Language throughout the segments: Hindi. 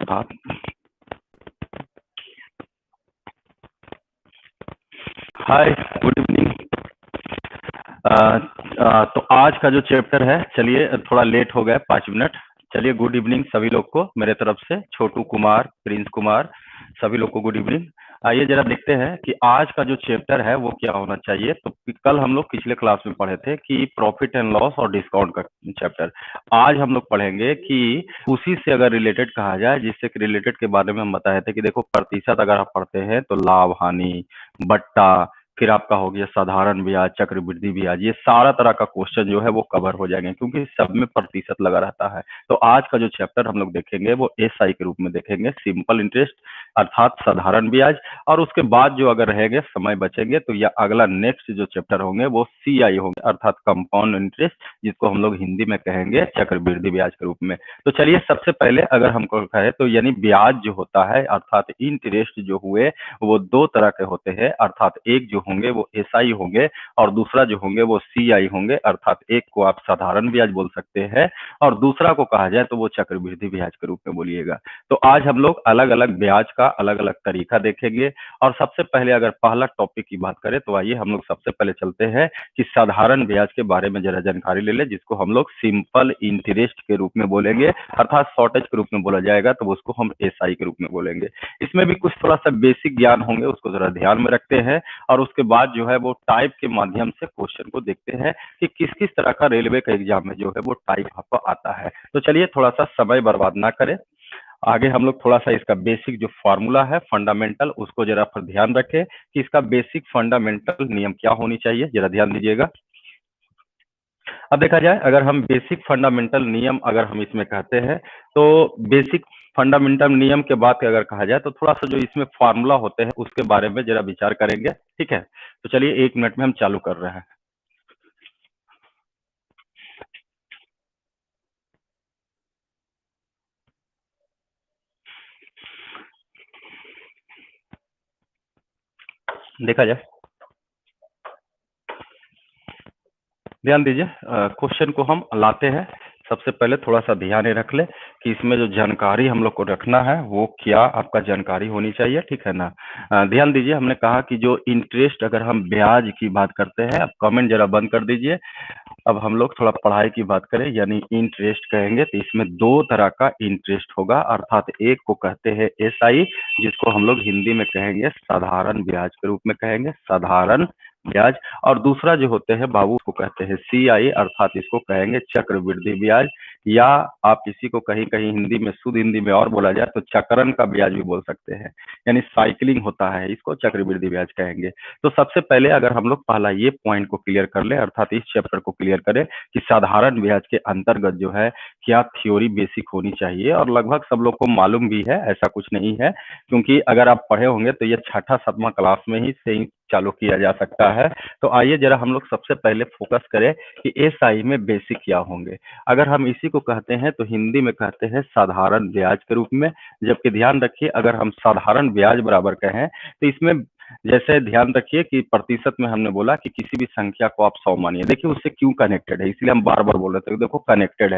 अर्थात हाय गुड इवनिंग। तो आज का जो चैप्टर है, चलिए थोड़ा लेट हो गया 5 मिनट। चलिए गुड इवनिंग सभी लोग को मेरे तरफ से, छोटू कुमार, प्रिंस कुमार, सभी लोग को गुड इवनिंग। आइए जरा देखते हैं कि आज का जो चैप्टर है वो क्या होना चाहिए। तो कल हम लोग पिछले क्लास में पढ़े थे कि प्रॉफिट एंड लॉस और डिस्काउंट का चैप्टर। आज हम लोग पढ़ेंगे कि उसी से अगर रिलेटेड कहा जाए, जिससे रिलेटेड के बारे में हम बताए थे कि देखो प्रतिशत अगर आप पढ़ते हैं तो लाभ हानि, बट्टा, फिर आपका हो गया साधारण ब्याज, चक्रवृद्धि ब्याज, ये सारा तरह का क्वेश्चन जो है वो कवर हो जाएंगे, क्योंकि सब में प्रतिशत लगा रहता है। तो आज का जो चैप्टर हम लोग देखेंगे वो एसआई के रूप में देखेंगे, सिंपल इंटरेस्ट अर्थात साधारण ब्याज। और उसके बाद जो अगर रहेंगे समय बचेंगे तो या अगला नेक्स्ट जो चैप्टर होंगे वो सीआई होंगे अर्थात कंपाउंड इंटरेस्ट, जिसको हम लोग हिंदी में कहेंगे चक्रवृद्धि ब्याज के रूप में। तो चलिए सबसे पहले अगर हमको कहे तो यानी ब्याज जो होता है अर्थात इंटरेस्ट जो हुए वो दो तरह के होते हैं, अर्थात एक जो होंगे वो एसआई होंगे और दूसरा जो होंगे वो सीआई होंगे। अर्थात एक को आप साधारण ब्याज बोल सकते हैं और दूसरा को कहा जाए तो वो चक्रवृद्धि ब्याज के रूप में बोलिएगा। तो आज हम लोग अलग अलग ब्याज का अलग अलग तरीका देखेंगे। और सबसे पहले अगर पहला टॉपिक की बात करें तो आइए हम लोग सबसे पहले चलते हैं कि साधारण ब्याज के बारे में जरा जानकारी ले ले, जिसको हम लोग सिंपल इंटरेस्ट के रूप में बोलेंगे अर्थात शॉर्टेज के रूप में बोला जाएगा तो उसको हम एसआई के रूप में बोलेंगे। इसमें भी कुछ थोड़ा सा बेसिक ज्ञान होंगे, उसको जरा ध्यान में रखते हैं। और उसके बाद जो है वो टाइप के माध्यम से क्वेश्चन को देखते हैं कि किस किस तरह का रेलवे का एग्जाम में जो है वो टाइप आपको आता है। तो चलिए थोड़ा सा समय बर्बाद ना करें, आगे हम लोग थोड़ा सा इसका बेसिक जो फॉर्मूला है फंडामेंटल, उसको जरा पर ध्यान रखें कि इसका बेसिक फंडामेंटल नियम क्या होनी चाहिए, जरा ध्यान दीजिएगा। अब देखा जाए अगर हम बेसिक फंडामेंटल नियम अगर हम इसमें कहते हैं तो बेसिक फंडामेंटल नियम के बाद अगर कहा जाए तो थोड़ा सा जो इसमें फार्मूला होते हैं उसके बारे में जरा विचार करेंगे, ठीक है। तो चलिए 1 मिनट में हम चालू कर रहे हैं। देखा जाए, ध्यान दीजिए, क्वेश्चन को हम लाते हैं। सबसे पहले थोड़ा सा ध्यान ये रख ले कि इसमें जो जानकारी हम लोग को रखना है वो क्या आपका जानकारी होनी चाहिए, ठीक है ना। ध्यान दीजिए, हमने कहा कि जो इंटरेस्ट अगर हम ब्याज की बात करते हैं, अब कमेंट जरा बंद कर दीजिए। अब हम लोग थोड़ा पढ़ाई की बात करें, यानी इंटरेस्ट कहेंगे तो इसमें दो तरह का इंटरेस्ट होगा अर्थात एक को कहते हैं एसआई, जिसको हम लोग हिंदी में कहेंगे साधारण ब्याज के रूप में कहेंगे, साधारण ब्याज। और दूसरा जो होते हैं बाबू उसको कहते हैं सीआई अर्थात इसको कहेंगे चक्रवृद्धि ब्याज, या आप इसी को कहीं कहीं हिंदी में शुद्ध हिंदी में और बोला जाए तो चक्रण का ब्याज भी बोल सकते हैं, यानी साइकिलिंग होता है, इसको चक्रवृद्धि ब्याज कहेंगे। तो सबसे पहले अगर हम लोग पहला ये पॉइंट को क्लियर कर ले अर्थात इस चैप्टर को क्लियर करें कि साधारण ब्याज के अंतर्गत जो है क्या थ्योरी बेसिक होनी चाहिए, और लगभग सब लोग को मालूम भी है, ऐसा कुछ नहीं है, क्योंकि अगर आप पढ़े होंगे तो ये छठा सातवां क्लास में ही से ही चालू किया जा सकता है। तो आइए जरा हम लोग सबसे पहले फोकस करें कि एसआई में बेसिक क्या होंगे। अगर हम इसी को कहते हैं तो हिंदी में कहते हैं साधारण ब्याज के रूप में, जबकि ध्यान रखिए अगर हम साधारण ब्याज बराबर कहें तो इसमें जैसे ध्यान रखिए कि प्रतिशत में हमने बोला कि किसी भी संख्या को आप 100 मानिए, देखिए उससे क्यों कनेक्टेड है, इसलिए हम बार बार बोल रहे थे देखो कनेक्टेड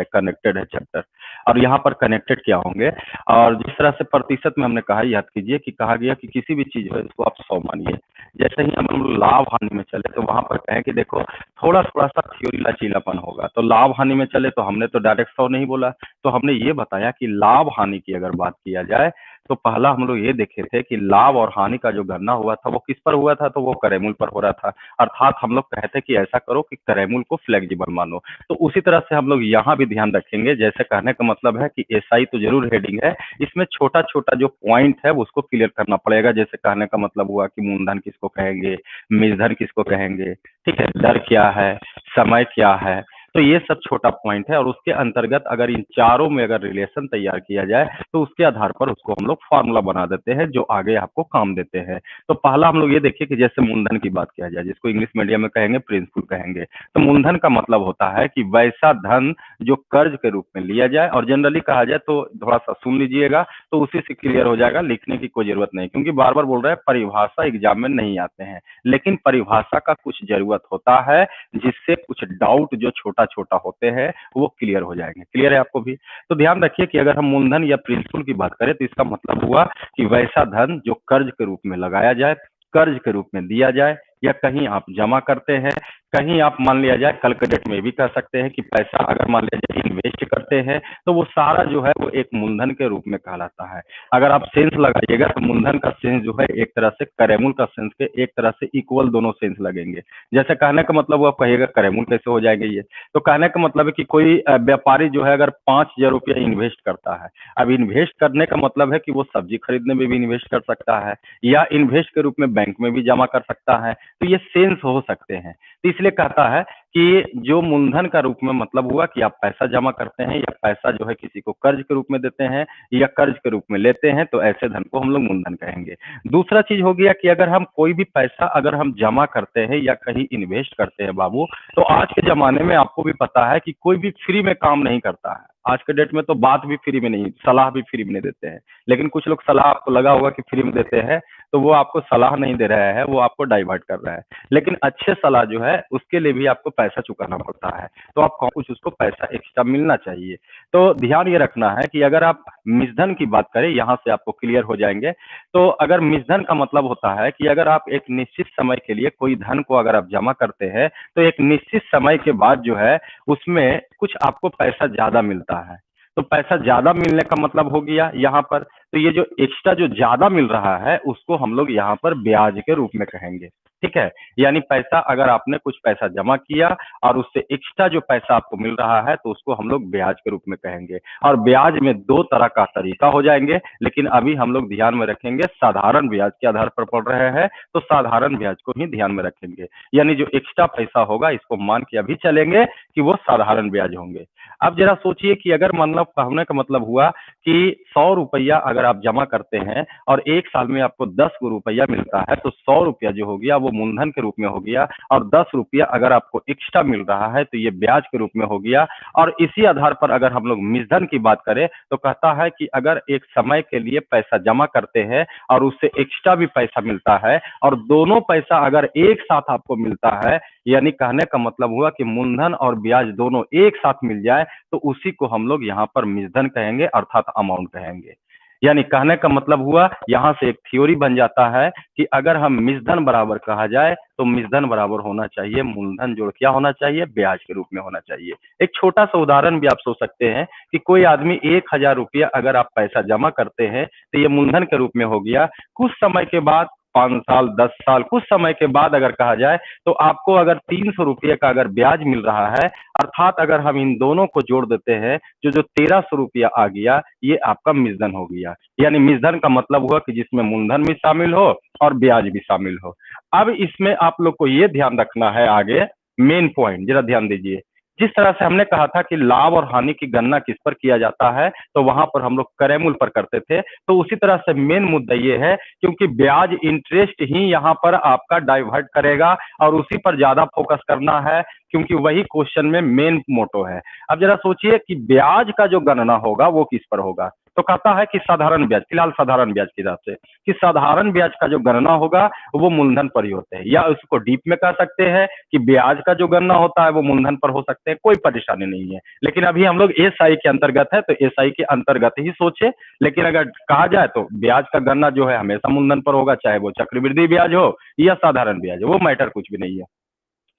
है चैप्टर। और यहाँ पर कनेक्टेड क्या होंगे, और जिस तरह से प्रतिशत में हमने कहा, याद कीजिए कि कहा गया कि किसी भी चीज है इसको आप 100 मानिए। जैसे ही हम लाभ हानि में चले तो वहां पर कहें कि देखो थोड़ा थोड़ा सा थ्योरी लचीलापन होगा, तो लाभ हानि में चले तो हमने तो डायरेक्ट 100 नहीं बोला, तो हमने ये बताया कि लाभ हानि की अगर बात किया जाए तो पहला हम लोग ये देखे थे कि लाभ और हानि का जो गणना हुआ था वो किस पर हुआ था, तो वो क्रयमूल्य पर हो रहा था। अर्थात हम लोग कहते कि ऐसा करो कि क्रयमूल्य को फ्लेक्सिबल मानो। तो उसी तरह से हम लोग यहाँ भी ध्यान रखेंगे, जैसे कहने का मतलब है कि एसआई तो जरूर हेडिंग है, इसमें छोटा छोटा जो पॉइंट है उसको क्लियर करना पड़ेगा। जैसे कहने का मतलब हुआ कि मूलधन किसको कहेंगे, मूलधन किसको कहेंगे, ठीक है, दर क्या है, समय क्या है, तो ये सब छोटा पॉइंट है। और उसके अंतर्गत अगर इन चारों में अगर रिलेशन तैयार किया जाए तो उसके आधार पर उसको हम लोग फॉर्मूला बना देते हैं जो आगे आपको काम देते हैं। तो पहला हम लोग ये देखिए कि जैसे मूलधन की बात किया जाए, जिसको इंग्लिश मीडियम में कहेंगे प्रिंसिपल कहेंगे, तो मूलधन का मतलब होता है कि वैसा धन जो कर्ज के रूप में लिया जाए, और जनरली कहा जाए तो थोड़ा सा सुन लीजिएगा, तो उसी से क्लियर हो जाएगा, लिखने की कोई जरूरत नहीं, क्योंकि बार बार बोल रहे हैं परिभाषा एग्जाम में नहीं आते हैं, लेकिन परिभाषा का कुछ जरूरत होता है जिससे कुछ डाउट जो छोटा छोटा होते हैं वो क्लियर हो जाएंगे। क्लियर है आपको भी? तो ध्यान रखिए कि अगर हम मूलधन या प्रिंसिपल की बात करें तो इसका मतलब हुआ कि वैसा धन जो कर्ज के रूप में लगाया जाए, कर्ज के रूप में दिया जाए, या कहीं आप जमा करते हैं, कहीं आप मान लिया जाए कल के डेट में भी कह सकते हैं कि पैसा अगर मान लिया जाए इन्वेस्ट करते हैं, तो वो सारा जो है वो एक मूलधन के रूप में कहलाता है। अगर आप सेंस लगाइएगा तो मूलधन का सेंस जो है एक तरह से करेमूल का सेंस के एक तरह से इक्वल दोनों सेंस लगेंगे। जैसे कहने का मतलब आप कहिएगा करेमूल कैसे हो जाएंगे ये, तो कहने का मतलब है कि कोई व्यापारी जो है अगर 5,000 रुपया इन्वेस्ट करता है, अब इन्वेस्ट करने का मतलब है कि वो सब्जी खरीदने में भी इन्वेस्ट कर सकता है, या इन्वेस्ट के रूप में बैंक में भी जमा कर सकता है, तो ये सेंस हो सकते हैं। तो इसलिए कहता है कि जो मूलधन का रूप में मतलब हुआ कि आप पैसा जमा करते हैं या पैसा जो है किसी को कर्ज के रूप में देते हैं या कर्ज के रूप में लेते हैं, तो ऐसे धन को हम लोग मूलधन कहेंगे। दूसरा चीज हो गया कि अगर हम कोई भी पैसा अगर हम जमा करते हैं या कहीं इन्वेस्ट करते हैं बाबू, तो आज के जमाने में आपको भी पता है कि कोई भी फ्री में काम नहीं करता है। आज के डेट में तो बात भी फ्री में नहीं, सलाह भी फ्री में नहीं देते हैं, लेकिन कुछ लोग सलाह आपको लगा होगा कि फ्री में देते हैं, तो वो आपको सलाह नहीं दे रहा है, वो आपको डाइवर्ट कर रहा है। लेकिन अच्छे सलाह जो है उसके लिए भी आपको पैसा चुकाना पड़ता है, तो आपको कुछ उसको पैसा एक्स्ट्रा मिलना चाहिए। तो ध्यान ये रखना है कि अगर आप मिसधन की बात करें, यहाँ से आपको क्लियर हो जाएंगे। तो अगर मिसधन का मतलब होता है कि अगर आप एक निश्चित समय के लिए कोई धन को अगर आप जमा करते हैं, तो एक निश्चित समय के बाद जो है उसमें कुछ आपको पैसा ज्यादा मिलता है। तो पैसा ज्यादा मिलने का मतलब हो गया यहाँ पर, तो ये जो एक्स्ट्रा जो ज्यादा मिल रहा है उसको हम लोग यहाँ पर ब्याज के रूप में कहेंगे। ठीक है, यानी पैसा अगर आपने कुछ पैसा जमा किया और उससे एक्स्ट्रा जो पैसा आपको मिल रहा है तो उसको हम लोग ब्याज के रूप में कहेंगे। और ब्याज में दो तरह का तरीका हो जाएंगे, लेकिन अभी हम लोग ध्यान में रखेंगे साधारण ब्याज के आधार पर पढ़ रहे हैं, तो साधारण ब्याज को ही ध्यान में रखेंगे। यानी जो एक्स्ट्रा पैसा होगा इसको मान के अभी चलेंगे कि वो साधारण ब्याज होंगे। अब जरा सोचिए कि अगर मतलब कहने का मतलब हुआ कि 100 रुपया अगर आप जमा करते हैं और एक साल में आपको 10 रुपया मिलता है, तो 100 रुपया जो हो गया वो मूलधन के रूप में हो गया, और 10 रुपया अगर आपको एक्स्ट्रा मिल रहा है तो ये ब्याज के रूप में हो गया। और इसी आधार पर अगर हम लोग मिसधन की बात करें तो कहता है कि अगर एक समय के लिए पैसा जमा करते हैं और उससे एक्स्ट्रा भी पैसा मिलता है, और दोनों पैसा अगर एक साथ आपको मिलता है, यानी कहने का मतलब हुआ कि मूलधन और ब्याज दोनों एक साथ मिल जाए, तो उसी को हम लोग यहाँ पर मिसधन कहेंगे, अर्थात अमाउंट कहेंगे। यानी कहने का मतलब हुआ यहाँ से एक थ्योरी बन जाता है कि अगर हम मिसधन बराबर कहा जाए तो मिसधन बराबर होना चाहिए मूलधन जोड़ क्या होना चाहिए, ब्याज के रूप में होना चाहिए। एक छोटा सा उदाहरण भी आप सोच सकते हैं कि कोई आदमी 1,000 रुपया अगर आप पैसा जमा करते हैं तो ये मूलधन के रूप में हो गया। कुछ समय के बाद 5 साल 10 साल कुछ समय के बाद अगर कहा जाए तो आपको अगर 300 रुपये का अगर ब्याज मिल रहा है, अर्थात अगर हम इन दोनों को जोड़ देते हैं जो 1,300 रुपया आ गया, ये आपका मिसधन हो गया। यानी मिसधन का मतलब हुआ कि जिसमें मूलधन भी शामिल हो और ब्याज भी शामिल हो। अब इसमें आप लोग को ये ध्यान रखना है, आगे मेन पॉइंट जरा ध्यान दीजिए। जिस तरह से हमने कहा था कि लाभ और हानि की गणना किस पर किया जाता है, तो वहां पर हम लोग क्रयमूल्य पर करते थे, तो उसी तरह से मेन मुद्दा ये है क्योंकि ब्याज इंटरेस्ट ही यहाँ पर आपका डाइवर्ट करेगा और उसी पर ज्यादा फोकस करना है, क्योंकि वही क्वेश्चन में मेन मोटो है। अब जरा सोचिए कि ब्याज का जो गणना होगा वो किस पर होगा, तो कहता है कि साधारण ब्याज, फिलहाल साधारण ब्याज की हिसाब से कि साधारण ब्याज का जो गणना होगा वो मूलधन पर ही होते हैं, या उसको डीप में कह सकते हैं कि ब्याज का जो गणना होता है वो मूलधन पर हो सकते हैं, कोई परेशानी नहीं है। लेकिन अभी हम लोग एसआई के अंतर्गत है तो एसआई के अंतर्गत ही सोचे, लेकिन अगर कहा जाए तो ब्याज का गणना जो है हमेशा मूलधन पर होगा, चाहे वो चक्रवृद्धि ब्याज हो या साधारण ब्याज हो, वो मैटर कुछ भी नहीं है।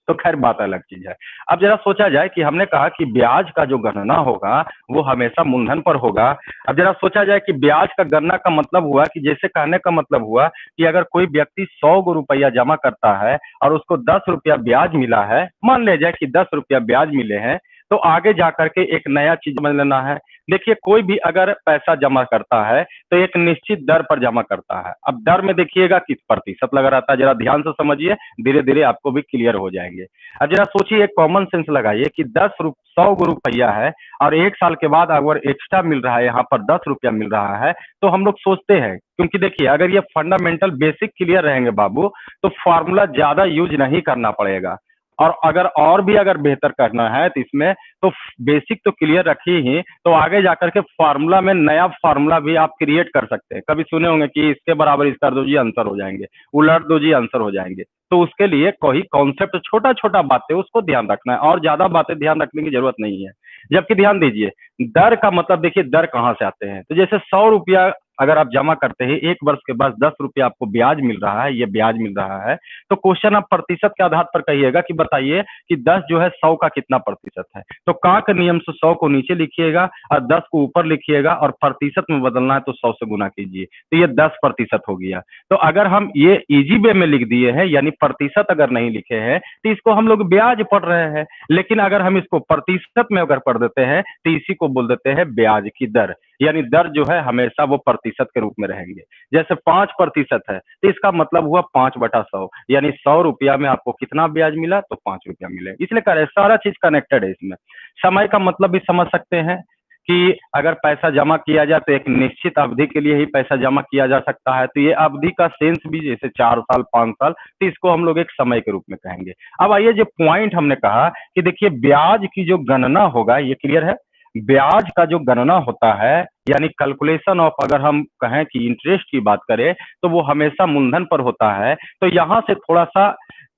तो खैर बात अलग चीज है। अब जरा सोचा जाए कि हमने कहा कि ब्याज का जो गणना होगा वो हमेशा मूलधन पर होगा। अब जरा सोचा जाए कि ब्याज का गणना का मतलब हुआ कि जैसे कहने का मतलब हुआ कि अगर कोई व्यक्ति 100 रुपया जमा करता है और उसको 10 रुपया ब्याज मिला है, मान ले जाए कि 10 रुपया ब्याज मिले हैं, तो आगे जाकर के एक नया चीज समझ लेना है। देखिए कोई भी अगर पैसा जमा करता है तो एक निश्चित दर पर जमा करता है। अब दर में देखिएगा किस प्रतिशत लगा रहता है, जरा ध्यान से समझिए, धीरे धीरे आपको भी क्लियर हो जाएंगे। अब जरा सोचिए, एक कॉमन सेंस लगाइए कि 100 रुपया है और एक साल के बाद अगर एक्स्ट्रा मिल रहा है, यहाँ पर 10 रुपया मिल रहा है, तो हम लोग सोचते हैं, क्योंकि देखिए अगर ये फंडामेंटल बेसिक क्लियर रहेंगे बाबू तो फॉर्मूला ज्यादा यूज नहीं करना पड़ेगा। और अगर और भी अगर बेहतर करना है तो इसमें तो बेसिक तो क्लियर रखी ही, तो आगे जाकर के फार्मूला में नया फार्मूला भी आप क्रिएट कर सकते हैं। कभी सुने होंगे कि इसके बराबर इस कर दो जी आंसर हो जाएंगे, उलट दो जी आंसर हो जाएंगे। तो उसके लिए कोई कॉन्सेप्ट छोटा छोटा बातें उसको ध्यान रखना है, और ज्यादा बातें ध्यान रखने की जरूरत नहीं है। जबकि ध्यान दीजिए, दर का मतलब देखिए दर कहाँ से आते हैं। तो जैसे 100 रुपया अगर आप जमा करते हैं, 1 वर्ष के बाद 10 रुपया आपको ब्याज मिल रहा है, ये ब्याज मिल रहा है, तो क्वेश्चन आप प्रतिशत के आधार पर कहिएगा कि बताइए कि 10 जो है 100 का कितना प्रतिशत है। तो का के नियम से 100 को नीचे लिखिएगा और 10 को ऊपर लिखिएगा, और प्रतिशत में बदलना है तो 100 से गुना कीजिए, तो ये 10% हो गया। तो अगर हम ये इजी वे में लिख दिए हैं, यानी प्रतिशत अगर नहीं लिखे हैं, तो इसको हम लोग ब्याज पढ़ रहे हैं। लेकिन अगर हम इसको प्रतिशत में अगर पढ़ देते हैं तो इसी को बोल देते हैं ब्याज की दर, यानी दर जो है हमेशा वो प्रतिशत के रूप में रहेंगे। जैसे 5% है तो इसका मतलब हुआ 5/100, यानी 100 रुपया में आपको कितना ब्याज मिला, तो 5 रुपया मिले। इसलिए कह रहे सारा चीज कनेक्टेड है इसमें। समय का मतलब भी समझ सकते हैं कि अगर पैसा जमा किया जाए तो एक निश्चित अवधि के लिए ही पैसा जमा किया जा सकता है, तो ये अवधि का सेंस भी जैसे 4 साल 5 साल, तो इसको हम लोग एक समय के रूप में कहेंगे। अब आइए जो पॉइंट हमने कहा कि देखिए ब्याज की जो गणना होगा, ये क्लियर है, ब्याज का जो गणना होता है यानी कैलकुलेशन ऑफ, अगर हम कहें कि इंटरेस्ट की बात करें तो वो हमेशा मूलधन पर होता है। तो यहां से थोड़ा सा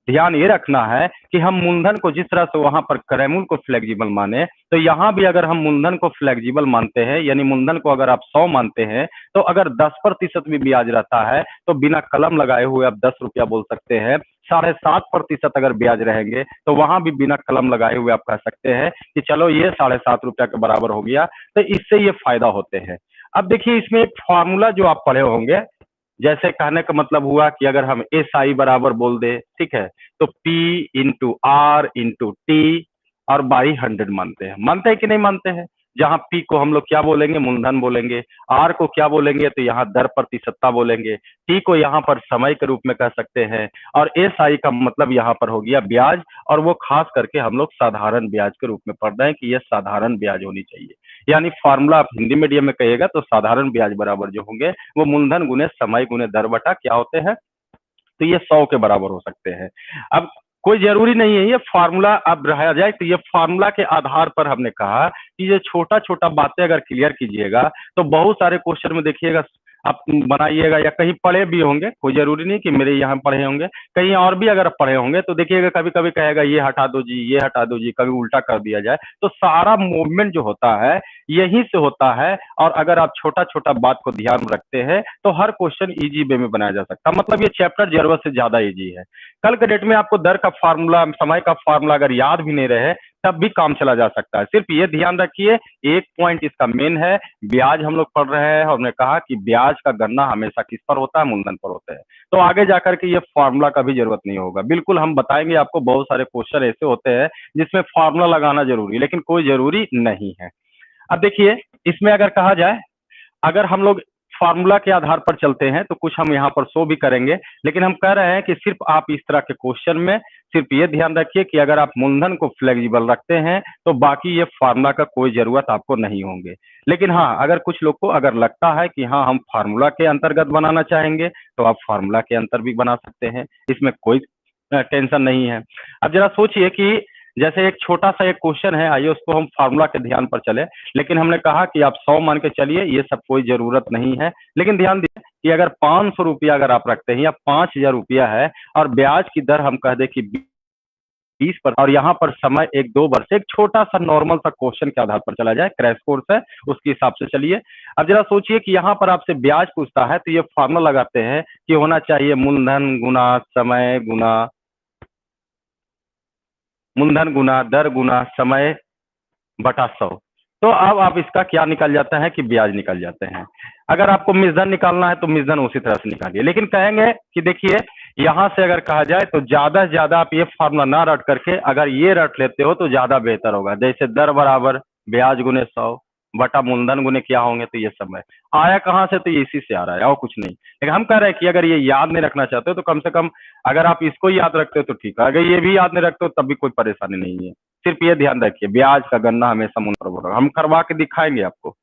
ध्यान ये रखना है कि हम मूलधन को जिस तरह से वहां पर क्रयमूल्य को फ्लेक्सिबल माने, तो यहाँ भी अगर हम मूलधन को फ्लेक्सिबल मानते हैं, यानी मूलधन को अगर आप 100 मानते हैं, तो अगर 10% भी ब्याज रहता है तो बिना कलम लगाए हुए आप 10 रुपया बोल सकते हैं। 7.5% अगर ब्याज रहेंगे तो वहां भी बिना कलम लगाए हुए आप कह सकते हैं कि चलो ये 7.5 रुपया के बराबर हो गया। तो इससे ये फायदा होते हैं। अब देखिए इसमें एक फॉर्मूला जो आप पढ़े होंगे, जैसे कहने का मतलब हुआ कि अगर हम एस आई बराबर बोल दे, ठीक है, तो P into R into T और बाई 100 मानते हैं कि नहीं मानते हैं। जहां पी को हम लोग क्या बोलेंगे, मूलधन बोलेंगे, आर को क्या बोलेंगे, तो यहाँ दर प्रतिशतता बोलेंगे, टी को यहाँ पर समय के रूप में कह सकते हैं, और एस आई का मतलब यहाँ पर हो गया ब्याज, और वो खास करके हम लोग साधारण ब्याज के रूप में पढ़ रहे हैं कि यह साधारण ब्याज होनी चाहिए। यानी फार्मूला आप हिंदी मीडियम में कहिएगा तो साधारण ब्याज बराबर जो होंगे वो मूलधन गुने समय गुने दर बटा क्या होते हैं, तो ये 100 के बराबर हो सकते हैं। अब कोई जरूरी नहीं है ये फार्मूला अब रहा जाए, तो ये फार्मूला के आधार पर हमने कहा कि ये छोटा छोटा बातें अगर क्लियर कीजिएगा तो बहुत सारे क्वेश्चन में देखिएगा आप बनाइएगा, या कहीं पढ़े भी होंगे, कोई जरूरी नहीं कि मेरे यहाँ पढ़े होंगे, कहीं और भी अगर पढ़े होंगे तो देखिएगा कभी कभी कहेगा ये हटा दो जी, ये हटा दो जी, कभी उल्टा कर दिया जाए। तो सारा मूवमेंट जो होता है यहीं से होता है, और अगर आप छोटा छोटा बात को ध्यान में रखते हैं तो हर क्वेश्चन इजी वे में बनाया जा सकता है। मतलब ये चैप्टर जरूरत से ज्यादा इजी है। कल के डेट में आपको दर का फार्मूला, समय का फार्मूला अगर याद भी नहीं रहे तब भी काम चला जा सकता है। सिर्फ ये ध्यान रखिए, एक पॉइंट इसका मेन है, ब्याज हम लोग पढ़ रहे हैं, हमने कहा कि ब्याज का गणना हमेशा किस पर होता है, मूलधन पर होता है। तो आगे जाकर के ये फार्मूला का भी जरूरत नहीं होगा। बिल्कुल हम बताएंगे आपको, बहुत सारे क्वेश्चन ऐसे होते हैं जिसमें फार्मूला लगाना जरूरी, लेकिन कोई जरूरी नहीं है। अब देखिए इसमें अगर कहा जाए, अगर हम लोग फार्मूला के आधार पर चलते हैं तो कुछ हम यहाँ पर शो भी करेंगे, लेकिन हम कह रहे हैं कि सिर्फ आप इस तरह के क्वेश्चन में सिर्फ ये ध्यान रखिए कि अगर आप मूलधन को फ्लेक्सिबल रखते हैं तो बाकी ये फार्मूला का कोई जरूरत आपको नहीं होंगे। लेकिन हाँ, अगर कुछ लोग को अगर लगता है कि हाँ हम फार्मूला के अंतर्गत बनाना चाहेंगे तो आप फार्मूला के अंतर भी बना सकते हैं, इसमें कोई टेंशन नहीं है। अब जरा सोचिए कि जैसे एक छोटा सा एक क्वेश्चन है, आइए उसको हम फार्मूला के ध्यान पर चले, लेकिन हमने कहा कि आप 100 मान के चलिए, ये सब कोई जरूरत नहीं है। लेकिन ध्यान दीजिए कि अगर 500 रुपया अगर आप रखते हैं या 5000 रुपया है और ब्याज की दर हम कह दें कि 20 पर, और यहाँ पर समय 1-2 वर्ष, एक छोटा सा नॉर्मल सा क्वेश्चन के आधार पर चला जाए, क्रैश कोर्स है उसके हिसाब से चलिए। अब जरा सोचिए कि यहाँ पर आपसे ब्याज पूछता है तो ये फार्मूला लगाते हैं कि होना चाहिए मूलधन गुना समय गुना मूलधन गुना दर गुना समय बटा 100। तो अब आप इसका क्या निकल जाता है कि ब्याज निकल जाते हैं। अगर आपको मिश्रण निकालना है तो मिश्रण उसी तरह से निकालिए, लेकिन कहेंगे कि देखिए यहां से अगर कहा जाए तो ज्यादा से ज्यादा आप ये फॉर्मूला ना रट करके अगर ये रट लेते हो तो ज्यादा बेहतर होगा। जैसे दर बराबर ब्याज गुने 100 बटा मूलधन गुने क्या होंगे, तो ये समय आया कहाँ से, तो ये इसी से आ रहा है और कुछ नहीं। लेकिन हम कह रहे हैं कि अगर ये याद नहीं रखना चाहते हो तो कम से कम अगर आप इसको याद रखते हो तो ठीक है, अगर ये भी याद नहीं रखते हो तब भी कोई परेशानी नहीं है। सिर्फ ये ध्यान रखिए ब्याज का गणना हमेशा मूल पर होगा, हम करवा के दिखाएंगे आपको।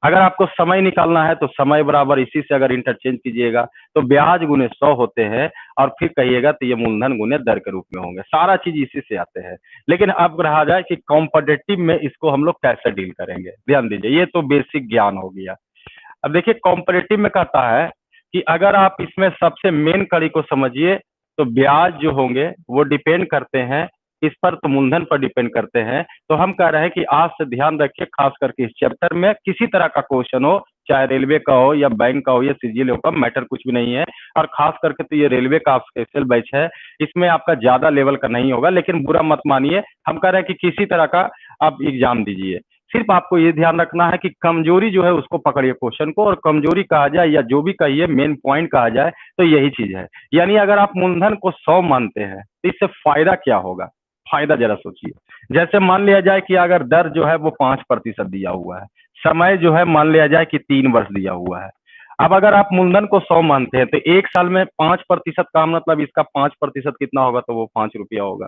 अगर आपको समय निकालना है तो समय बराबर इसी से अगर इंटरचेंज कीजिएगा तो ब्याज गुने 100 होते हैं और फिर कहिएगा तो ये मूलधन गुने दर के रूप में होंगे, सारा चीज इसी से आते हैं। लेकिन अब रहा जाए कि कॉम्पिटिटिव में इसको हम लोग कैसे डील करेंगे, ध्यान दीजिए, ये तो बेसिक ज्ञान हो गया। अब देखिए कॉम्पिटिटिव में कहता है कि अगर आप इसमें सबसे मेन कड़ी को समझिए तो ब्याज जो होंगे वो डिपेंड करते हैं इस पर, तो मूलधन पर डिपेंड करते हैं। तो हम कह रहे हैं कि आज से ध्यान रखिए, खास करके इस चैप्टर में किसी तरह का क्वेश्चन हो, चाहे रेलवे का हो या बैंक का हो या सीजीएल का, मैटर कुछ भी नहीं है। और खास करके तो ये रेलवे का स्पेशल बैच है, इसमें आपका ज्यादा लेवल का नहीं होगा, लेकिन बुरा मत मानिए, हम कह रहे हैं कि किसी तरह का आप एग्जाम दीजिए। सिर्फ आपको ये ध्यान रखना है कि कमजोरी जो है उसको पकड़िए क्वेश्चन को, और कमजोरी कहा जाए या जो भी कहिए मेन पॉइंट कहा जाए तो यही चीज है। यानी अगर आप मूलधन को 100 मानते हैं तो इससे फायदा क्या होगा, फायदा जरा सोचिए। जैसे मान लिया जाए कि अगर दर जो है वो 5% दिया हुआ है, समय जो है मान लिया जाए कि 3 वर्ष दिया हुआ है। अब अगर आप मूलधन को 100 मानते हैं तो एक साल में 5% का मतलब इसका 5% कितना होगा, तो वो 5 रुपया होगा।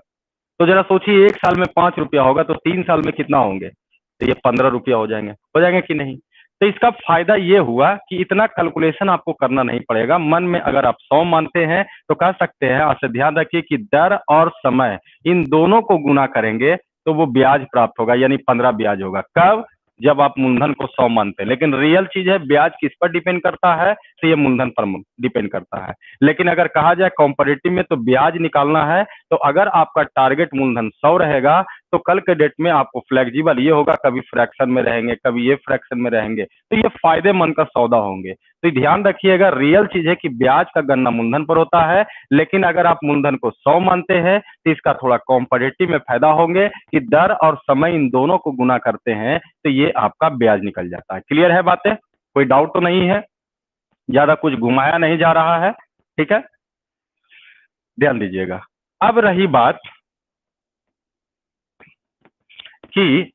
तो जरा सोचिए, एक साल में 5 रुपया होगा तो 3 साल में कितना होंगे, तो ये 15 रुपया हो जाएंगे कि नहीं। तो इसका फायदा ये हुआ कि इतना कैलकुलेशन आपको करना नहीं पड़ेगा। मन में अगर आप 100 मानते हैं तो कह सकते हैं, आपसे ध्यान रखिए कि दर और समय इन दोनों को गुना करेंगे तो वो ब्याज प्राप्त होगा, यानी 15 ब्याज होगा। कब, जब आप मूलधन को 100 मानते हैं। लेकिन रियल चीज है, ब्याज किस पर डिपेंड करता है, तो ये मूलधन पर डिपेंड करता है। लेकिन अगर कहा जाए कॉम्परेटिव में तो ब्याज निकालना है, तो अगर आपका टारगेट मूलधन 100 रहेगा तो कल के डेट में आपको फ्लेक्सिबल ये होगा, कभी फ्रैक्शन में रहेंगे, कभी ये फ्रैक्शन में रहेंगे, तो ये फायदेमंद का सौदा होंगे। तो ध्यान रखिएगा, रियल चीज है कि ब्याज का गणना मूलधन पर होता है, लेकिन अगर आप मूलधन को 100 मानते हैं तो इसका थोड़ा कॉम्पिटिटिव में फायदा होंगे कि दर और समय इन दोनों को गुना करते हैं तो ये आपका ब्याज निकल जाता है। क्लियर है बातें, कोई डाउट तो नहीं है, ज्यादा कुछ घुमाया नहीं जा रहा है, ठीक है, ध्यान दीजिएगा। अब रही बात कि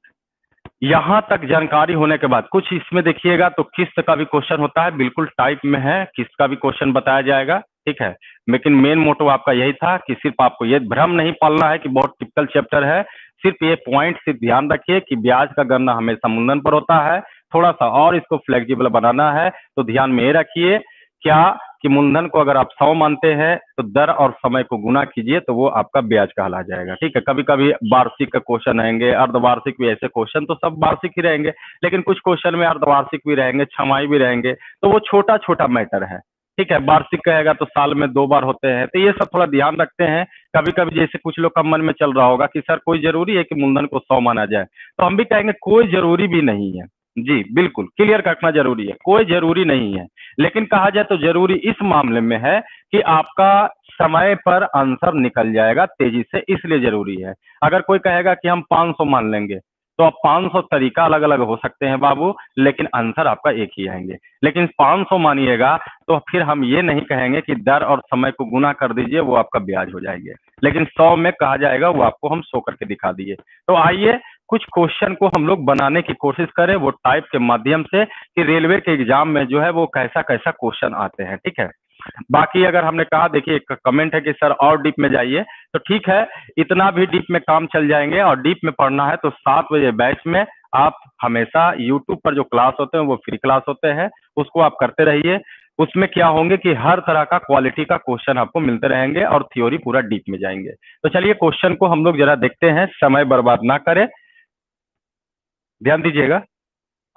यहां तक जानकारी होने के बाद कुछ इसमें देखिएगा तो किस्त का भी क्वेश्चन होता है, बिल्कुल टाइप में है, किस्त का भी क्वेश्चन बताया जाएगा, ठीक है। लेकिन मेन मोटो आपका यही था कि सिर्फ आपको ये भ्रम नहीं पालना है कि बहुत टिपिकल चैप्टर है। सिर्फ ये पॉइंट सिर्फ ध्यान रखिए कि ब्याज का गणना हमेशा मूलधन पर होता है, थोड़ा सा और इसको फ्लेक्सिबल बनाना है तो ध्यान में ये रखिए क्या कि मूलधन को अगर आप 100 मानते हैं तो दर और समय को गुना कीजिए तो वो आपका ब्याज कहला जाएगा, ठीक है। कभी कभी वार्षिक का क्वेश्चन रहेंगे, अर्धवार्षिक भी, ऐसे क्वेश्चन तो सब वार्षिक ही रहेंगे, लेकिन कुछ क्वेश्चन में अर्धवार्षिक भी रहेंगे, छमाही भी रहेंगे, तो वो छोटा छोटा मैटर है, ठीक है। वार्षिक कहेगा तो साल में 2 बार होते हैं, तो ये सब थोड़ा ध्यान रखते हैं। कभी कभी जैसे कुछ लोग का मन में चल रहा होगा कि सर कोई जरूरी है कि मूलधन को 100 माना जाए, तो हम भी कहेंगे कोई जरूरी भी नहीं है। जी बिल्कुल क्लियर रखना जरूरी है, कोई जरूरी नहीं है। लेकिन कहा जाए तो जरूरी इस मामले में है कि आपका समय पर आंसर निकल जाएगा तेजी से, इसलिए जरूरी है। अगर कोई कहेगा कि हम 500 मान लेंगे तो अब 500 तरीका अलग अलग हो सकते हैं बाबू, लेकिन आंसर आपका एक ही आएंगे। लेकिन 500 मानिएगा तो फिर हम ये नहीं कहेंगे कि दर और समय को गुना कर दीजिए, वो आपका ब्याज हो जाएंगे। लेकिन 100 में कहा जाएगा वो आपको हम शो करके दिखा दिए। तो आइए कुछ क्वेश्चन को हम लोग बनाने की कोशिश करें वो टाइप के माध्यम से कि रेलवे के एग्जाम में जो है वो कैसा कैसा क्वेश्चन आते हैं, ठीक है। बाकी अगर हमने कहा, देखिए एक कमेंट है कि सर और डीप में जाइए, तो ठीक है, इतना भी डीप में काम चल जाएंगे। और डीप में पढ़ना है तो 7 बजे बैच में आप हमेशा यूट्यूब पर जो क्लास होते हैं वो फ्री क्लास होते हैं, उसको आप करते रहिए। उसमें क्या होंगे कि हर तरह का क्वालिटी का क्वेश्चन आपको मिलते रहेंगे और थ्योरी पूरा डीप में जाएंगे। तो चलिए क्वेश्चन को हम लोग जरा देखते हैं, समय बर्बाद ना करें, ध्यान दीजिएगा।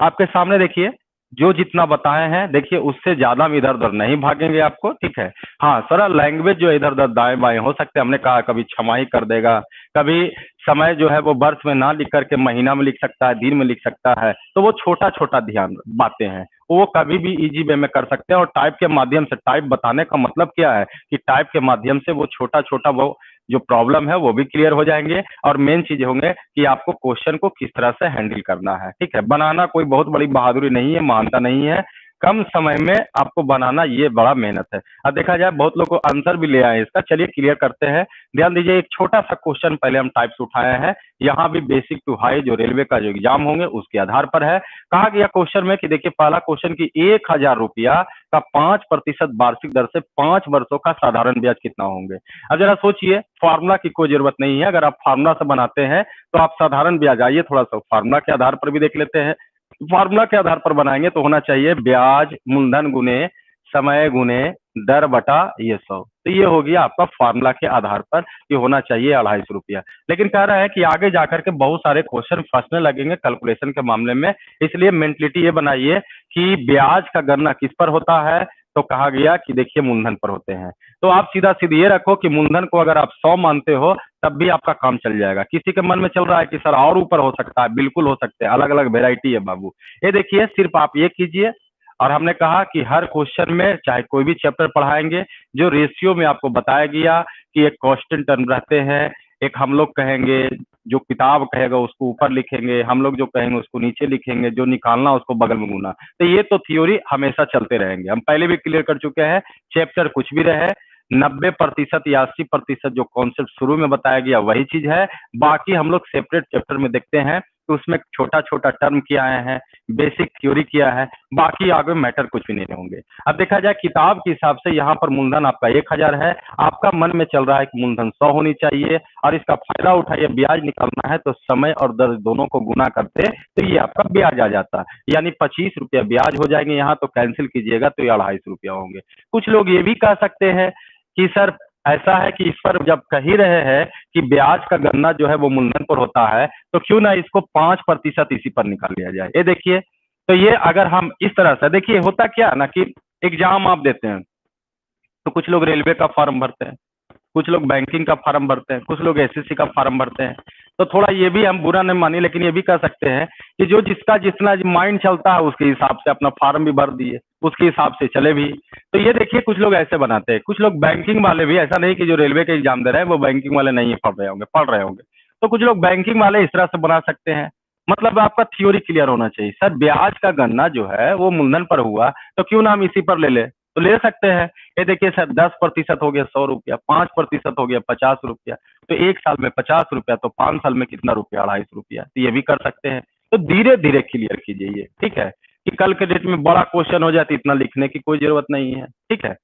आपके सामने देखिए, जो जितना बताए हैं देखिए उससे ज्यादा हम इधर उधर नहीं भागेंगे आपको, ठीक है। हाँ, सरल लैंग्वेज जो इधर उधर दाएं बाएं हो सकते हैं, हमने कहा कभी छमाही कर देगा, कभी समय जो है वो वर्ष में ना लिख करके महीना में लिख सकता है, दिन में लिख सकता है, तो वो छोटा छोटा ध्यान बातें हैं, वो कभी भी इजी वे में कर सकते हैं। और टाइप के माध्यम से, टाइप बताने का मतलब क्या है कि टाइप के माध्यम से वो छोटा छोटा वो जो प्रॉब्लम है वो भी क्लियर हो जाएंगे। और मेन चीज होंगे कि आपको क्वेश्चन को किस तरह से हैंडल करना है, ठीक है। बनाना कोई बहुत बड़ी बहादुरी नहीं है, महानता नहीं है, कम समय में आपको बनाना ये बड़ा मेहनत है। अब देखा जाए बहुत लोग को आंसर भी ले आए इसका, चलिए क्लियर करते हैं। ध्यान दीजिए, एक छोटा सा क्वेश्चन पहले हम टाइप से उठाए हैं, यहाँ भी बेसिक टू हाई जो रेलवे का जो एग्जाम होंगे उसके आधार पर है। कहा गया क्वेश्चन में कि देखिए पहला क्वेश्चन की 1,000 रुपया का 5% वार्षिक दर से 5 वर्षों का साधारण ब्याज कितना होंगे। अब जरा सोचिए, फार्मूला की कोई जरूरत नहीं है, अगर आप फार्मूला से बनाते हैं तो आप साधारण ब्याज, आइए थोड़ा सा फार्मूला के आधार पर भी देख लेते हैं। फार्मूला के आधार पर बनाएंगे तो होना चाहिए ब्याज मूलधन गुने समय गुने दर बटा ये 100। तो ये हो गया आपका फार्मूला के आधार पर ये होना चाहिए 250 रुपया। लेकिन कह रहा है कि आगे जाकर के बहुत सारे क्वेश्चन फंसने लगेंगे कैलकुलेशन के मामले में, इसलिए मेंटलिटी ये बनाइए कि ब्याज का गणना किस पर होता है, तो कहा गया कि देखिए मूलधन पर होते हैं। तो आप सीधा सीधी ये रखो कि मूलधन को अगर आप 100 मानते हो तब भी आपका काम चल जाएगा। किसी के मन में चल रहा है कि सर और ऊपर हो सकता है, बिल्कुल हो सकते हैं, अलग अलग वेराइटी है बाबू। ये देखिए सिर्फ आप ये कीजिए, और हमने कहा कि हर क्वेश्चन में चाहे कोई भी चैप्टर पढ़ाएंगे जो रेशियो में आपको बताया गया कि एक कांस्टेंट टर्म रहते हैं, एक हम लोग कहेंगे जो किताब कहेगा उसको ऊपर लिखेंगे, हम लोग जो कहेंगे उसको नीचे लिखेंगे, जो निकालना उसको बगल में गुना। तो ये तो थ्योरी हमेशा चलते रहेंगे, हम पहले भी क्लियर कर चुके हैं। चैप्टर कुछ भी रहे, 90% या 80% जो कॉन्सेप्ट शुरू में बताया गया वही चीज है। बाकी हम लोग सेपरेट चैप्टर में देखते हैं तो उसमें छोटा छोटा टर्म किया है, बेसिक थ्योरी किया है, बाकी आगे मैटर कुछ भी नहीं होंगे। अब देखा जाए किताब के हिसाब से यहाँ पर मूलधन आपका 1000 है, आपका मन में चल रहा है कि मूलधन 100 होनी चाहिए, और इसका फायदा उठाइए, ब्याज निकालना है तो समय और दर दोनों को गुना करते तो ये आपका ब्याज आ जाता, यानी 25 रुपया ब्याज हो जाएंगे। यहाँ तो कैंसिल कीजिएगा तो ये 250 रुपया होंगे। कुछ लोग ये भी कह सकते हैं कि सर ऐसा है कि इस पर जब कह ही रहे हैं कि ब्याज का गणना जो है वो मूलधन पर होता है, तो क्यों ना इसको 5% इसी पर निकाल लिया जाए। ये देखिए, तो ये अगर हम इस तरह से देखिए, होता क्या है ना कि एग्जाम आप देते हैं तो कुछ लोग रेलवे का फॉर्म भरते हैं, कुछ लोग बैंकिंग का फॉर्म भरते हैं, कुछ लोग एसएससी का फॉर्म भरते हैं। तो थोड़ा ये भी हम बुरा नहीं मानिए, लेकिन ये भी कह सकते हैं कि जो जिसका जितना माइंड चलता है उसके हिसाब से अपना फॉर्म भी भर दिए, उसके हिसाब से चले भी। तो ये देखिए कुछ लोग ऐसे बनाते हैं, कुछ लोग बैंकिंग वाले भी, ऐसा नहीं कि जो रेलवे के एग्जाम दे रहे हैं वो बैंकिंग वाले नहीं पढ़ रहे होंगे, पढ़ रहे होंगे। तो कुछ लोग बैंकिंग वाले इस तरह से बना सकते हैं। मतलब आपका थ्योरी क्लियर होना चाहिए, सर ब्याज का गणना जो है वो मूलधन पर हुआ तो क्यों ना हम इसी पर ले ले, तो ले सकते हैं। ये देखिए सर 10% हो गया 100 रुपया, 5% हो गया 50 रुपया, तो 1 साल में 50 रुपया, तो 5 साल में कितना रुपया, 250 रुपया। तो ये भी कर सकते हैं। तो धीरे धीरे क्लियर कीजिए ये, ठीक है, कि कल के डेट में बड़ा क्वेश्चन हो जाए तो इतना लिखने की कोई जरूरत नहीं है, ठीक है।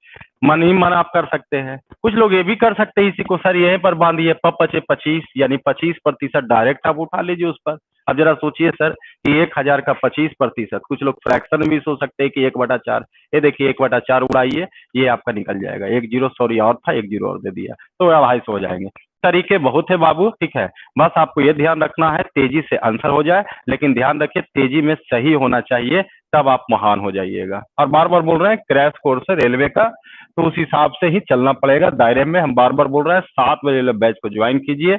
मन ही मन आप कर सकते हैं। कुछ लोग ये भी कर सकते हैं इसी को, सर यहीं पर बांधिए प 25 यानी 25% डायरेक्ट आप उठा लीजिए उस पर। अब जरा सोचिए सर कि 1000 का 25%, कुछ लोग फ्रैक्शन भी सोच सकते हैं कि 1/4। ये देखिए 1/4 उड़ाइए, ये आपका निकल जाएगा। एक जीरो सॉरी और था, एक जीरो और दे दिया तो 250 हो जाएंगे। तरीके बहुत है बाबू, ठीक है। बस आपको ये ध्यान रखना है तेजी से आंसर हो जाए, लेकिन ध्यान रखिए तेजी में सही होना चाहिए, तब आप महान हो जाइएगा। और बार बार बोल रहे हैं क्रैश कोर्स है रेलवे का, तो उस हिसाब से ही चलना पड़ेगा दायरे में। हम बार बार बोल रहे हैं 7 बजे बैच को ज्वाइन कीजिए।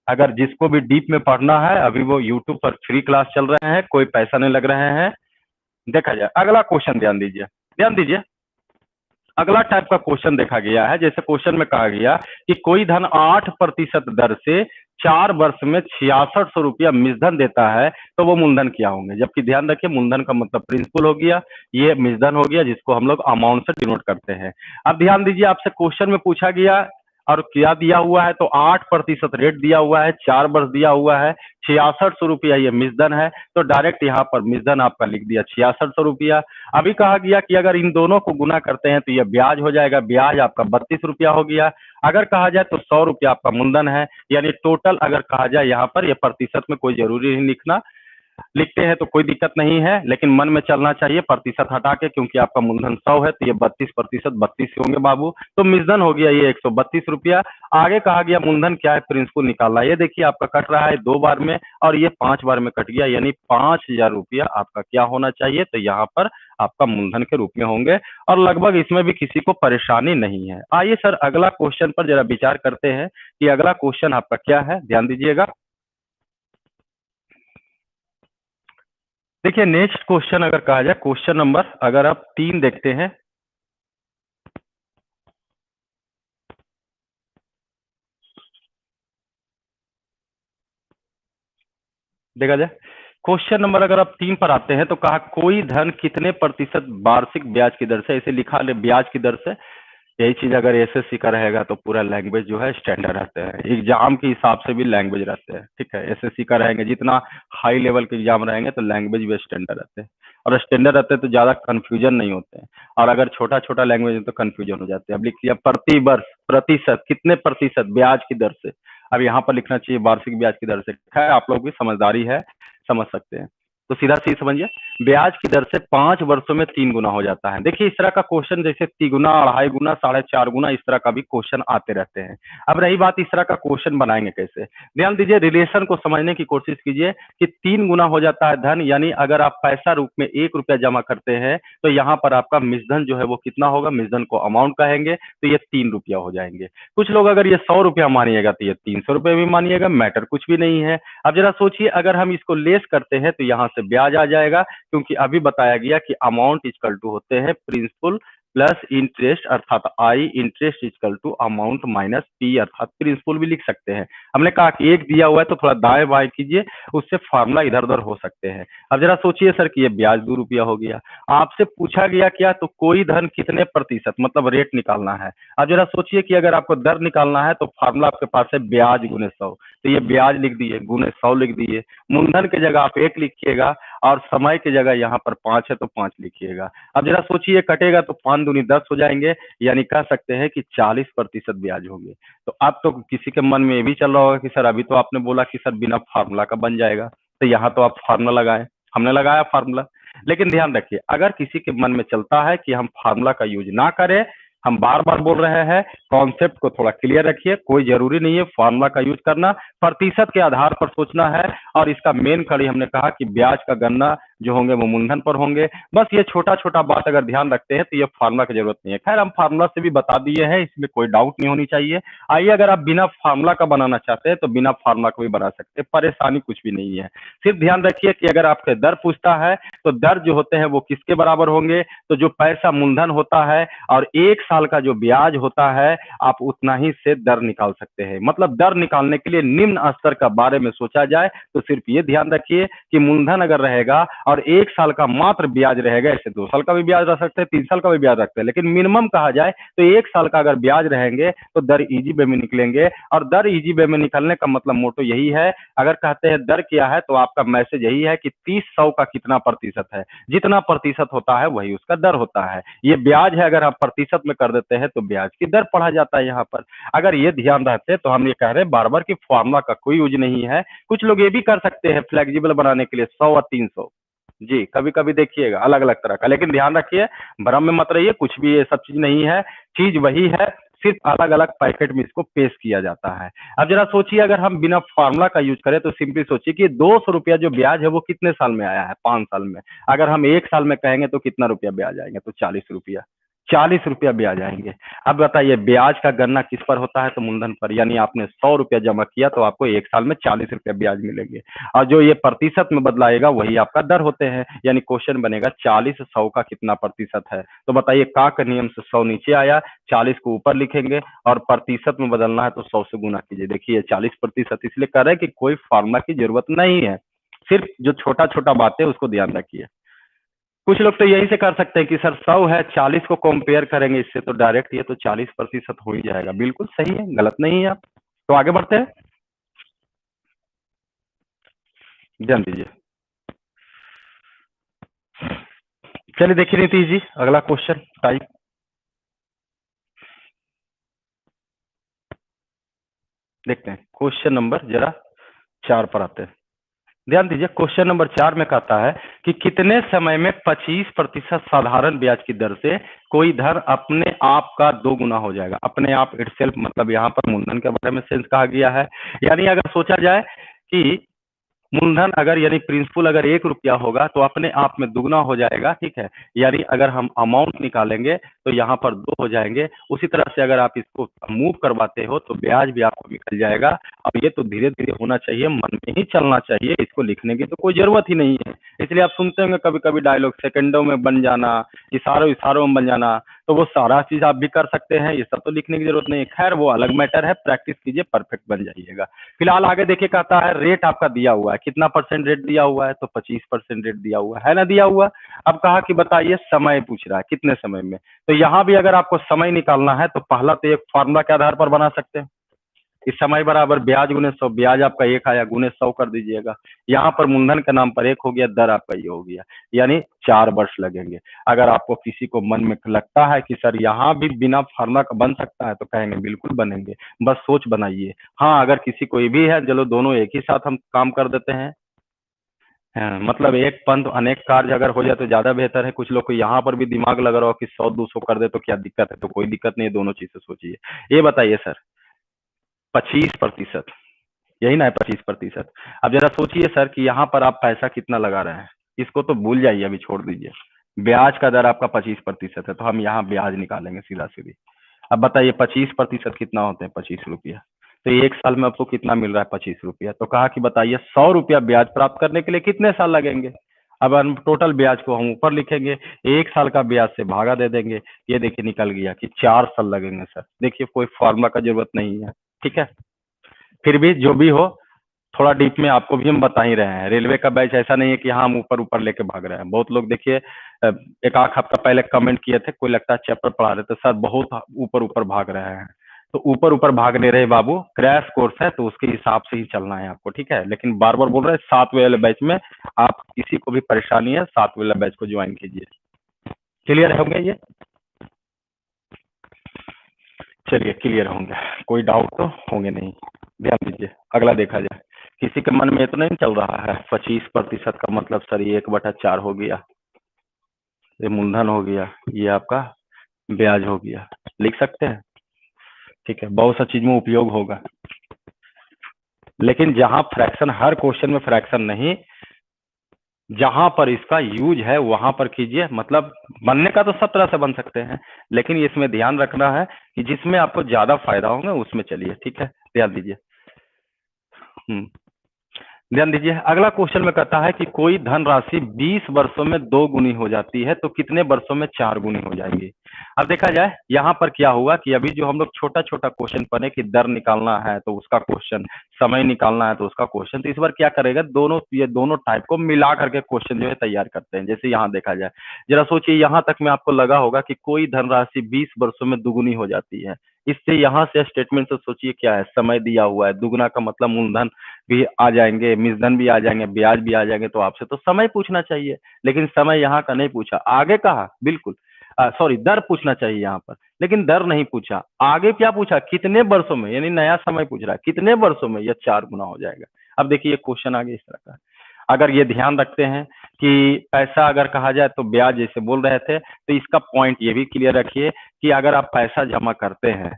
अगर जिसको भी डीप में पढ़ना है, अभी वो यूट्यूब पर फ्री क्लास चल रहे हैं, कोई पैसा नहीं लग रहे हैं। देखा जाए अगला क्वेश्चन, ध्यान दीजिए, ध्यान दीजिए। अगला टाइप का क्वेश्चन देखा गया है, जैसे क्वेश्चन में कहा गया कि कोई धन 8% दर से 4 वर्ष में 6600 रुपया मिसधन देता है, तो वो मूलधन क्या होंगे। जबकि ध्यान रखिए मूलधन का मतलब प्रिंसिपल हो गया, ये मिसधन हो गया जिसको हम लोग अमाउंट से डिनोट करते हैं। अब ध्यान दीजिए, आपसे क्वेश्चन में पूछा गया और क्या दिया हुआ है, तो 8% रेट दिया हुआ है, 4 वर्ष दिया हुआ है, 6600 रुपया ये मिसधन है, तो डायरेक्ट यहाँ पर मिसधन आपका लिख दिया 6600 रुपया। अभी कहा गया कि अगर इन दोनों को गुना करते हैं तो ये ब्याज हो जाएगा, ब्याज आपका 32 रुपया हो गया। अगर कहा जाए तो 100 रुपया आपका मूलधन है, यानी टोटल अगर कहा जाए यहाँ पर ये प्रतिशत में कोई जरूरी नहीं लिखना, लिखते हैं तो कोई दिक्कत नहीं है, लेकिन मन में चलना चाहिए प्रतिशत हटा के, क्योंकि आपका मूलधन 100 है तो ये 32% 32 होंगे बाबू। तो मिसधन हो गया ये 132 रुपया। आगे कहा गया मूलधन क्या है, प्रिंसिपल निकालना। ये देखिए आपका कट रहा है 2 बार में और ये 5 बार में कट गया, यानी 5000 रुपया आपका क्या होना चाहिए, तो यहाँ पर आपका मूलधन के रूप में होंगे। और लगभग इसमें भी किसी को परेशानी नहीं है। आइए सर अगला क्वेश्चन पर जरा विचार करते हैं कि अगला क्वेश्चन आपका क्या है, ध्यान दीजिएगा। देखिए नेक्स्ट क्वेश्चन अगर कहा जाए, क्वेश्चन नंबर अगर आप 3 देखते हैं, देखा जाए क्वेश्चन नंबर अगर आप 3 पर आते हैं तो कहा कोई धन कितने प्रतिशत वार्षिक ब्याज की दर से, इसे लिखा ले ब्याज की दर से। यही चीज अगर एसएससी का रहेगा तो पूरा लैंग्वेज जो है स्टैंडर्ड रहते हैं, एग्जाम के हिसाब से भी लैंग्वेज रहते हैं, ठीक है। एसएससी का रहेंगे जितना हाई लेवल के एग्जाम रहेंगे तो लैंग्वेज भी स्टैंडर्ड रहते हैं, और स्टैंडर्ड रहते हैं तो ज्यादा कंफ्यूजन नहीं होते हैं। और अगर छोटा छोटा लैंग्वेज है तो कंफ्यूजन हो जाते हैं। अब लिख लिया प्रति वर्ष प्रतिशत, कितने प्रतिशत ब्याज की दर से। अब यहाँ पर लिखना चाहिए वार्षिक ब्याज की दर से। खैर आप लोग भी समझदारी है, समझ सकते हैं। तो सीधा सी समझिए, ब्याज की दर से 5 वर्षों में 3 गुना हो जाता है। देखिए इस तरह का क्वेश्चन जैसे 3 गुना, 2.5 गुना, 4.5 गुना, इस तरह का भी क्वेश्चन आते रहते हैं। अब रही बात इस तरह का क्वेश्चन बनाएंगे कैसे, ध्यान दीजिए, रिलेशन को समझने की कोशिश कीजिए कि 3 गुना हो जाता है धन, यानी अगर आप पैसा रूप में 1 रुपया जमा करते हैं तो यहाँ पर आपका मिश्रधन जो है वो कितना होगा, मिश्रधन को अमाउंट कहेंगे, तो ये 3 रुपया हो जाएंगे। कुछ लोग अगर ये 100 रुपया मानिएगा तो ये 300 रुपये भी मानिएगा, मैटर कुछ भी नहीं है। अब जरा सोचिए, अगर हम इसको लेस करते हैं तो यहाँ से ब्याज आ जाएगा, क्योंकि अभी बताया गया कि अमाउंट इक्वल टू होते हैं प्रिंसिपल प्लस इंटरेस्ट, अर्थात I interest equal to amount minus P, अर्थात प्रिंसिपल भी लिख सकते हैं। हमने कहा कि एक दिया हुआ है तो थोड़ा दाएं बाएं कीजिए, उससे फार्मूला इधर उधर हो सकते हैं। अब जरा सोचिए सर कि ये ब्याज 2 रुपया हो गया, आपसे पूछा गया क्या, तो कोई धन कितने प्रतिशत, मतलब रेट निकालना है। अब जरा सोचिए कि अगर आपको दर निकालना है तो फार्मूला आपके पास है ब्याज गुने 100, तो ये ब्याज लिख दिए, गुने 100 लिख दिए, मूलधन की जगह आप 1 लिखिएगा और समय की जगह यहाँ पर 5 है तो 5 लिखिएगा। अब जरा सोचिए, कटेगा तो 5 दूनी 10 हो जाएंगे, यानी कह सकते हैं कि 40% ब्याज होंगे। तो अब तो किसी के मन में ये भी चल रहा होगा कि सर अभी तो आपने बोला कि सर बिना फार्मूला का बन जाएगा, तो यहाँ तो आप फार्मूला लगाए, हमने लगाया फार्मूला। लेकिन ध्यान रखिए, अगर किसी के मन में चलता है कि हम फार्मूला का यूज ना करें, हम बार बार बोल रहे हैं, कॉन्सेप्ट को थोड़ा क्लियर रखिए, कोई जरूरी नहीं है फार्मूला का यूज करना, प्रतिशत के आधार पर सोचना है। और इसका मेन कड़ी हमने कहा कि ब्याज का गणना जो होंगे वो मूलधन पर होंगे। बस ये छोटा छोटा बात अगर ध्यान रखते हैं तो ये फार्मूला की जरूरत नहीं है। खैर हम फार्मूला से भी बता दिए हैं, इसमें कोई डाउट नहीं होनी चाहिए। आइए, अगर आप बिना फार्मूला का बनाना चाहते हैं तो बिना फार्मूला का भी बना सकते हैं, परेशानी कुछ भी नहीं है। सिर्फ ध्यान रखिए कि अगर आपसे दर पूछता है तो दर जो होते हैं वो किसके बराबर होंगे, तो जो पैसा मूलधन होता है और 1 साल का जो ब्याज होता है, आप उतना ही से दर निकाल सकते हैं। मतलब दर निकालने के लिए निम्न स्तर का बारे में सोचा जाए तो सिर्फ ये ध्यान रखिए कि मूलधन अगर रहेगा और 1 साल का मात्र ब्याज रहेगा, ऐसे 2 साल का भी ब्याज रख सकते हैं, 3 साल का भी ब्याज रखते हैं, लेकिन मिनिमम कहा जाए तो 1 साल का अगर ब्याज रहेंगे तो दर इजी वे में निकलेंगे। और दर इजी वे में निकलने का मतलब मोटो यही है, अगर कहते हैं दर क्या है तो आपका मैसेज यही है कि 30-100 का कितना प्रतिशत है, जितना प्रतिशत होता है वही उसका दर होता है। ये ब्याज है, अगर आप प्रतिशत में कर देते हैं तो ब्याज की दर पढ़ा जाता है यहाँ पर। अगर ये ध्यान रहते तो हम ये कह रहे हैं बार बार कि फॉर्मूला का कोई यूज नहीं है। कुछ लोग ये भी कर सकते हैं फ्लेक्सिबल बनाने के लिए 100 और 300, जी कभी कभी देखिएगा अलग अलग तरह का, लेकिन ध्यान रखिए भ्रम में मत रहिए, कुछ भी ये सब चीज नहीं है, चीज वही है, सिर्फ अलग अलग पैकेट में इसको पेश किया जाता है। अब जरा सोचिए, अगर हम बिना फार्मूला का यूज करें तो सिंपली सोचिए कि 200 रुपया जो ब्याज है वो कितने साल में आया है, 5 साल में। अगर हम 1 साल में कहेंगे तो कितना रुपया ब्याज आएंगे, तो 40 रुपया, 40 रुपया ब्याज आएंगे। अब बताइए ब्याज का गणना किस पर होता है, तो मूलधन पर, यानी आपने 100 रुपया जमा किया तो आपको 1 साल में 40 रुपया ब्याज मिलेंगे। और जो ये प्रतिशत में बदलाएगा वही आपका दर होते हैं, यानी क्वेश्चन बनेगा 40-100 का कितना प्रतिशत है। तो बताइए का का नियम से 100 नीचे आया, 40 को ऊपर लिखेंगे और प्रतिशत में बदलना है तो 100 से गुना कीजिए। देखिए 40%, इसलिए कह रहे हैं कि कोई फार्मूला की जरूरत नहीं है, सिर्फ जो छोटा छोटा बात है उसको ध्यान रखिए। कुछ लोग तो यही से कर सकते हैं कि सर 100 है, 40 को कंपेयर करेंगे इससे तो डायरेक्ट ये तो 40% हो ही जाएगा। बिल्कुल सही है, गलत नहीं है आप। तो आगे बढ़ते हैं, ध्यान दीजिए। चलिए देखिए नीतीश जी, अगला क्वेश्चन टाइप देखते हैं। क्वेश्चन नंबर जरा 4 पर आते हैं। ध्यान दीजिए, क्वेश्चन नंबर 4 में कहता है कि कितने समय में 25% साधारण ब्याज की दर से कोई धन अपने आप का 2 गुना हो जाएगा। अपने आप इटसेल्फ, मतलब यहाँ पर मूलधन के बारे में सेंस कहा गया है। यानी अगर सोचा जाए कि मूलधन अगर यानी प्रिंसिपल अगर 1 रुपया होगा तो अपने आप में दुगना हो जाएगा, ठीक है। यानी अगर हम अमाउंट निकालेंगे तो यहाँ पर 2 हो जाएंगे। उसी तरह से अगर आप इसको मूव करवाते हो तो ब्याज भी आपको निकल जाएगा। अब ये तो धीरे धीरे होना चाहिए, मन में ही चलना चाहिए, इसको लिखने की तो कोई जरूरत ही नहीं है। इसलिए आप सुनते होंगे कभी कभी डायलॉग, सेकंडों में बन जाना, इशारों इशारों में बन जाना, तो वो सारा चीज आप भी कर सकते हैं, ये सब तो लिखने की जरूरत नहीं है। खैर वो अलग मैटर है, प्रैक्टिस कीजिए, परफेक्ट बन जाइएगा। फिलहाल आगे देखिए, कहता है रेट आपका दिया हुआ है, कितना परसेंट रेट दिया हुआ है, तो 25% रेट दिया हुआ है ना, दिया हुआ। अब कहा कि बताइए समय पूछ रहा है कितने समय में, तो यहाँ भी अगर आपको समय निकालना है तो पहला तो एक फॉर्मूला के आधार पर बना सकते हैं। इस समय बराबर ब्याज गुने 100, ब्याज आपका 1 आया, गुने 100 कर दीजिएगा। यहाँ पर मूलधन के नाम पर 1 हो गया, दर आपका ये हो गया, यानी 4 वर्ष लगेंगे। अगर आपको किसी को मन में लगता है कि सर यहाँ भी बिना फार्मूला का बन सकता है तो कहेंगे बिल्कुल बनेंगे, बस सोच बनाइए। हाँ अगर किसी को ये भी है, चलो दोनों एक ही साथ हम काम कर देते हैं, हाँ, मतलब एक पंथ अनेक कार्य अगर हो जाए तो ज्यादा बेहतर है। कुछ लोग को यहाँ पर भी दिमाग लग रहा हो कि 100-200 कर दे तो क्या दिक्कत है, तो कोई दिक्कत नहीं है, दोनों चीज से सोचिए। ये बताइए सर, 25%, यही ना है 25%। अब जरा सोचिए सर कि यहाँ पर आप पैसा कितना लगा रहे हैं। इसको तो भूल जाइए, अभी छोड़ दीजिए। ब्याज का दर आपका 25% है, तो हम यहाँ ब्याज निकालेंगे सीधा सीधी। अब बताइए 25% कितना होते हैं, 25 रुपया। तो एक साल में आपको कितना मिल रहा है, 25 रुपया। तो कहा कि बताइए 100 रुपया ब्याज प्राप्त करने के लिए कितने साल लगेंगे। अब हम टोटल ब्याज को हम ऊपर लिखेंगे, एक साल का ब्याज से भागा दे देंगे। ये देखिए निकल गया कि 4 साल लगेंगे सर। देखिए कोई फॉर्मूला का जरूरत नहीं है, ठीक है। फिर भी जो भी हो, थोड़ा डीप में आपको भी हम बता ही रहे हैं। रेलवे का बैच ऐसा नहीं है कि हाँ हम ऊपर ऊपर लेके भाग रहे हैं। बहुत लोग देखिए एक आध हफ्ता पहले कमेंट किए थे, कोई लगता है चैप्टर पढ़ा रहे थे सर, बहुत ऊपर ऊपर भाग रहे हैं। तो ऊपर ऊपर भाग नहीं रहे बाबू, क्रैश कोर्स है तो उसके हिसाब से ही चलना है आपको, ठीक है। लेकिन बार बार बोल रहे हैं 7वें वाले बैच में आप किसी को भी परेशानी है 7वें वाले बैच को ज्वाइन कीजिए। क्लियर होंगे ये, चलिए क्लियर होंगे, कोई डाउट तो होंगे नहीं। ध्यान दीजिए, अगला देखा जाए। किसी के मन में तो नहीं चल रहा है 25% का मतलब सर ये 1/4 हो गया, ये मूलधन हो गया, ये आपका ब्याज हो गया। लिख सकते हैं, ठीक है, बहुत सा चीज में उपयोग होगा। लेकिन जहां फ्रैक्शन, हर क्वेश्चन में फ्रैक्शन नहीं, जहां पर इसका यूज है वहां पर कीजिए। मतलब बनने का तो सब तरह से बन सकते हैं, लेकिन इसमें ध्यान रखना है कि जिसमें आपको ज्यादा फायदा होगा उसमें चलिए, ठीक है। ध्यान दीजिए। हम्म, ध्यान दीजिए, अगला क्वेश्चन में कहता है कि कोई धनराशि 20 वर्षों में 2 गुनी हो जाती है तो कितने वर्षों में 4 गुनी हो जाएगी। अब देखा जाए यहाँ पर क्या हुआ कि अभी जो हम लोग छोटा छोटा क्वेश्चन पढ़े कि दर निकालना है तो उसका क्वेश्चन, समय निकालना है तो उसका क्वेश्चन, तो इस बार क्या करेगा, दोनों ये दोनों टाइप को मिला करके क्वेश्चन जो है तैयार करते हैं। जैसे यहाँ देखा जाए, जरा सोचिए, यहाँ तक में आपको लगा होगा कि कोई धनराशि 20 वर्षों में दुगुनी हो जाती है। इससे यहाँ से स्टेटमेंट से सोचिए क्या है, समय दिया हुआ है, दुगुना का मतलब मूलधन भी आ जाएंगे, मिश्रधन भी आ जाएंगे, ब्याज भी आ जाएंगे, तो आपसे तो समय पूछना चाहिए। लेकिन समय यहाँ का नहीं पूछा, आगे कहा बिल्कुल, सॉरी दर पूछना चाहिए यहाँ पर, लेकिन दर नहीं पूछा। आगे क्या पूछा, कितने वर्षों में, यानी नया समय पूछ रहा है, कितने वर्षों में यह 4 गुना हो जाएगा। अब देखिए क्वेश्चन आगे इस तरह का, अगर ये ध्यान रखते हैं कि पैसा अगर कहा जाए तो ब्याज जैसे बोल रहे थे, तो इसका पॉइंट ये भी क्लियर रखिए कि अगर आप पैसा जमा करते हैं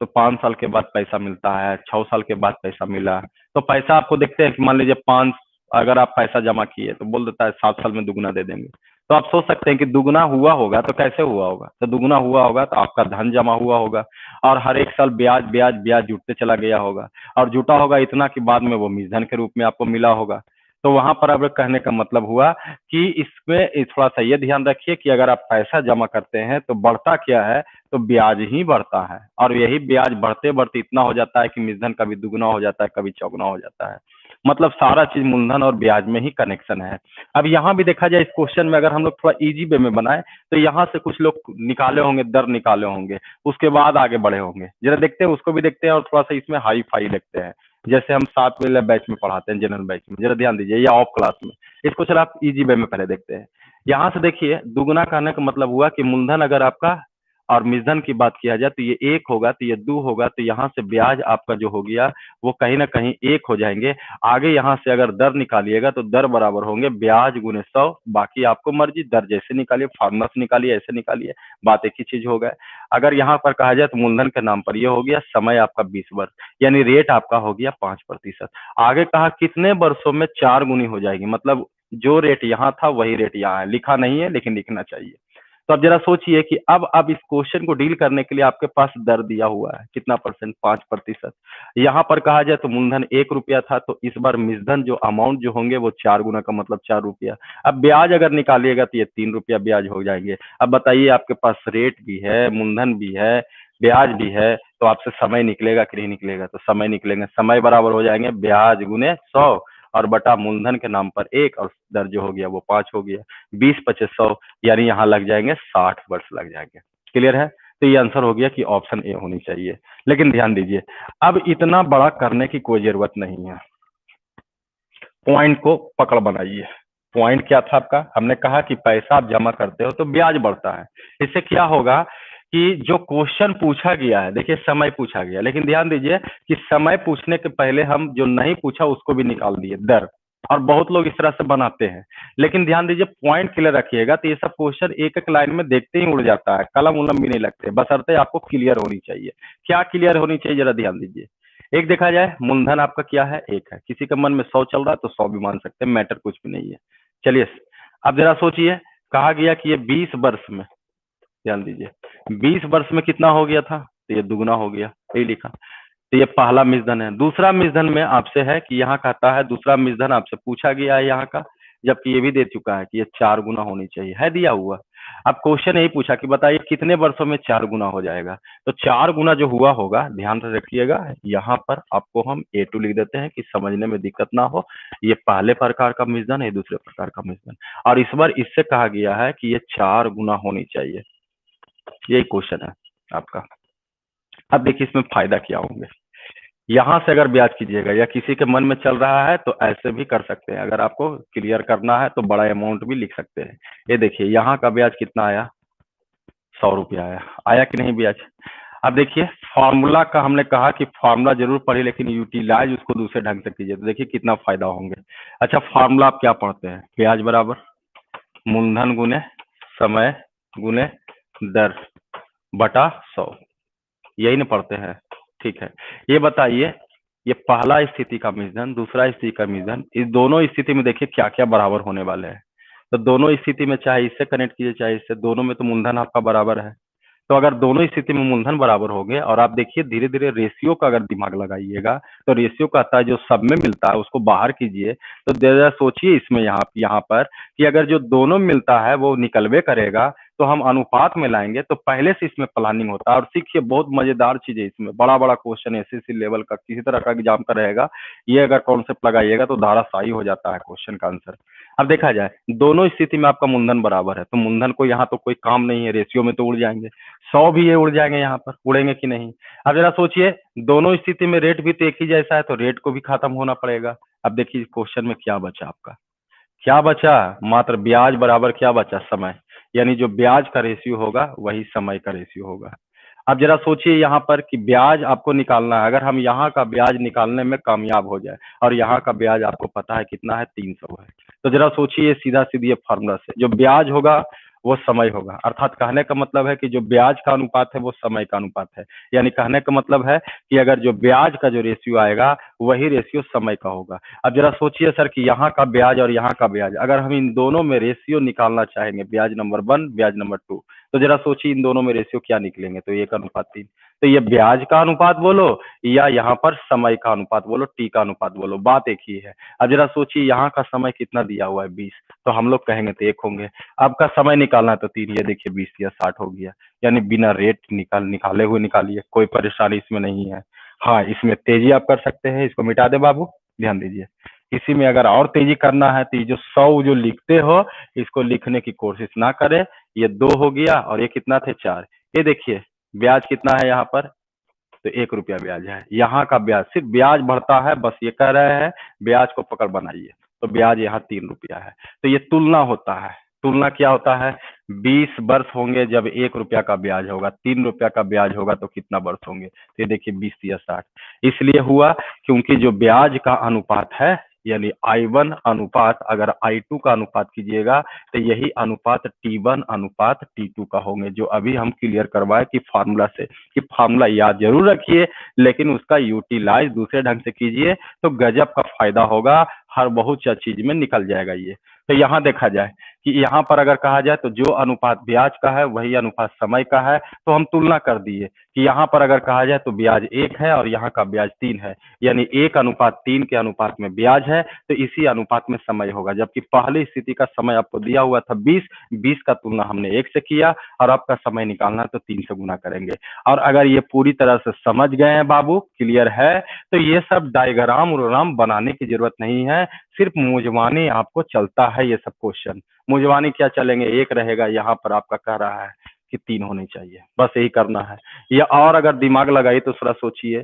तो 5 साल के बाद पैसा मिलता है, 6 साल के बाद पैसा मिला, तो पैसा आपको देखते हैं कि मान लीजिए 5, अगर आप पैसा जमा किए तो बोल देता है 7 साल में दुगुना दे देंगे। तो आप सोच सकते हैं कि दुगुना हुआ होगा तो कैसे हुआ होगा, तो दुगुना हुआ होगा तो आपका धन जमा हुआ होगा और हर एक साल ब्याज ब्याज ब्याज जुटते चला गया होगा, और जुटा होगा इतना कि बाद में वो मूलधन के रूप में आपको मिला होगा। तो वहां पर अब कहने का मतलब हुआ कि इसमें थोड़ा सा ये ध्यान रखिए कि अगर आप पैसा जमा करते हैं तो बढ़ता क्या है, तो ब्याज ही बढ़ता है, और यही ब्याज बढ़ते बढ़ते इतना हो जाता है कि मूलधन कभी दुगुना हो जाता है, कभी चौगुना हो जाता है। मतलब सारा चीज मूलधन और ब्याज में ही कनेक्शन है। अब यहाँ भी देखा जाए इस क्वेश्चन में, अगर हम लोग थोड़ा इजी वे में बनाए तो यहाँ से कुछ लोग निकाले होंगे, दर निकाले होंगे, उसके बाद आगे बढ़े होंगे। जरा देखते हैं, उसको भी देखते हैं और थोड़ा सा इसमें हाई फाई देखते हैं, जैसे हम 7वें बैच में पढ़ाते हैं, जनरल बैच में। जरा ध्यान दीजिए, या ऑफ क्लास में। इसको चलो आप इजी वे में पहले देखते हैं। यहाँ से देखिए, दुगुना कहने का मतलब हुआ कि मूलधन अगर आपका और मिश्रधन की बात किया जाए तो ये 1 होगा, तो ये 2 होगा, तो यहाँ से ब्याज आपका जो हो गया वो कहीं ना कहीं 1 हो जाएंगे। आगे यहाँ से अगर दर निकालिएगा तो दर बराबर होंगे ब्याज गुने 100। बाकी आपको मर्जी, दर जैसे निकालिए, फार्मूला से निकालिए, ऐसे निकालिए, बात एक ही चीज हो गया। अगर यहाँ पर कहा जाए तो मूलधन के नाम पर ये हो गया, समय आपका 20 वर्ष, यानी रेट आपका हो गया 5%। आगे कहा कितने वर्षों में 4 गुनी हो जाएगी, मतलब जो रेट यहाँ था वही रेट यहाँ है, लिखा नहीं है लेकिन लिखना चाहिए। तो अब जरा सोचिए कि अब इस क्वेश्चन को डील करने के लिए आपके पास दर दिया हुआ है कितना परसेंट, 5%। यहाँ पर कहा जाए तो मूलधन 1 रुपया था, तो इस बार मिश्रधन जो अमाउंट जो होंगे वो 4 गुना का मतलब 4 रुपया। अब ब्याज अगर निकालिएगा तो ये 3 रुपया ब्याज हो जाएंगे। अब बताइए आपके पास रेट भी है, मूलधन भी है, ब्याज भी है, तो आपसे समय निकलेगा कि नहीं निकलेगा, तो समय निकलेंगे। समय बराबर हो जाएंगे ब्याज गुने 100 और बटा मूलधन के नाम पर 1, और दर जो हो गया वो 5 हो गया। 20 × 5 = 100, यानी यहाँ लग जाएंगे 60 वर्ष लग जाएंगे। क्लियर है, तो ये आंसर हो गया कि ऑप्शन ए होनी चाहिए। लेकिन ध्यान दीजिए, अब इतना बड़ा करने की कोई जरूरत नहीं है, पॉइंट को पकड़ बनाइए। पॉइंट क्या था आपका, हमने कहा कि पैसा आप जमा करते हो तो ब्याज बढ़ता है। इससे क्या होगा कि जो क्वेश्चन पूछा गया है, देखिए समय पूछा गया, लेकिन ध्यान दीजिए कि समय पूछने के पहले हम जो नहीं पूछा उसको भी निकाल दिए, दर। और बहुत लोग इस तरह से बनाते हैं। लेकिन ध्यान दीजिए, पॉइंट क्लियर रखिएगा, तो ये सब क्वेश्चन एक एक लाइन में देखते ही उड़ जाता है, कलम उलम भी नहीं लगते, बशर्ते आपको क्लियर होनी चाहिए। क्या क्लियर होनी चाहिए, जरा ध्यान दीजिए। एक देखा जाए, मूलधन आपका क्या है, एक है। किसी के मन में 100 चल रहा है तो 100 भी मान सकते हैं, मैटर कुछ भी नहीं है। चलिए, अब जरा सोचिए, कहा गया कि ये 20 वर्ष में, ध्यान दीजिए, 20 वर्ष में कितना हो गया था, तो ये दुगुना हो गया, यही लिखा। तो ये पहला मिश्रधन है। दूसरा मिश्रधन में आपसे है कि यहाँ कहता है, दूसरा मिश्रधन आपसे पूछा गया है यहाँ का, जबकि ये भी दे चुका है कि ये 4 गुना होनी चाहिए, है दिया हुआ। अब क्वेश्चन यही पूछा कि बताइए कितने वर्षों में 4 गुना हो जाएगा। तो 4 गुना जो हुआ होगा, ध्यान से रखिएगा, यहाँ पर आपको हम A2 लिख देते हैं कि समझने में दिक्कत ना हो। ये पहले प्रकार का मिश्रधन है, दूसरे प्रकार का मिश्रधन, और इस बार इससे कहा गया है कि ये 4 गुना होनी चाहिए। यही क्वेश्चन है आपका। अब देखिए इसमें फायदा क्या होंगे। यहाँ से अगर ब्याज कीजिएगा या किसी के मन में चल रहा है तो ऐसे भी कर सकते हैं। अगर आपको क्लियर करना है तो बड़ा अमाउंट भी लिख सकते हैं। ये देखिए यहाँ का ब्याज कितना आया, 100 रुपया आया। आया कि नहीं ब्याज। अब देखिए फॉर्मूला का हमने कहा कि फॉर्मूला जरूर पढ़िए, लेकिन यूटिलाइज उसको दूसरे ढंग से कीजिए, तो देखिए कितना फायदा होंगे। अच्छा, फॉर्मूला आप क्या पढ़ते हैं, ब्याज बराबर मूलधन गुने समय गुने दर बटा 100, यही ना पढ़ते हैं। ठीक है, ये बताइए, ये पहला स्थिति का मिश्रण, दूसरा स्थिति का मिश्रण, इस दोनों स्थिति में देखिए क्या क्या बराबर होने वाले हैं। तो दोनों स्थिति में चाहे इससे कनेक्ट कीजिए चाहे इससे, दोनों में तो मूलधन आपका बराबर है। तो अगर दोनों स्थिति में मूलधन बराबर हो गए, और आप देखिए धीरे धीरे रेशियो का अगर दिमाग लगाइएगा, तो रेशियो कहता है जो सब में मिलता है उसको बाहर कीजिए। तो जरा सोचिए इसमें यहाँ पर कि अगर जो दोनों मिलता है वो निकलवे करेगा, तो हम अनुपात में लाएंगे, तो पहले से इसमें प्लानिंग होता है। और सीखिए, बहुत मजेदार चीज है इसमें, बड़ा बड़ा क्वेश्चन एसएससी लेवल का किसी तरह का एग्जाम का रहेगा, ये अगर कॉन्सेप्ट लगाइएगा तो धाराशाही हो जाता है क्वेश्चन का आंसर। अब देखा जाए, दोनों स्थिति में आपका मूलधन बराबर है, तो मूलधन को यहाँ तो कोई काम नहीं है, रेशियो में तो उड़ जाएंगे। 100 भी ये उड़ जाएंगे, यहाँ पर उड़ेंगे कि नहीं। अब जरा सोचिए, दोनों स्थिति में रेट भी तो एक ही जैसा है, तो रेट को भी खत्म होना पड़ेगा। अब देखिए क्वेश्चन में क्या बचा आपका, क्या बचा, मात्र ब्याज बराबर क्या बचा, समय। यानी जो ब्याज का रेशियो होगा वही समय का रेशियो होगा। अब जरा सोचिए यहाँ पर कि ब्याज आपको निकालना है, अगर हम यहाँ का ब्याज निकालने में कामयाब हो जाए, और यहाँ का ब्याज आपको पता है कितना है, 300 है, तो जरा सोचिए सीधा सीधी फार्मूला से जो ब्याज होगा वो समय होगा। अर्थात कहने का मतलब है कि जो ब्याज का अनुपात है वो समय का अनुपात है। यानी कहने का मतलब है कि अगर जो ब्याज का जो रेशियो आएगा वही रेशियो समय का होगा। अब जरा सोचिए सर कि यहाँ का ब्याज और यहाँ का ब्याज, अगर हम इन दोनों में रेशियो निकालना चाहेंगे, ब्याज नंबर 1 ब्याज नंबर 2, तो जरा सोचिए इन दोनों में रेशियो क्या निकलेंगे, तो 1:3। तो ये ब्याज का अनुपात बोलो या यहाँ पर समय का अनुपात बोलो, टी का अनुपात बोलो, बात एक ही है। अब जरा सोचिए यहाँ का समय कितना दिया हुआ है, 20, तो हम लोग कहेंगे तो 1 होंगे। आपका समय निकालना है तो 3, ये देखिए 20 या 60 हो गया। यानी बिना रेट निकाले हुए निकालिए, कोई परेशानी इसमें नहीं है। हाँ, इसमें तेजी आप कर सकते हैं, इसको मिटा दे बाबू, ध्यान दीजिए। इसी में अगर और तेजी करना है तो ये जो 100 जो लिखते हो इसको लिखने की कोशिश ना करें। ये 2 हो गया और ये कितना थे, 4। ये देखिए ब्याज कितना है यहाँ पर, तो 1 रुपया ब्याज है। यहाँ का ब्याज, सिर्फ ब्याज बढ़ता है, बस ये कह रहे हैं ब्याज को पकड़ बनाइए, तो ब्याज यहाँ 3 रुपया है। तो ये तुलना होता है। तुलना क्या होता है, 20 वर्ष होंगे जब 1 रुपया का ब्याज होगा, 3 रुपया का ब्याज होगा तो कितना वर्ष होंगे, तो ये देखिए 20 या 60। इसलिए हुआ क्योंकि जो ब्याज का अनुपात है, यानी I1 अनुपात अगर I2 का अनुपात कीजिएगा तो यही अनुपात T1 अनुपात T2 का होंगे, जो अभी हम क्लियर करवाए कि फार्मूला से, कि फार्मूला याद जरूर रखिए लेकिन उसका यूटिलाइज दूसरे ढंग से कीजिए तो गजब का फायदा होगा, हर बहुत सा चीज में निकल जाएगा ये। तो यहाँ देखा जाए कि यहाँ पर अगर कहा जाए तो जो अनुपात ब्याज का है वही अनुपात समय का है, तो हम तुलना कर दिए कि यहाँ पर अगर कहा जाए तो ब्याज 1 है और यहाँ का ब्याज 3 है, यानी 1:3 के अनुपात में ब्याज है तो इसी अनुपात में समय होगा। जबकि पहली स्थिति का समय आपको दिया हुआ था 20 का तुलना हमने 1 से किया और आपका समय निकालना तो 3 से गुना करेंगे। और अगर ये पूरी तरह से समझ गए हैं बाबू, क्लियर है, तो ये सब डायग्राम उराम बनाने की जरूरत नहीं है, सिर्फ मुजवानी आपको चलता है। ये सब क्वेश्चन मुजवानी क्या चलेंगे, 1 रहेगा, यहाँ पर आपका कह रहा है कि 3 होनी चाहिए, बस यही करना है। या और अगर दिमाग लगाइए तो थोड़ा सोचिए,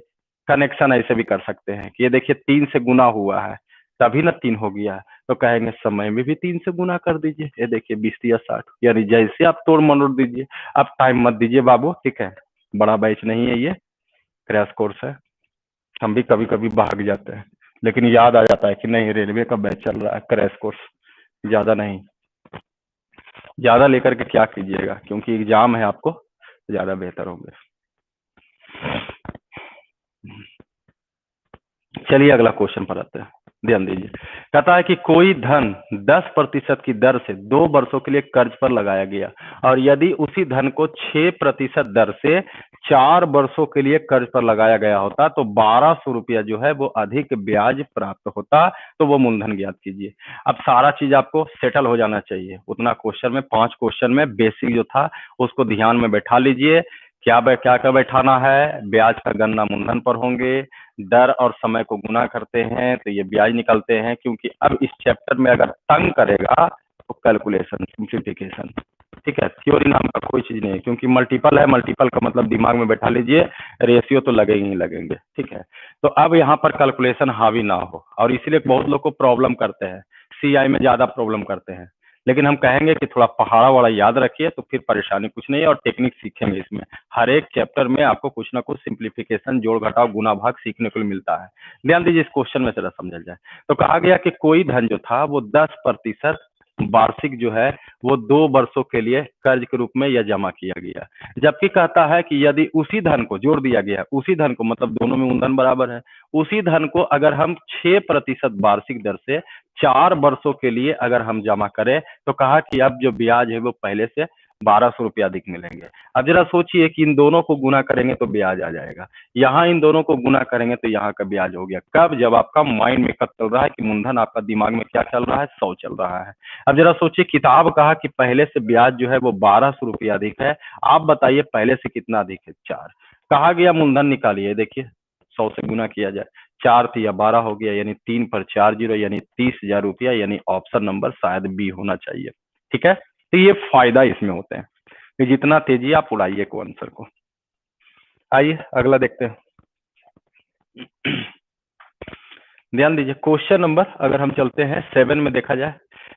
कनेक्शन ऐसे भी कर सकते हैं कि ये देखिए 3 से गुना हुआ है तभी ना 3 हो गया है, तो कहेंगे समय में भी 3 से गुना कर दीजिए। ये देखिए 20 या 60, यानी जैसे आप तोड़ मरोड़ दीजिए, आप टाइम मत दीजिए बाबू, ठीक है, बड़ा बैच नहीं है ये, क्रैश कोर्स है, हम भी कभी कभी भाग जाते हैं, लेकिन याद आ जाता है कि नहीं रेलवे का बैच चल रहा है, क्रैश कोर्स। ज्यादा नहीं, ज्यादा लेकर के क्या कीजिएगा, क्योंकि एग्जाम है आपको, तो ज्यादा बेहतर होंगे। चलिए अगला क्वेश्चन पर आते हैं, ध्यान दीजिए। कहता है कि कोई धन 10% की दर से 2 वर्षों के लिए कर्ज पर लगाया गया, और यदि उसी धन को 6% दर से 4 वर्षों के लिए कर्ज पर लगाया गया होता तो 1200 रुपया जो है वो अधिक ब्याज प्राप्त होता, तो वो मूलधन ज्ञात कीजिए। अब सारा चीज आपको सेटल हो जाना चाहिए, उतना क्वेश्चन में 5 क्वेश्चन में बेसिक जो था उसको ध्यान में बैठा लीजिए। क्या क्या बैठाना है, ब्याज का गणना मूलधन पर होंगे, दर और समय को गुना करते हैं तो ये ब्याज निकलते हैं, क्योंकि अब इस चैप्टर में अगर तंग करेगा तो कैलकुलेशन, सिंप्लीफिकेशन, ठीक है। थ्योरी नाम का कोई चीज नहीं है, क्योंकि मल्टीपल है, मल्टीपल का मतलब दिमाग में बैठा लीजिए, रेशियो तो लगेंगे ही लगेंगे, ठीक है। तो अब यहाँ पर कैलकुलेशन हावी ना हो, और इसलिए बहुत लोग को प्रॉब्लम करते हैं, सीआई में ज्यादा प्रॉब्लम करते हैं। लेकिन हम कहेंगे कि थोड़ा पहाड़ा वाला याद रखिए, तो फिर परेशानी कुछ नहीं है, और टेक्निक सीखेंगे इसमें। हर एक चैप्टर में आपको कुछ ना कुछ सिंप्लीफिकेशन, जोड़ घटाव, गुना भाग सीखने को मिलता है। ध्यान दीजिए, इस क्वेश्चन में जरा समझा जाए। तो कहा गया कि कोई धन जो था वो 10% वार्षिक जो है वो 2 वर्षों के लिए कर्ज के रूप में यह जमा किया गया, जबकि कहता है कि यदि उसी धन को जोड़ दिया गया, उसी धन को मतलब दोनों में मूलधन बराबर है, उसी धन को अगर हम 6% वार्षिक दर से 4 वर्षों के लिए अगर हम जमा करें, तो कहा कि अब जो ब्याज है वो पहले से 1200 रुपया अधिक मिलेंगे। अब जरा सोचिए कि इन दोनों को गुना करेंगे तो ब्याज आ जाएगा, यहाँ इन दोनों को गुना करेंगे तो यहाँ का ब्याज हो गया। कब? जब आपका माइंड में कब चल रहा है कि मूलधन, आपका दिमाग में क्या चल रहा है, 100 चल रहा है। अब जरा सोचिए, किताब कहा कि पहले से ब्याज जो है वो 1200 रुपया अधिक है, आप बताइए पहले से कितना अधिक है? 4। कहा गया मूलधन निकालिए, देखिए 100 से गुना किया जाए, 4 या 12 हो गया, यानी 3 पर 4 जीरो, यानी 30,000 रुपया, यानी ऑप्शन नंबर शायद बी होना चाहिए, ठीक है। तो ये फायदा इसमें होते हैं कि जितना तेजी आप उड़ाइए को आंसर को। आइए अगला देखते हैं, ध्यान दीजिए। क्वेश्चन नंबर अगर हम चलते हैं 7 में देखा जाए,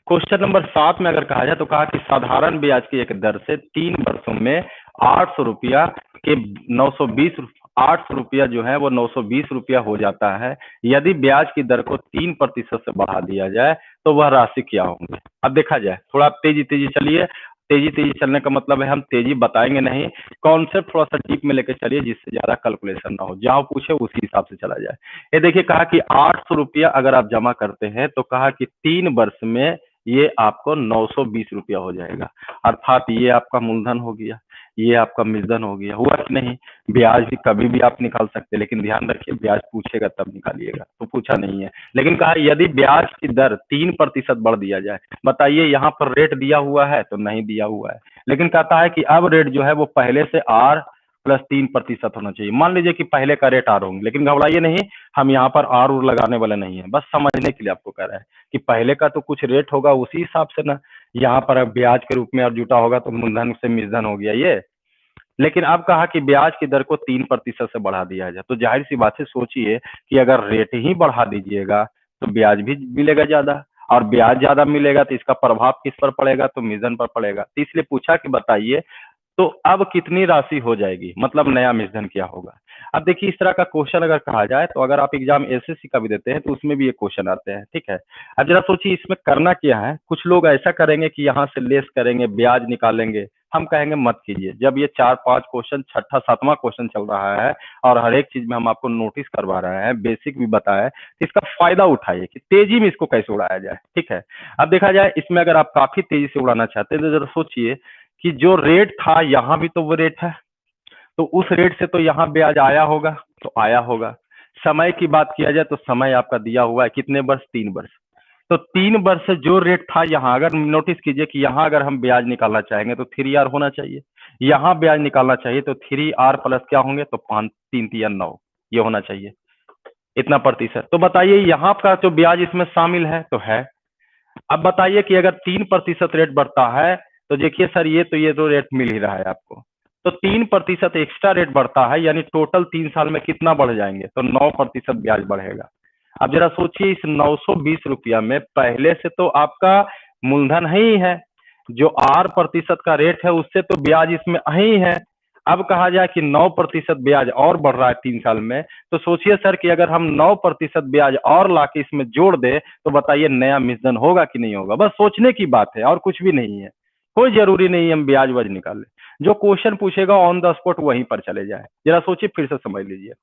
क्वेश्चन नंबर 7 में अगर कहा जाए तो कहा कि साधारण ब्याज की एक दर से 3 वर्षों में 800 रुपया के 920 800 रुपया जो है वो 920 रुपया हो जाता है, यदि ब्याज की दर को 3% से बढ़ा दिया जाए तो वह राशि क्या होंगे। अब देखा जाए, थोड़ा तेजी तेजी चलिए, तेजी तेजी चलने का मतलब है हम तेजी बताएंगे नहीं, कॉन्सेप्ट थोड़ा सा डीप में लेकर चलिए, जिससे ज्यादा कैलकुलेशन ना हो, जहां पूछे उसी हिसाब से चला जाए। ये देखिए, कहा कि 800 रुपया अगर आप जमा करते हैं तो कहा कि 3 वर्ष में ये आपको 920 रुपया हो जाएगा, अर्थात ये आपका मूलधन हो गया, ये आपका मूलधन हो गया। हुआ कि नहीं? ब्याज भी कभी भी आप निकाल सकते हैं, लेकिन ध्यान रखिए ब्याज पूछेगा तब निकालिएगा, तो पूछा नहीं है। लेकिन कहा यदि ब्याज की दर 3% बढ़ दिया जाए, बताइए यहाँ पर रेट दिया हुआ है तो नहीं दिया हुआ है, लेकिन कहता है कि अब रेट जो है वो पहले से आर प्लस 3% होना चाहिए। मान लीजिए कि पहले का रेट आर होंगे, लेकिन घबराइए नहीं, हम यहाँ पर आर उर लगाने वाले नहीं है, बस समझने के लिए आपको कह रहा है कि पहले का तो कुछ रेट होगा, उसी हिसाब से ना यहाँ पर ब्याज के रूप में और जुटा होगा तो मूलधन से मिश्रण हो गया ये। लेकिन अब कहा कि ब्याज की दर को 3% से बढ़ा दिया जाए, तो जाहिर सी बात है, सोचिए कि अगर रेट ही बढ़ा दीजिएगा तो ब्याज भी मिलेगा ज्यादा, और ब्याज ज्यादा मिलेगा तो इसका प्रभाव किस पर पड़ेगा? तो मिश्रण पर पड़ेगा। तो इसलिए पूछा कि बताइए तो अब कितनी राशि हो जाएगी, मतलब नया मिश्रण क्या होगा। अब देखिए, इस तरह का क्वेश्चन अगर कहा जाए तो अगर आप एग्जाम एसएससी का भी देते हैं तो उसमें भी ये क्वेश्चन आते हैं, ठीक है। अब जरा सोचिए इसमें करना क्या है, कुछ लोग ऐसा करेंगे कि यहाँ से लेस करेंगे, ब्याज निकालेंगे, हम कहेंगे मत कीजिए। जब ये 4-5 क्वेश्चन, छठा 7वां क्वेश्चन चल रहा है और हर एक चीज में हम आपको नोटिस करवा रहे हैं, बेसिक भी बताए, तो इसका फायदा उठाइए कि तेजी में इसको कैसे उड़ाया जाए, ठीक है। अब देखा जाए इसमें अगर आप काफी तेजी से उड़ाना चाहते हैं तो जरा सोचिए कि जो रेट था यहाँ भी तो वो रेट है, तो उस रेट से तो यहाँ ब्याज आया होगा, तो आया होगा। समय की बात किया जाए तो समय आपका दिया हुआ है कितने वर्ष? 3 वर्ष। तो 3 वर्ष से जो रेट था यहाँ, अगर नोटिस कीजिए कि यहाँ अगर हम ब्याज निकालना चाहेंगे तो 3R होना चाहिए, यहाँ ब्याज निकालना चाहिए तो 3R प्लस क्या होंगे? तो 5 3 3 9 ये होना चाहिए, इतना प्रतिशत। तो बताइए यहाँ का जो ब्याज इसमें शामिल है तो है। अब बताइए कि अगर 3% रेट बढ़ता है तो देखिए सर, ये तो रेट मिल ही रहा है आपको, तो 3% एक्स्ट्रा रेट बढ़ता है, यानी टोटल 3 साल में कितना बढ़ जाएंगे? तो 9% ब्याज बढ़ेगा। अब जरा सोचिए, इस 920 रुपया में पहले से तो आपका मूलधन ही है, जो 8% का रेट है उससे तो ब्याज इसमें ही है, अब कहा जाए कि 9% ब्याज और बढ़ रहा है 3 साल में, तो सोचिए सर कि अगर हम 9% ब्याज और लाके इसमें जोड़ दे तो बताइए नया मिश्रण होगा कि नहीं होगा। बस सोचने की बात है और कुछ भी नहीं है। कोई जरूरी नहीं है हम ब्याज वाज निकालें। जो क्वेश्चन पूछेगा ऑन द स्पॉट वहीं पर चले जाए। जरा सोचिए, फिर से समझ लीजिए।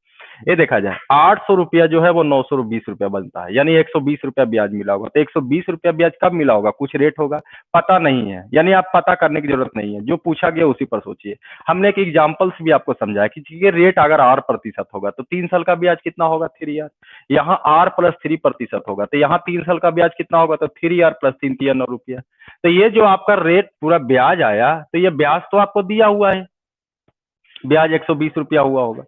ये देखा जाए 800 रुपया जो है वो 920 रुपया बनता है, यानी 120 रुपया ब्याज मिला होगा। तो 120 रुपया ब्याज कब मिला होगा, कुछ रेट होगा, पता नहीं है, यानी आप पता करने की जरूरत नहीं है, जो पूछा गया उसी पर सोचिए। हमने एक एग्जाम्पल्स भी आपको समझाया कि ये रेट अगर 8% होगा तो 3 साल का ब्याज कितना होगा, 3 ईयर। यहाँ R+3% होगा तो यहाँ 3 साल का ब्याज कितना होगा, तो 3R+3 9 रुपया। तो ये जो आपका रेट पूरा ब्याज आया, तो ये ब्याज तो आपको दिया हुआ है, ब्याज 120 रुपया हुआ होगा।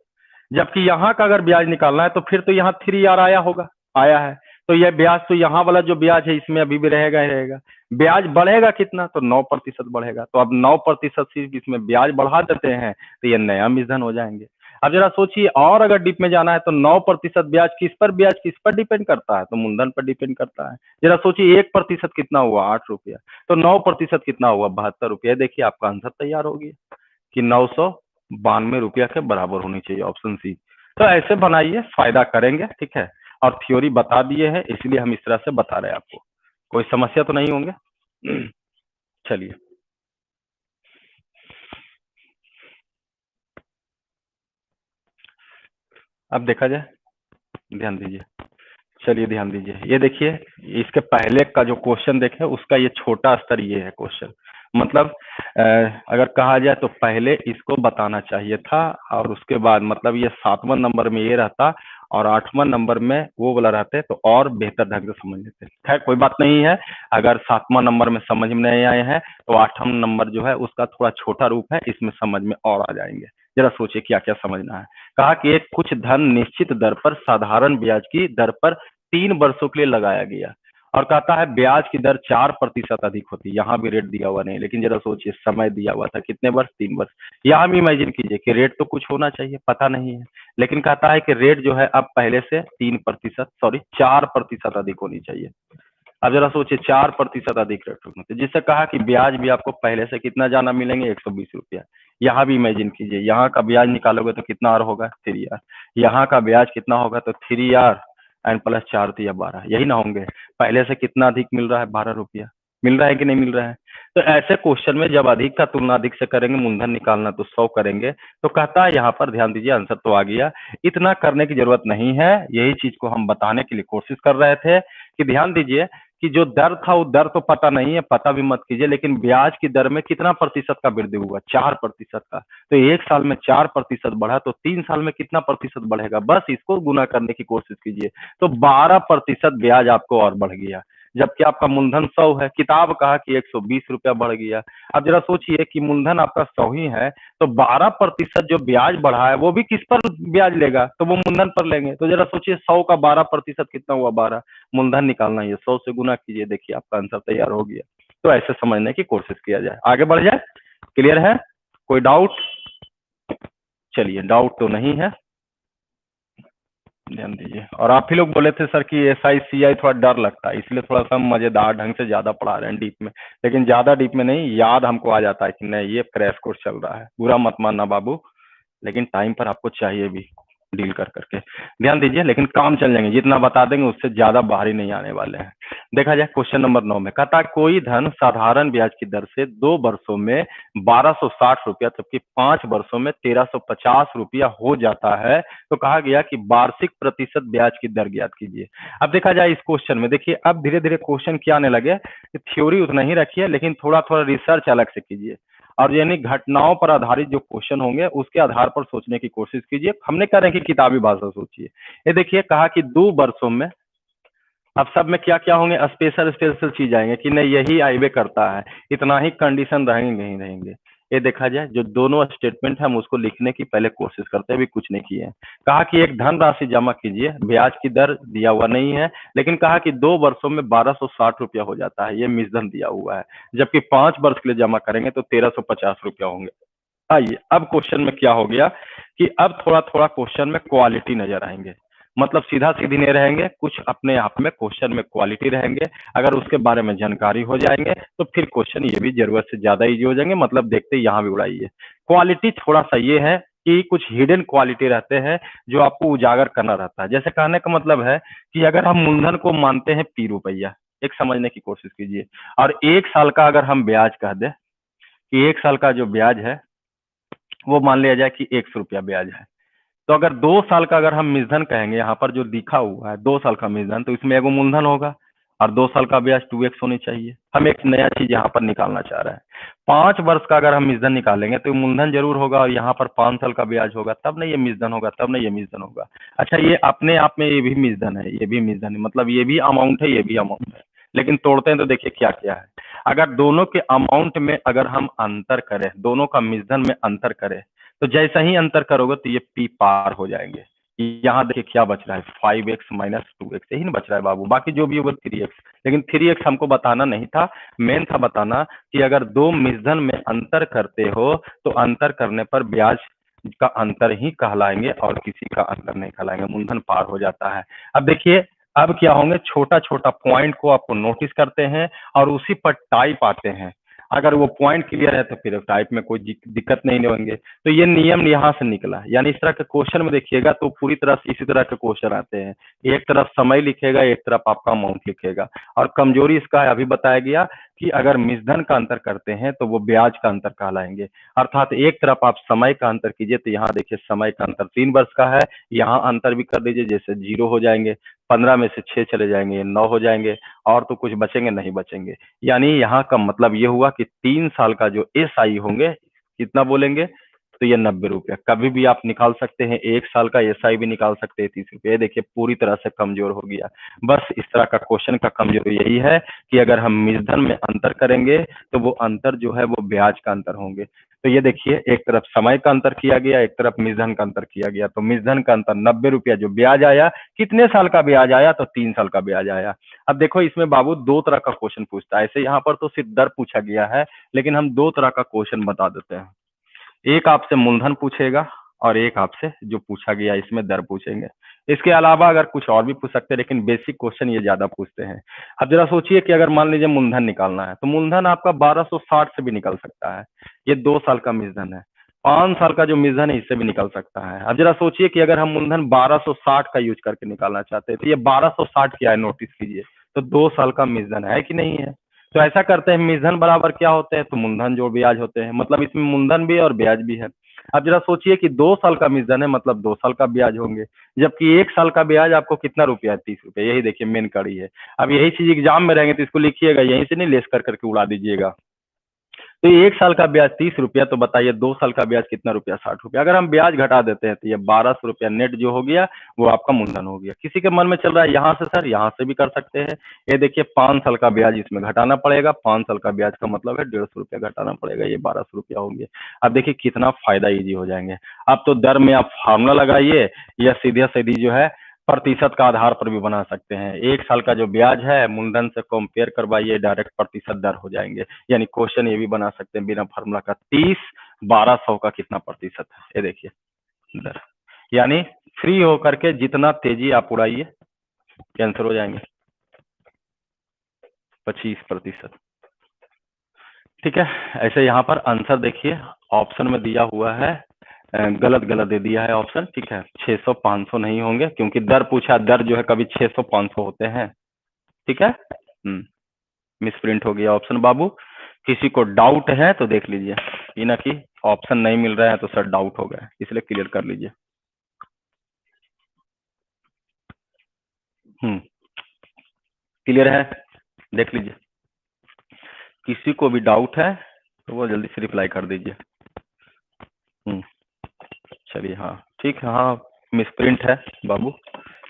जबकि यहाँ का अगर ब्याज निकालना है तो फिर तो यहाँ 3R आया होगा, आया है। तो यह ब्याज तो यहाँ वाला जो ब्याज है इसमें अभी भी रहेगा ही रहेगा। ब्याज बढ़ेगा कितना, तो 9% बढ़ेगा। तो अब 9% सिर्फ इसमें ब्याज बढ़ा देते हैं तो ये नया मिश्रण हो जाएंगे। अब जरा सोचिए, और अगर डीप में जाना है तो 9% ब्याज किस पर डिपेंड करता है, तो मूलधन पर डिपेंड करता है। जरा सोचिए 1% कितना हुआ, 8 रुपया। तो 9% कितना हुआ, 72 रुपया। देखिए आपका आंसर तैयार हो गया कि 992 रुपया के बराबर होनी चाहिए, ऑप्शन सी। तो ऐसे बनाइए, फायदा करेंगे, ठीक है। और थ्योरी बता दिए हैं, इसलिए हम इस तरह से बता रहे हैं आपको। कोई समस्या तो नहीं होंगे। चलिए, अब देखा जाए, ध्यान दीजिए। चलिए ध्यान दीजिए, ये देखिए, इसके पहले का जो क्वेश्चन देखे उसका ये छोटा स्तर ये है क्वेश्चन। मतलब अगर कहा जाए तो पहले इसको बताना चाहिए था, और उसके बाद मतलब ये 7वां नंबर में ये रहता और 8वां नंबर में वो वाला रहते तो और बेहतर ढंग से समझ लेते। खैर कोई बात नहीं है, अगर 7वां नंबर में समझ में नहीं आए हैं तो 8वां नंबर जो है उसका थोड़ा छोटा रूप है, इसमें समझ में और आ जाएंगे। जरा सोचिए क्या क्या समझना है। कहा कि एक कुछ धन निश्चित दर पर साधारण ब्याज की दर पर 3 वर्षों के लिए लगाया गया, और कहता है ब्याज की दर 4% अधिक होती है। यहाँ भी रेट दिया हुआ नहीं, लेकिन जरा सोचिए समय दिया हुआ था कितने वर्ष, 3 वर्ष। यहाँ भी इमेजिन कीजिए कि रेट तो कुछ होना चाहिए, पता नहीं है, लेकिन कहता है कि रेट जो है अब पहले से 3%, सॉरी 4% अधिक होनी चाहिए। अब जरा सोचिए 4% अधिक रेट होना चाहिए, जिससे कहा कि ब्याज भी आपको पहले से कितना ज्यादा मिलेंगे, 120 रुपया। यहाँ भी इमेजिन कीजिए, यहाँ का ब्याज निकालोगे तो कितना और होगा, 3R। यहाँ का ब्याज कितना होगा, तो 3R एंड प्लस 4 तो 12, यही ना होंगे। पहले से कितना अधिक मिल रहा है, 12 रुपया मिल रहा है कि नहीं मिल रहा है। तो ऐसे क्वेश्चन में जब अधिक का तुलना अधिक से करेंगे, मूलधन निकालना तो 100 करेंगे, तो कहता है यहाँ पर ध्यान दीजिए, आंसर तो आ गया। इतना करने की जरूरत नहीं है, यही चीज को हम बताने के लिए कोशिश कर रहे थे कि ध्यान दीजिए कि जो दर था वो दर तो पता नहीं है, पता भी मत कीजिए, लेकिन ब्याज की दर में कितना प्रतिशत का वृद्धि हुआ, 4% का। तो 1 साल में 4% बढ़ा तो 3 साल में कितना प्रतिशत बढ़ेगा, बस इसको गुना करने की कोशिश कीजिए। तो 12% ब्याज आपको और बढ़ गया, जबकि आपका मूलधन 100 है। किताब कहा कि 120 रुपया बढ़ गया। अब जरा सोचिए कि मूलधन आपका 100 ही है, तो 12% जो ब्याज बढ़ा है वो भी किस पर ब्याज लेगा, तो वो मूलधन पर लेंगे। तो जरा सोचिए 100 का 12% कितना हुआ, 12। मूलधन निकालना है, 100 से गुना कीजिए, देखिए आपका आंसर तैयार हो गया। तो ऐसे समझने की कोशिश किया जाए, आगे बढ़ जाए। क्लियर है, कोई डाउट? चलिए, डाउट तो नहीं है, ध्यान दीजिए। और आप ही लोग बोले थे सर कि SI CI थोड़ा डर लगता है, इसलिए थोड़ा सा मजेदार ढंग से ज्यादा पढ़ा रहे हैं डीप में, लेकिन ज्यादा डीप में नहीं, याद हमको आ जाता है कि नहीं ये क्रैश कोर्स चल रहा है। बुरा मत मानना बाबू, लेकिन टाइम पर आपको चाहिए भी डील कर करके। ध्यान दीजिए, लेकिन काम चल जाएंगे, जितना बता देंगे उससे ज्यादा बाहरी नहीं आने वाले हैं। देखा जाए क्वेश्चन नंबर 9 में, कहता है कोई धन साधारण ब्याज की दर से 2 वर्षों में 1260 रुपया, जबकि 5 वर्षों में 1350 रुपया हो जाता है। तो कहा गया कि वार्षिक प्रतिशत ब्याज की दर ज्ञात कीजिए। अब देखा जाए इस क्वेश्चन में, देखिए अब धीरे धीरे क्वेश्चन क्या आने लगे, थ्योरी उतना ही रखिए लेकिन थोड़ा थोड़ा रिसर्च अलग से कीजिए, और यानी घटनाओं पर आधारित जो क्वेश्चन होंगे उसके आधार पर सोचने की कोशिश कीजिए। हमने कह रहे हैं कि किताबी भाषा सोचिए। ये देखिए कहा कि 2 वर्षों में, अब सब में क्या क्या होंगे, स्पेशल स्पेशल चीज आएंगे कि नहीं यही आईबे करता है, इतना ही कंडीशन रहेंगे नहीं रहेंगे। ये देखा जाए जो दोनों स्टेटमेंट है हम उसको लिखने की पहले कोशिश करते हैं, भी कुछ नहीं किए हैं। कहा कि एक धन राशि जमा कीजिए, ब्याज की दर दिया हुआ नहीं है, लेकिन कहा कि 2 वर्षों में 1260 रुपया हो जाता है, ये मिश्रण दिया हुआ है। जबकि 5 वर्ष के लिए जमा करेंगे तो 1350 रुपया होंगे। आइए अब क्वेश्चन में क्या हो गया कि अब थोड़ा थोड़ा क्वेश्चन में क्वालिटी नजर आएंगे, मतलब सीधा सीधी नहीं रहेंगे, कुछ अपने आप में क्वेश्चन में क्वालिटी रहेंगे। अगर उसके बारे में जानकारी हो जाएंगे तो फिर क्वेश्चन ये भी जरूरत से ज्यादा इजी हो जाएंगे, मतलब देखते यहाँ भी उड़ाइए। क्वालिटी थोड़ा सा ये है कि कुछ हिडन क्वालिटी रहते हैं जो आपको उजागर करना रहता है। जैसे कहने का मतलब है कि अगर हम मूलधन को मानते हैं ₹P, एक समझने की कोशिश कीजिए, और 1 साल का अगर हम ब्याज कह दें कि 1 साल का जो ब्याज है वो मान लिया जाए कि ₹100 ब्याज है। तो अगर 2 साल का अगर हम मूलधन कहेंगे, यहाँ पर जो लिखा हुआ है 2 साल का मूलधन, तो इसमें एगो मूलधन होगा और 2 साल का ब्याज 2x होनी चाहिए। हम एक नया चीज यहाँ पर निकालना चाह रहे हैं। 5 वर्ष का अगर हम मूलधन निकालेंगे तो मूलधन जरूर होगा और यहाँ पर 5 साल का ब्याज होगा, तब नहीं ये मूलधन होगा, तब नहीं ये मूलधन होगा। अच्छा, ये अपने आप में ये भी मूलधन है, ये भी मूलधन है, मतलब ये भी अमाउंट है, ये भी अमाउंट है, लेकिन तोड़ते हैं तो देखिए क्या क्या है। अगर दोनों के अमाउंट में अगर हम अंतर करें, दोनों का मूलधन में अंतर करें, तो जैसा ही अंतर करोगे तो ये पी पार हो जाएंगे। यहाँ देखिए क्या बच रहा है, 5x - 2x, यही ना बच रहा है बाबू, बाकी जो भी होगा 3x। लेकिन 3x हमको बताना नहीं था, मेन था बताना कि अगर दो मूलधन में अंतर करते हो तो अंतर करने पर ब्याज का अंतर ही कहलाएंगे और किसी का अंतर नहीं कहलाएंगे, मूलधन पार हो जाता है। अब देखिए, अब क्या होंगे, छोटा छोटा पॉइंट को आपको नोटिस करते हैं और उसी पर टाइप आते हैं। अगर वो पॉइंट क्लियर है तो फिर टाइप में कोई दिक्कत नहीं होंगे। तो ये नियम यहाँ से निकला, यानी इस तरह के क्वेश्चन में देखिएगा तो पूरी तरह से इसी तरह के क्वेश्चन आते हैं। एक तरफ समय लिखेगा, एक तरफ आपका अमाउंट लिखेगा, और कमजोरी इसका है, अभी बताया गया कि अगर मूलधन का अंतर करते हैं तो वो ब्याज का अंतर कहलाएंगे। अर्थात एक तरफ आप समय का अंतर कीजिए तो यहाँ देखिए समय का अंतर 3 वर्ष का है, यहाँ अंतर भी कर दीजिए, जैसे 0 हो जाएंगे, 15 में से 6 चले जाएंगे, 9 हो जाएंगे, और तो कुछ बचेंगे नहीं बचेंगे। यानी यहाँ का मतलब ये हुआ कि 3 साल का जो एसआई होंगे, कितना बोलेंगे, तो ये ₹90। कभी भी आप निकाल सकते हैं, 1 साल का एसआई भी निकाल सकते हैं ₹30। देखिए पूरी तरह से कमजोर हो गया। बस इस तरह का क्वेश्चन का कमजोरी यही है कि अगर हम मूलधन में अंतर करेंगे तो वो अंतर जो है वो ब्याज का अंतर होंगे। तो ये देखिए, एक तरफ समय का अंतर किया गया, एक तरफ मूलधन का अंतर किया गया, तो मूलधन का अंतर ₹90 जो ब्याज आया, कितने साल का ब्याज आया, तो 3 साल का ब्याज आया। अब देखो इसमें बाबू दो तरह का क्वेश्चन पूछता है, ऐसे यहाँ पर तो सिर्फ दर पूछा गया है, लेकिन हम दो तरह का क्वेश्चन बता देते हैं। एक आपसे मूलधन पूछेगा और एक आपसे जो पूछा गया इसमें दर पूछेंगे। इसके अलावा अगर कुछ और भी पूछ सकते हैं, लेकिन बेसिक क्वेश्चन ये ज्यादा पूछते हैं। अब जरा सोचिए कि अगर मान लीजिए मूलधन निकालना है तो मूलधन आपका 1260 से भी निकल सकता है, ये 2 साल का मूलधन है। 5 साल का जो मूलधन है इससे भी निकल सकता है। अब जरा सोचिए कि अगर हम मूलधन 1260 का यूज करके निकालना चाहते हैं तो ये 1260 क्या है, नोटिस कीजिए, तो 2 साल का मूलधन है कि नहीं है। तो ऐसा करते हैं, मूलधन बराबर क्या होते हैं, तो मूलधन जोड़ ब्याज होते हैं, मतलब इसमें मूलधन भी और ब्याज भी है। अब जरा सोचिए कि 2 साल का मूलधन है, मतलब 2 साल का ब्याज होंगे, जबकि 1 साल का ब्याज आपको कितना रुपया है, ₹30। यही देखिए मेन कड़ी है। अब यही चीज एग्जाम में रहेंगे तो इसको लिखिएगा, यहीं से नहीं लेस कर करके उड़ा दीजिएगा। तो ये 1 साल का ब्याज ₹30, तो बताइए 2 साल का ब्याज कितना रुपया, ₹60। अगर हम ब्याज घटा देते हैं तो ये ₹1200 नेट जो हो गया वो आपका मूलधन हो गया। किसी के मन में चल रहा है यहाँ से सर, यहाँ से भी कर सकते हैं। ये देखिए 5 साल का ब्याज इसमें घटाना पड़ेगा, 5 साल का ब्याज का मतलब है ₹150 घटाना पड़ेगा, ये ₹1200 होंगे। अब देखिए कितना फायदा इजी हो जाएंगे। अब तो दर में आप फार्मूला लगाइए या सीधे सीधी जो है प्रतिशत का आधार पर भी बना सकते हैं। 1 साल का जो ब्याज है मूलधन से कंपेयर करवाइए, डायरेक्ट प्रतिशत दर हो जाएंगे। यानी क्वेश्चन ये भी बना सकते हैं बिना फार्मूला का, 30/1200 का कितना प्रतिशत है, ये देखिए दर। यानी फ्री होकर के जितना तेजी आप उड़ाइए कैंसिल हो जाएंगे, 25%। ठीक है, ऐसे यहाँ पर आंसर देखिए ऑप्शन में दिया हुआ है, गलत गलत दे दिया है ऑप्शन। ठीक है, 600 500 नहीं होंगे क्योंकि दर पूछा, दर जो है कभी 600 500 होते हैं। ठीक है, मिसप्रिंट हो गया ऑप्शन बाबू। किसी को डाउट है तो देख लीजिए, ये ना कि ऑप्शन नहीं मिल रहा है तो सर डाउट हो गया, इसलिए क्लियर कर लीजिए। क्लियर है, देख लीजिए। किसी को भी डाउट है तो वो जल्दी से रिप्लाई कर दीजिए। चलिए, हाँ ठीक है, हाँ मिसप्रिंट है बाबू,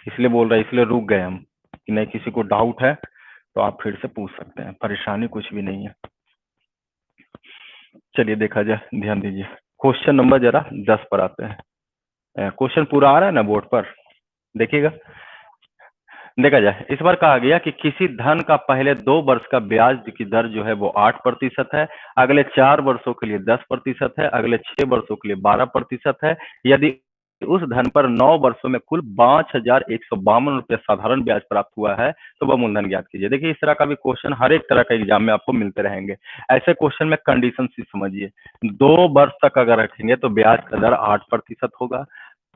इसलिए बोल रहे, इसलिए रुक गए हम कि नहीं, किसी को डाउट है तो आप फिर से पूछ सकते हैं, परेशानी कुछ भी नहीं है। चलिए देखा जाए, ध्यान दीजिए। क्वेश्चन नंबर जरा 10 पर आते हैं। क्वेश्चन पूरा आ रहा है ना बोर्ड पर, देखिएगा। देखा जाए, इस बार कहा गया कि किसी धन का पहले 2 वर्ष का ब्याज की दर जो है वो 8% है, अगले 4 वर्षों के लिए 10% है, अगले 6 वर्षों के लिए 12% है। यदि उस धन पर 9 वर्षों में कुल 5,152 रुपए साधारण ब्याज प्राप्त हुआ है, तो वह मूलधन ज्ञात कीजिए। देखिए, इस तरह का भी क्वेश्चन हर एक तरह का एग्जाम में आपको मिलते रहेंगे। ऐसे क्वेश्चन में कंडीशन सी समझिए, 2 वर्ष तक अगर रखेंगे तो ब्याज का दर 8% होगा।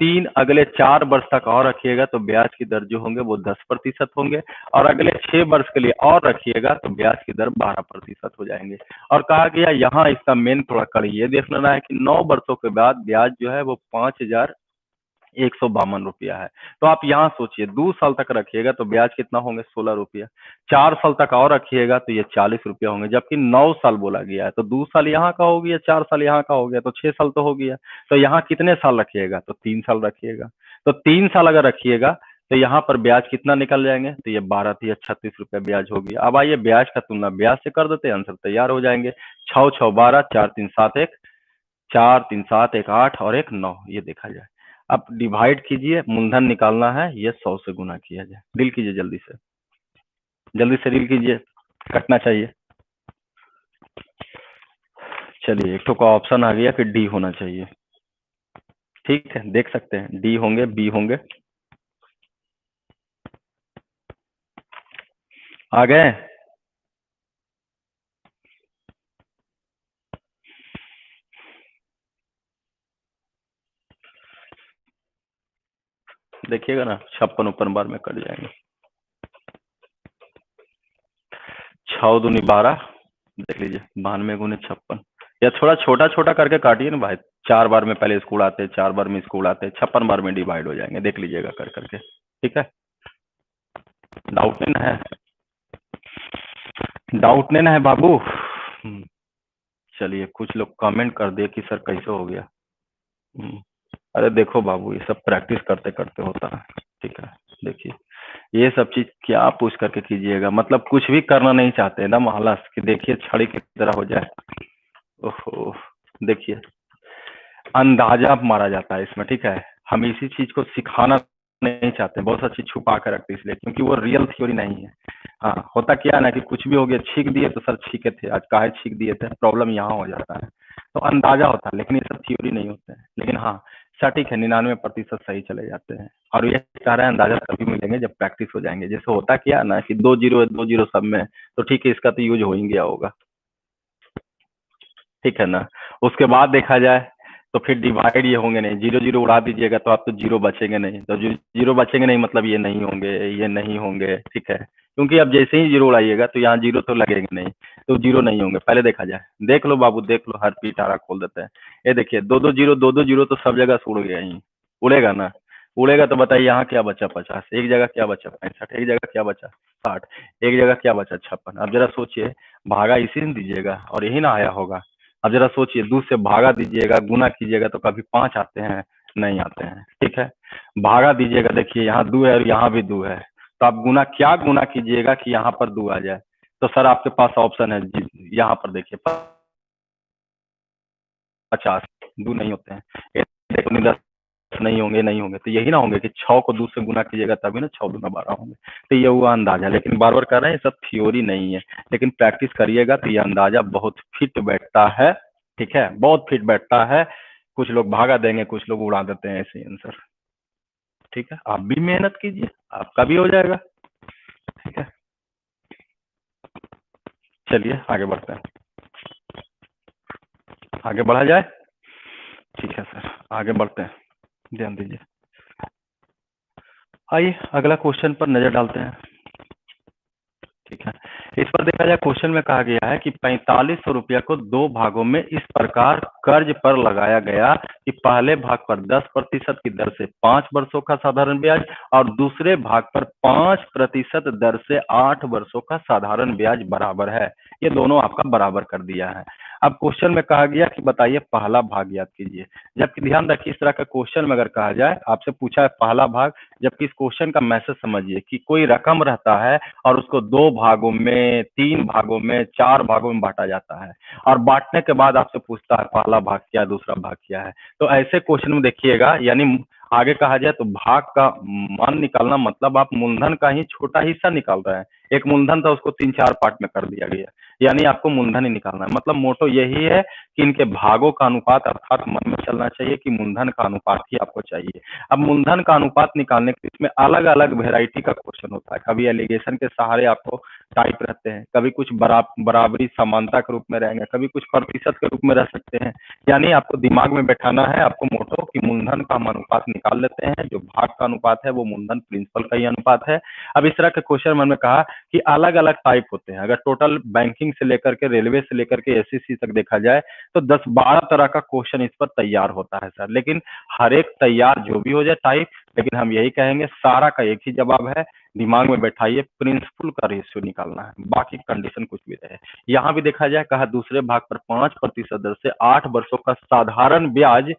3 अगले 4 वर्ष तक और रखिएगा तो ब्याज की दर जो होंगे वो 10% होंगे, और अगले 6 वर्ष के लिए और रखिएगा तो ब्याज की दर 12% हो जाएंगे। और कहा गया यहाँ इसका मेन थोड़ा कड़ी ये देख लेना है कि 9 वर्षों के बाद ब्याज जो है वो 5,152 रुपया है। तो आप यहाँ सोचिए, 2 साल तक रखिएगा तो ब्याज कितना होंगे, 16 रुपया। 4 साल तक और रखिएगा तो ये 40 रुपया होंगे, जबकि 9 साल बोला गया है। तो 2 साल यहाँ का हो गया, 4 साल यहाँ का हो गया, तो 6 साल तो हो गया। तो यहाँ कितने साल रखिएगा, तो 3 साल रखिएगा। तो 3 साल अगर रखिएगा तो यहाँ पर ब्याज कितना निकल जाएंगे, तो ये 12,36 रुपया ब्याज होगी। अब आइए ब्याज का तुलना ब्याज से कर देते हैं, आंसर तैयार हो जाएंगे। 6 6 12, 4 3 7 1, 4 3 7 1 8 और 1 9, ये देखा जाए। अब डिवाइड कीजिए, मूलधन निकालना है, ये 100 से गुना किया जाए। डील कीजिए जल्दी से, जल्दी से डील कीजिए, कटना चाहिए। चलिए, एक तो का ऑप्शन आ गया कि डी होना चाहिए। ठीक है, देख सकते हैं, डी होंगे, बी होंगे। आ गए? देखिएगा ना, 56 ऊपर बार में कट जाएंगे। 6 दूनी 12, देख लीजिए, 92 × 56। या थोड़ा छोटा छोटा करके काटिए ना भाई। 4 बार में पहले स्कूल आते, 4 बार में स्कूल आते, 56 बार में डिवाइड हो जाएंगे, देख लीजिएगा कर करके। ठीक है, डाउट नहीं ना है? डाउट नहीं ना है बाबू? चलिए, कुछ लोग कमेंट कर दिए कि सर कैसे हो गया। अरे देखो बाबू, ये सब प्रैक्टिस करते करते होता है। ठीक है, देखिए, ये सब चीज क्या पूछ करके कीजिएगा, मतलब कुछ भी करना नहीं चाहते ना आलस कि देखिए छड़ी की तरह हो जाए। ओहो, देखिए, अंदाजा मारा जाता है इसमें। ठीक है, हम इसी चीज को सिखाना नहीं चाहते, बहुत सा चीज छुपा कर रखते इसलिए, क्योंकि वो रियल थ्योरी नहीं है। हाँ, होता क्या है ना कि कुछ भी हो गया, छींक दिए तो सर छींके थे, आज काहे छींक दिए थे, प्रॉब्लम यहाँ हो जाता है। तो अंदाजा होता है, लेकिन ये सब थ्योरी नहीं होते हैं। लेकिन हाँ, सटीक है, 99% सही चले जाते हैं। और ये सारा अंदाजा तभी मिलेंगे जब प्रैक्टिस हो जाएंगे। जैसे होता क्या है ना कि 2 0 सब में, तो ठीक है, इसका तो यूज हो ही गया होगा। ठीक है ना? उसके बाद देखा जाए तो फिर डिवाइड ये होंगे नहीं, 0 0 उड़ा दीजिएगा तो आप तो जीरो बचेंगे नहीं, तो जो जीरो बचेंगे नहीं मतलब ये नहीं होंगे, ये नहीं होंगे। ठीक है, क्योंकि अब जैसे ही जीरो उड़ाइएगा तो यहाँ जीरो तो लगेंगे नहीं, तो जीरो नहीं होंगे। पहले देखा जाए, देख लो बाबू, देख लो, हर पिटारा खोल देते हैं। ये देखिए, 2 2 0, 2 2 0 तो सब जगह से उड़ गया ही, उड़ेगा ना? उड़ेगा तो बताइए यहाँ क्या बचा, 50। एक जगह क्या बचा, 65। एक जगह क्या बचा, 60। एक जगह क्या बचा, 56। अब जरा सोचिए, भागा इसी में दीजिएगा और यही ना आया होगा। अब जरा सोचिए, 2 से भागा दीजिएगा, गुना कीजिएगा तो कभी 5 आते हैं, नहीं आते हैं। ठीक है, भागा दीजिएगा, देखिए यहाँ 2 है और यहाँ भी 2 है, तो आप गुना क्या गुना कीजिएगा कि यहाँ पर 2 आ जाए? तो सर आपके पास ऑप्शन है यहाँ पर देखिए, 50। 2 नहीं होते हैं, ये देखो, 10 नहीं होंगे, नहीं होंगे, तो यही ना होंगे कि 6 को 2 से गुना कीजिएगा तभी ना 6 दूना 12 होंगे। तो ये हुआ अंदाजा, लेकिन बार बार कह रहे हैं ये सब थ्योरी नहीं है, लेकिन प्रैक्टिस करिएगा तो ये अंदाजा बहुत फिट बैठता है। ठीक है, बहुत फिट बैठता है। कुछ लोग भागा देंगे, कुछ लोग उड़ा देते हैं ऐसे ही आंसर। ठीक है, आप भी मेहनत कीजिए, आपका भी हो जाएगा। ठीक है, चलिए आगे बढ़ते हैं, आगे बढ़ा जाए। ठीक है सर, आगे बढ़ते हैं, ध्यान दीजिए। आइए अगला क्वेश्चन पर नजर डालते हैं। ठीक है, इस पर देखा जाए, क्वेश्चन में कहा गया है कि 4500 रुपया को 2 भागों में इस प्रकार कर्ज पर लगाया गया कि पहले भाग पर 10% की दर से 5 वर्षों का साधारण ब्याज और दूसरे भाग पर 5% दर से 8 वर्षों का साधारण ब्याज बराबर है। ये दोनों आपका बराबर कर दिया है। अब क्वेश्चन में कहा गया कि बताइए पहला भाग याद कीजिए। जबकि ध्यान रखिए, इस तरह का क्वेश्चन में अगर कहा जाए, आपसे पूछा है पहला भाग, जबकि इस क्वेश्चन का मैसेज समझिए कि कोई रकम रहता है और उसको 2 भागों में, 3 भागों में, 4 भागों में बांटा जाता है, और बांटने के बाद आपसे पूछता है पहला भाग क्या है, दूसरा भाग क्या है। तो ऐसे क्वेश्चन में देखिएगा, यानी आगे कहा जाए तो भाग का मान निकालना मतलब आप मूलधन का ही छोटा हिस्सा निकाल रहे हैं। एक मूलधन था उसको 3-4 पार्ट में कर दिया गया, यानी आपको मूलधन ही निकालना है। मतलब मोटो यही है कि इनके भागों का अनुपात, अर्थात मन में चलना चाहिए कि मूलधन का अनुपात ही आपको चाहिए। अब मूलधन का अनुपात निकालने के इसमें अलग अलग वेराइटी का क्वेश्चन होता है। कभी एलिगेशन के सहारे आपको टाइप रहते हैं, कभी कुछ बराबरी समानता के रूप में रहेंगे, कभी कुछ प्रतिशत के रूप में रह सकते हैं। यानी आपको दिमाग में बैठाना है, आपको मोटो कि मूलधन का हम अनुपात निकाल लेते हैं, जो भाग का अनुपात है वो मूलधन प्रिंसिपल का ही अनुपात है। अब इस तरह के क्वेश्चन मैंने कहा कि अलग अलग टाइप होते हैं। अगर टोटल बैंकिंग से लेकर के, रेलवे से लेकर के, एसएससी तक देखा जाए तो 10-12 तरह का क्वेश्चन इस पर तैयार होता है सर। लेकिन हर एक तैयार जो भी हो जाए टाइप, लेकिन हम यही कहेंगे सारा का एक ही जवाब है, दिमाग में बैठाइए, प्रिंसिपल का रेशियो निकालना है, बाकी कंडीशन कुछ भी रहे। यहाँ भी देखा जाए, कहा दूसरे भाग पर 5% दर से 8 वर्षों का साधारण ब्याज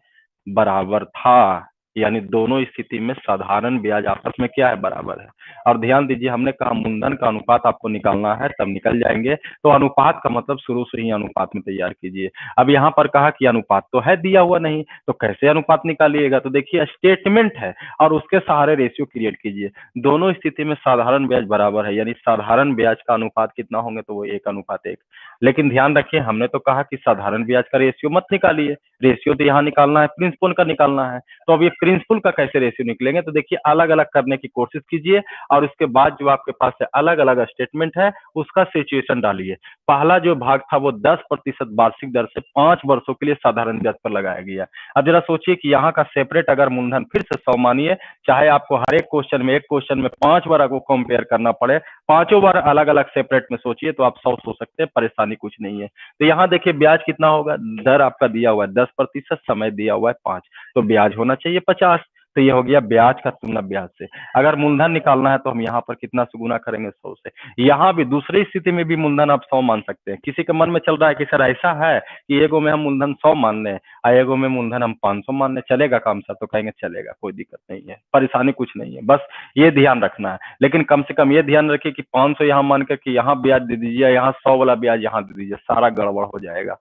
बराबर था, यानी दोनों स्थिति में साधारण ब्याज आपस में क्या है, बराबर है। और ध्यान दीजिए, हमने कहा मूलधन का अनुपात आपको निकालना है, तब निकल जाएंगे। तो अनुपात का मतलब शुरू से ही अनुपात में तैयार कीजिए। अब यहाँ पर कहा कि अनुपात तो है दिया हुआ नहीं, तो कैसे अनुपात निकालिएगा? तो देखिए स्टेटमेंट है और उसके सहारे रेशियो क्रिएट कीजिए। दोनों स्थिति में साधारण ब्याज बराबर है, यानी साधारण ब्याज का अनुपात कितना होंगे, तो वो 1:1। लेकिन ध्यान रखिए, हमने तो कहा कि साधारण ब्याज का रेशियो मत निकालिए, रेशियो तो यहाँ निकालना है, प्रिंसिपल का निकालना है। तो अब ये प्रिंसिपल का कैसे रेशियो निकलेंगे? तो देखिए अलग अलग करने की कोशिश कीजिए और उसके बाद जो आपके पास है अलग अलग स्टेटमेंट है, उसका सिचुएशन डालिए। पहला जो भाग था वो 10% वार्षिक दर से 5 वर्षों के लिए साधारण ब्याज पर लगाया गया। अब जरा सोचिए कि यहाँ का सेपरेट अगर मूलधन फिर से 100 मानिए, चाहे आपको हर एक क्वेश्चन में 5 बार आपको कंपेयर करना पड़े, पांचों बार अलग अलग सेपरेट में सोचिए, तो आप 100 सोच सकते हैं, परेशानी कुछ नहीं है। तो यहाँ देखिए ब्याज कितना होगा, दर आपका दिया हुआ है 10%, समय दिया हुआ है 5, तो ब्याज होना चाहिए 50। तो ये हो गया ब्याज का तुलना ब्याज से। अगर मूलधन निकालना है तो हम यहाँ पर कितना से गुना करेंगे, 100 से। यहाँ भी दूसरी स्थिति में भी मूलधन आप 100 मान सकते हैं। किसी के मन में चल रहा है कि सर ऐसा है कि एगो में हम मूलधन 100 मान लें और एगो में मूलधन हम 500 मान लें, चलेगा काम सर? तो कहेंगे चलेगा, कोई दिक्कत नहीं है, परेशानी कुछ नहीं है, बस ये ध्यान रखना है। लेकिन कम से कम ये ध्यान रखिए कि 500 यहाँ मान करके यहाँ ब्याज दे दीजिए, यहाँ 100 वाला ब्याज यहाँ दे दीजिए, सारा गड़बड़ हो जाएगा।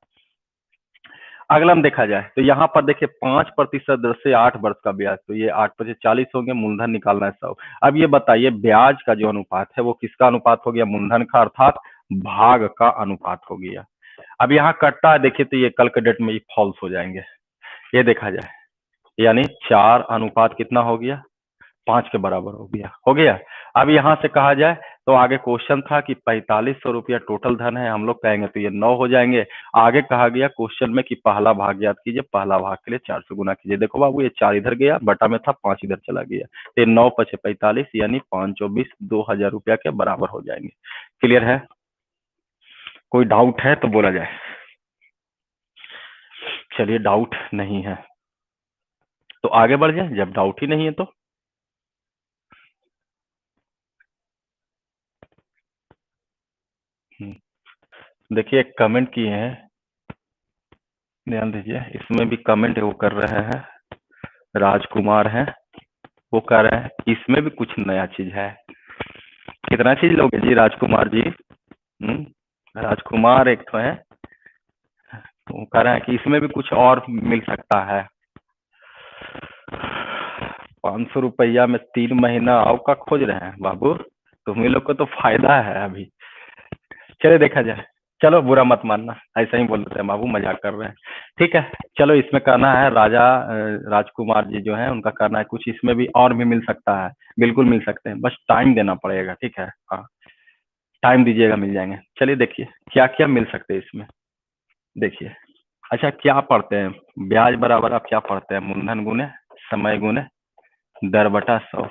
अगला हम देखा जाए तो यहाँ पर देखिए 5% दर से 8 वर्ष का ब्याज, तो ये 8×5 = 40 हो गया, मूलधन निकालना है 100। अब ये बताइए ब्याज का जो अनुपात है वो किसका अनुपात हो गया, मूलधन का, अर्थात भाग का अनुपात हो गया। अब यहाँ कटता है देखिए, तो ये कल के डेट में ये फॉल्स हो जाएंगे। ये देखा जाए, यानी 4 अनुपात कितना हो गया, 5 के बराबर हो गया। अब यहाँ से कहा जाए तो आगे क्वेश्चन था कि 4500 रुपया टोटल धन है, हम लोग कहेंगे तो ये 9 हो जाएंगे। आगे कहा गया क्वेश्चन में कि पहला भाग याद कीजिए, पहला भाग के लिए 4 से गुना कीजिए। देखो बाबू, ये 4 इधर गया, बटा में था 5 इधर चला गया, तो ये 9×5 = 45, यानी 524 2000 रुपया के बराबर हो जाएंगे। क्लियर है? कोई डाउट है तो बोला जाए। चलिए, डाउट नहीं है तो आगे बढ़ जाए, जब डाउट ही नहीं है तो। देखिए एक कमेंट किए हैं, ध्यान दीजिए, इसमें भी कमेंट वो कर रहे हैं, राजकुमार हैं, वो कह रहे हैं इसमें भी कुछ नया चीज है। कितना चीज लोगे जी राजकुमार जी? राजकुमार एक तो है, वो कह रहे हैं कि इसमें भी कुछ और मिल सकता है। 500 रुपया में 3 महीना आओ का खोज रहे हैं बाबू, तुम्हें लोग को तो फायदा है अभी। चले देखा जाए, चलो बुरा मत मानना, ऐसा ही बोल रहे हैं बाबू, मजाक कर रहे हैं, ठीक है। चलो, इसमें करना है राजकुमार जी जो है उनका करना है कुछ, इसमें भी और भी मिल सकता है, बिल्कुल मिल सकते हैं, बस टाइम देना पड़ेगा, ठीक है। हाँ, टाइम दीजिएगा, मिल जाएंगे। चलिए देखिए क्या क्या मिल सकते हैं इसमें, देखिए। अच्छा, क्या पढ़ते हैं ब्याज बराबर, आप क्या पढ़ते हैं, मूलधन गुने समय गुने दर बटा 100।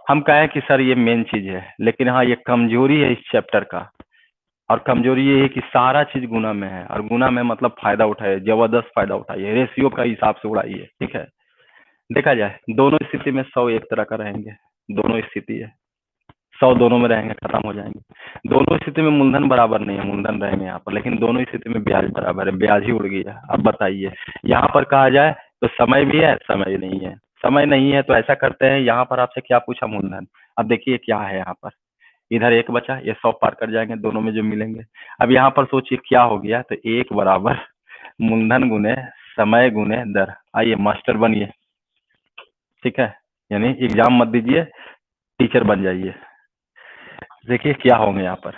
हम कहें कि सर ये मेन चीज है, लेकिन हाँ ये कमजोरी है इस चैप्टर का, और कमजोरी ये है कि सारा चीज गुना में है, और गुना में मतलब फायदा उठाइए, जबरदस्त फायदा उठाइए, रेशियो का हिसाब से उड़ाइए, ठीक है। देखा जाए दोनों स्थिति में 100 एक तरह का रहेंगे, दोनों स्थिति है 100 दोनों में रहेंगे, खत्म हो जाएंगे। दोनों स्थिति में मूलधन बराबर नहीं है, मूलधन रहेंगे यहाँ पर, लेकिन दोनों स्थिति में ब्याज बराबर है, ब्याज ही उड़ गया। अब बताइए, यहाँ पर कहा जाए तो समय भी है, समय नहीं है, समय नहीं है तो ऐसा करते हैं, यहाँ पर आपसे क्या पूछा, मूलधन। अब देखिए क्या है यहाँ पर, इधर एक बचा, ये 100 पार कर जाएंगे, दोनों में जो मिलेंगे। अब यहाँ पर सोचिए क्या हो गया, तो 1 बराबर मूलधन गुने समय गुने दर। आइए मास्टर बनिए, ठीक है, यानी एग्जाम मत दीजिए, टीचर बन जाइए। देखिए क्या होंगे यहाँ पर,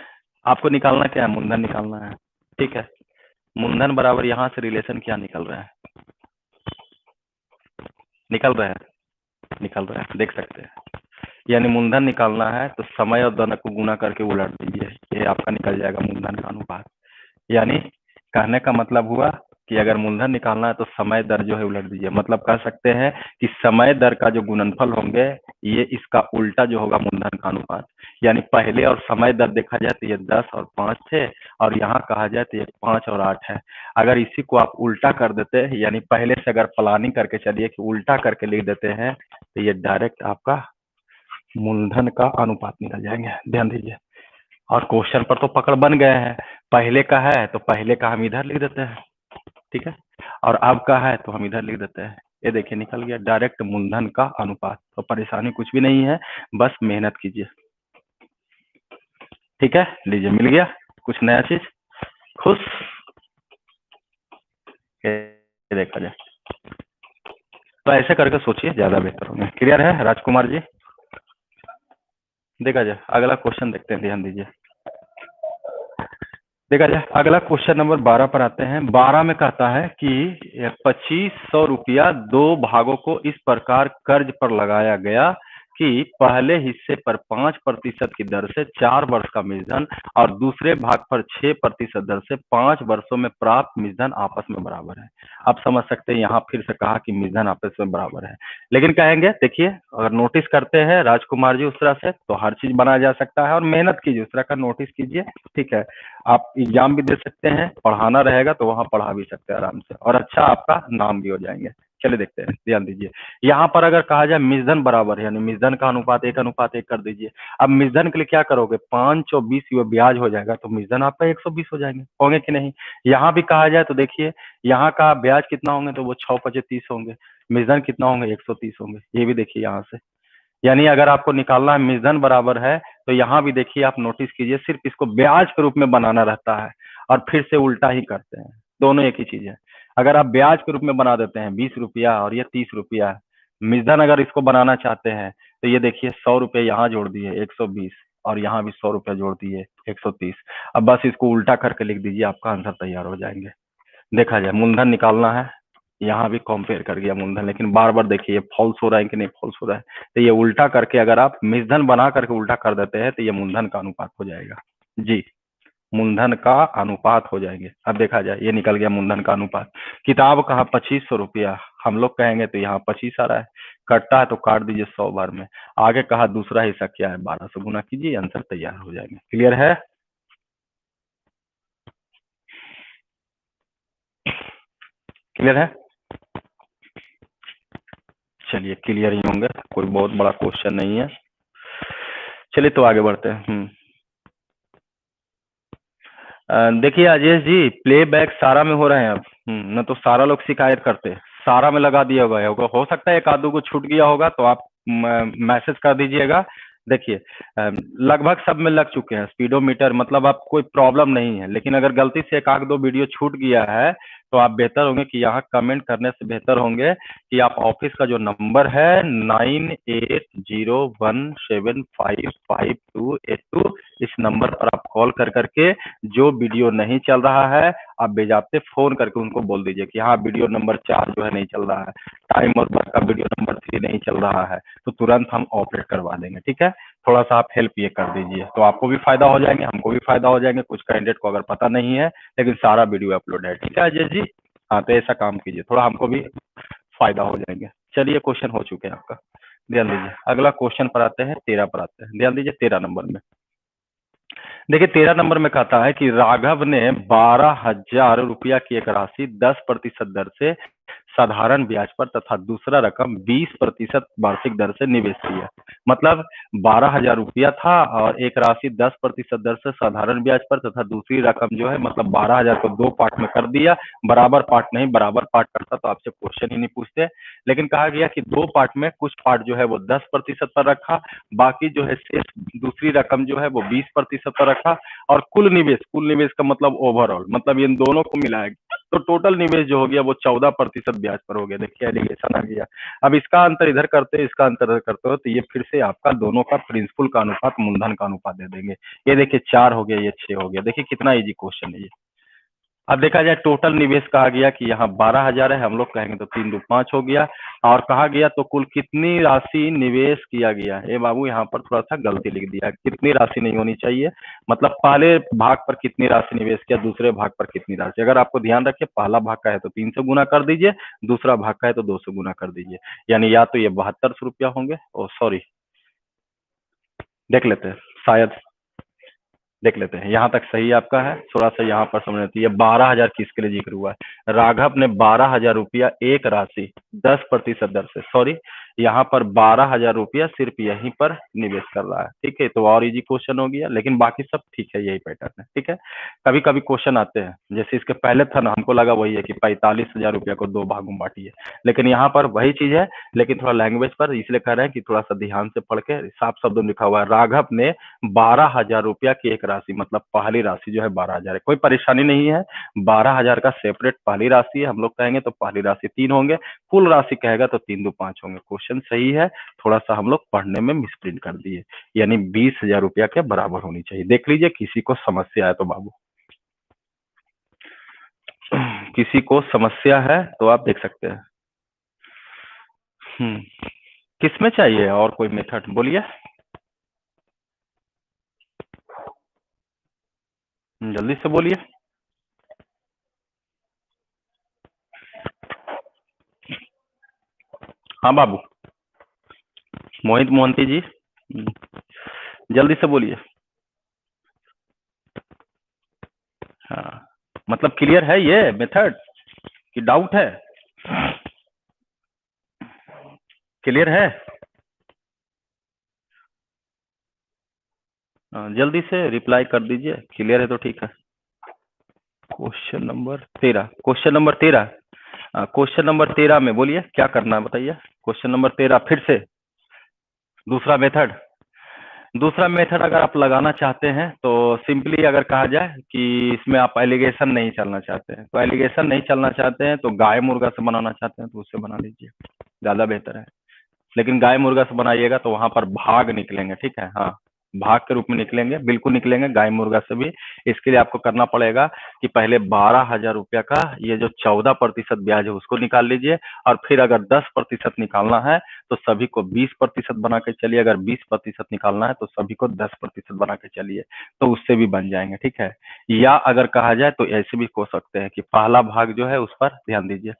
आपको निकालना क्या है, मूलधन निकालना है, ठीक है। मूलधन बराबर यहाँ से रिलेशन क्या निकल रहा है, निकल रहा है, निकल रहा है, देख सकते हैं। यानी मूलधन निकालना है तो समय और धन को गुणा करके उलट दीजिए, ये आपका निकल जाएगा मूलधन का अनुपात। यानी कहने का मतलब हुआ कि अगर मूलधन निकालना है तो समय दर जो है उलट दीजिए, मतलब कह सकते हैं कि समय दर का जो गुणनफल होंगे ये इसका उल्टा जो होगा मूलधन का अनुपात। यानी पहले और समय दर देखा जाए तो ये 10 और 5 थे, और यहाँ कहा जाए तो ये 5 और 8 है। अगर इसी को आप उल्टा कर देते हैं, यानी पहले से अगर प्लानिंग करके चलिए कि उल्टा करके लिख देते हैं, तो ये डायरेक्ट आपका मूलधन का अनुपात निकल जाएंगे, ध्यान दीजिए। और क्वेश्चन पर तो पकड़ बन गए हैं, पहले का है तो पहले का हम इधर लिख देते हैं, ठीक है, और अब का है तो हम इधर लिख देते हैं। ये देखिए निकल गया डायरेक्ट मूलधन का अनुपात। तो परेशानी कुछ भी नहीं है, बस मेहनत कीजिए, ठीक है। लीजिए मिल गया कुछ नया चीज, खुश, ये देखा जाए तो ऐसे करके सोचिए, ज्यादा बेहतर होंगे। क्लियर है राजकुमार जी? देखा जाए अगला क्वेश्चन देखते हैं, ध्यान दीजिए। देखा जाए अगला क्वेश्चन नंबर 12 पर आते हैं। 12 में कहता है कि 2500 रुपया दो भागों को इस प्रकार कर्ज पर लगाया गया कि पहले हिस्से पर 5% की दर से 4 वर्ष का मूलधन और दूसरे भाग पर 6% दर से 5 वर्षों में प्राप्त मूलधन आपस में बराबर है। आप समझ सकते हैं, यहाँ फिर से कहा कि मूलधन आपस में बराबर है, लेकिन कहेंगे देखिए अगर नोटिस करते हैं राजकुमार जी उस तरह से तो हर चीज बनाया जा सकता है, और मेहनत कीजिए उस तरह का नोटिस कीजिए, ठीक है। आप एग्जाम भी दे सकते हैं, पढ़ाना रहेगा तो वहां पढ़ा भी सकते हैं आराम से, और अच्छा आपका नाम भी हो जाएंगे। चलिए देखते हैं, ध्यान दीजिए। यहाँ पर अगर कहा जाए मूलधन बराबर है, यानी मूलधन का अनुपात एक कर दीजिए। अब मूलधन के लिए क्या करोगे, 5 और 20 ये ब्याज हो जाएगा तो मूलधन आपका 120 हो जाएंगे, होंगे कि नहीं। यहाँ भी कहा जाए तो देखिए यहाँ का ब्याज कितना होंगे, तो वो 6×5 = 30 होंगे, मूलधन कितना होंगे 130 होंगे, ये भी देखिए यहाँ से। यानी अगर आपको निकालना है मूलधन बराबर है तो यहाँ भी देखिए आप नोटिस कीजिए, सिर्फ इसको ब्याज के रूप में बनाना रहता है और फिर से उल्टा ही करते हैं, दोनों एक ही चीज है। अगर आप ब्याज के रूप में बना देते हैं 20 रुपया और ये 30 रुपया, मूलधन अगर इसको बनाना चाहते हैं तो ये देखिए 100 रुपये यहाँ जोड़ दिए 120, और यहाँ भी 100 रुपया जोड़ दिए 130। अब बस इसको उल्टा करके लिख दीजिए, आपका आंसर तैयार हो जाएंगे। देखा जाए मूलधन निकालना है, यहाँ भी कंपेयर कर गया मूलधन, लेकिन बार बार देखिए ये फॉल्स हो रहा है कि नहीं फॉल्स हो रहा है, तो ये उल्टा करके अगर आप मूलधन बना करके उल्टा कर देते हैं तो ये मूलधन का अनुपात हो जाएगा जी, मूलधन का अनुपात हो जाएंगे। अब देखा जाए ये निकल गया मूलधन का अनुपात। किताब कहा 2500 रुपया, हम लोग कहेंगे तो यहाँ 25 आ रहा है, कटता है तो काट दीजिए 100 बार में। आगे कहा दूसरा हिस्सा क्या है, 12 से गुना कीजिए, आंसर तैयार हो जाएंगे। क्लियर है? क्लियर है? चलिए क्लियर ही होंगे, कोई बहुत बड़ा क्वेश्चन नहीं है। चलिए तो आगे बढ़ते हैं। देखिए अजय जी, प्लेबैक सारा में हो रहे हैं अब। न तो सारा लोग शिकायत करते हैं, सारा में लगा दिया हुआ है होगा, हो सकता है एक आधो को छूट गया होगा तो आप मैसेज कर दीजिएगा। देखिए लगभग सब में लग चुके हैं स्पीडोमीटर, मतलब आप कोई प्रॉब्लम नहीं है, लेकिन अगर गलती से एक आध दो वीडियो छूट गया है तो आप बेहतर होंगे कि यहाँ कमेंट करने से बेहतर होंगे कि आप ऑफिस का जो नंबर है 9801755282, इस नंबर पर आप कॉल कर करके जो वीडियो नहीं चल रहा है आप बेजाते फोन करके उनको बोल दीजिए कि हाँ वीडियो नंबर 4 जो है नहीं चल रहा है, टाइम और बस का वीडियो नंबर 3 नहीं चल रहा है, तो तुरंत हम ऑपरेट करवा देंगे, ठीक है। थोड़ा सा आप हेल्प ये कर दीजिए तो आपको भी फायदा हो जाएंगे, हमको भी फायदा हो जाएंगे। कुछ कैंडिडेट को अगर पता नहीं है लेकिन सारा वीडियो अपलोड है, ठीक है अजय जी। हाँ तो ऐसा काम कीजिए, थोड़ा हमको भी फायदा हो जाएंगे। चलिए क्वेश्चन हो चुके हैं आपका, ध्यान दीजिए। अगला क्वेश्चन पर आते हैं, 13 पर आते हैं, ध्यान दीजिए 13 नंबर में। देखिए 13 नंबर में कहता है कि राघव ने 12,000 रुपया की एक राशि 10% दर से साधारण ब्याज पर तथा दूसरा रकम 20% वार्षिक दर से निवेश किया। मतलब 12,000 रुपया था और एक राशि 10% दर से साधारण ब्याज पर तथा दूसरी रकम जो है, मतलब 12,000 को दो पार्ट में कर दिया, बराबर पार्ट नहीं, बराबर पार्ट करता तो आपसे क्वेश्चन ही नहीं पूछते। लेकिन कहा गया कि दो पार्ट में कुछ पार्ट जो है वो 10% पर रखा, बाकी जो है शेष दूसरी रकम जो है वो 20% पर रखा, और कुल निवेश का मतलब ओवरऑल, मतलब इन दोनों को मिलाया तो टोटल निवेश जो हो गया वो 14% ब्याज पर हो गया। देखिए एलिगेशन आ गया। अब इसका अंतर इधर करते हो, इसका अंतर इधर करते हो, तो ये फिर से आपका दोनों का प्रिंसिपल का अनुपात मूलधन का अनुपात दे देंगे। ये देखिए 4 हो गया, ये 6 हो गया। देखिए कितना इजी क्वेश्चन है ये। अब देखा जाए टोटल निवेश कहा गया कि यहाँ 12,000 है, हम लोग कहेंगे तो 3 दो 5 हो गया। और कहा गया तो कुल कितनी राशि निवेश किया गया है। बाबू यहाँ पर थोड़ा सा गलती लिख दिया, कितनी राशि नहीं होनी चाहिए, मतलब पहले भाग पर कितनी राशि निवेश किया, दूसरे भाग पर कितनी राशि। अगर आपको ध्यान रखिए, पहला भाग का है तो 3 से गुना कर दीजिए, दूसरा भाग का है तो 2 से गुना कर दीजिए, यानी या तो ये 7200 रुपया होंगे, ओ सॉरी, देख लेते हैं, शायद देख लेते हैं। यहाँ तक सही आपका है, थोड़ा सा यहाँ पर समझ लेते हैं। ये 12,000 किसके लिए जिक्र हुआ है, राघव ने 12,000 रुपया एक राशि 10% दर से, सॉरी यहाँ पर 12,000 रुपया सिर्फ यहीं पर निवेश कर रहा है। ठीक है, तो और इजी क्वेश्चन हो गया, लेकिन बाकी सब ठीक है, यही पैटर्न है। ठीक है, कभी कभी क्वेश्चन आते हैं, जैसे इसके पहले था ना, हमको लगा वही है कि 45,000 रुपया को 2 भागों में बांटिए, लेकिन यहाँ पर वही चीज है, लेकिन थोड़ा लैंग्वेज पर इसलिए कह रहे हैं कि थोड़ा सा ध्यान से पढ़ के, साफ शब्दों में लिखा हुआ है, राघव ने 12,000 रुपया की एक राशि, मतलब पहली राशि जो है 12,000 है, कोई परेशानी नहीं है। 12,000 का सेपरेट पहली राशि है, हम लोग कहेंगे तो पहली राशि 3 होंगे, कुल राशि कहेगा तो 3 दो 5 होंगे। क्वेश्चन सही है, थोड़ा सा हम लोग पढ़ने में मिसप्रिंट कर दिए, यानी 20,000 रुपया के बराबर होनी चाहिए। देख लीजिए किसी को समस्या है तो बाबू, किसी को समस्या है तो आप देख सकते हैं। किसमें चाहिए और कोई मेथड बोलिए, जल्दी से बोलिए। हाँ बाबू, मोहित मोहंती जी, जल्दी से बोलिए। हाँ, मतलब क्लियर है ये मेथड कि डाउट है, क्लियर है। जल्दी से रिप्लाई कर दीजिए, क्लियर है तो ठीक है। Question number 13, question number 13, question number 13 में बोलिए क्या करना है बताइए। क्वेश्चन नंबर 13 फिर से दूसरा मेथड, दूसरा मेथड अगर आप लगाना चाहते हैं तो सिंपली अगर कहा जाए कि इसमें आप एलिगेशन नहीं चलना चाहते हैं, तो एलिगेशन नहीं चलना चाहते हैं तो गाय मुर्गा से बनाना चाहते हैं तो उससे बना लीजिए, ज्यादा बेहतर है। लेकिन गाय मुर्गा से बनाइएगा तो वहां पर भाग निकलेंगे, ठीक है, हाँ भाग के रूप में निकलेंगे, बिल्कुल निकलेंगे गाय मुर्गा से भी। इसके लिए आपको करना पड़ेगा कि पहले 12,000 रुपया का ये जो 14% ब्याज है उसको निकाल लीजिए, और फिर अगर 10% निकालना है तो सभी को 20% बना के चलिए, अगर 20% निकालना है तो सभी को 10% बना के चलिए, तो उससे भी बन जाएंगे। ठीक है, या अगर कहा जाए तो ऐसे भी हो सकते हैं कि पहला भाग जो है उस पर ध्यान दीजिए,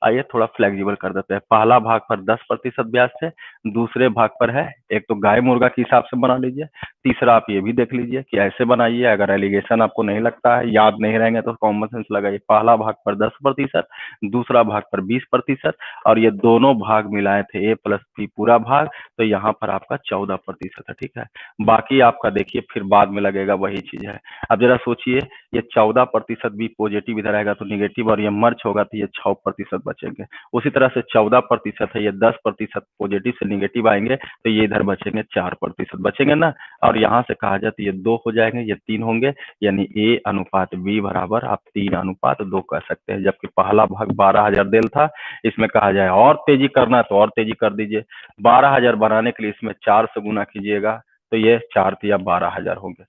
आइए थोड़ा फ्लेक्सिबल कर देते हैं। पहला भाग पर 10% ब्याज से, दूसरे भाग पर है, एक तो गाय मुर्गा के हिसाब से बना लीजिए, तीसरा आप ये भी देख लीजिए कि ऐसे बनाइए। अगर एलिगेशन आपको नहीं लगता है, याद नहीं रहेंगे तो कॉमन सेंस लगाइए। पहला भाग पर 10%, दूसरा भाग पर 20%, और ये दोनों भाग मिलाए थे A+B पूरा भाग, तो यहाँ पर आपका 14% है। ठीक है, बाकी आपका देखिए फिर बाद में लगेगा वही चीज है। अब जरा सोचिए, ये 14% भी पॉजिटिव इधर आएगा तो निगेटिव, और ये मर्ज होगा तो ये 6% बचेंगे। उसी तरह से 14% है, ये 10% पॉजिटिव से निगेटिव आएंगे तो ये इधर बचेंगे 4% बचेंगे ना, और यहाँ से कहा जाए तो ये 2 हो जाएंगे, ये 3 होंगे, यानी A/B बराबर आप 3/2 कह सकते हैं। जबकि पहला भाग 12,000 देल था, इसमें कहा जाए और तेजी करना है तो और तेजी कर दीजिए। 12,000 बनाने के लिए इसमें 4 से गुना कीजिएगा तो ये 4 या 12,000 होंगे।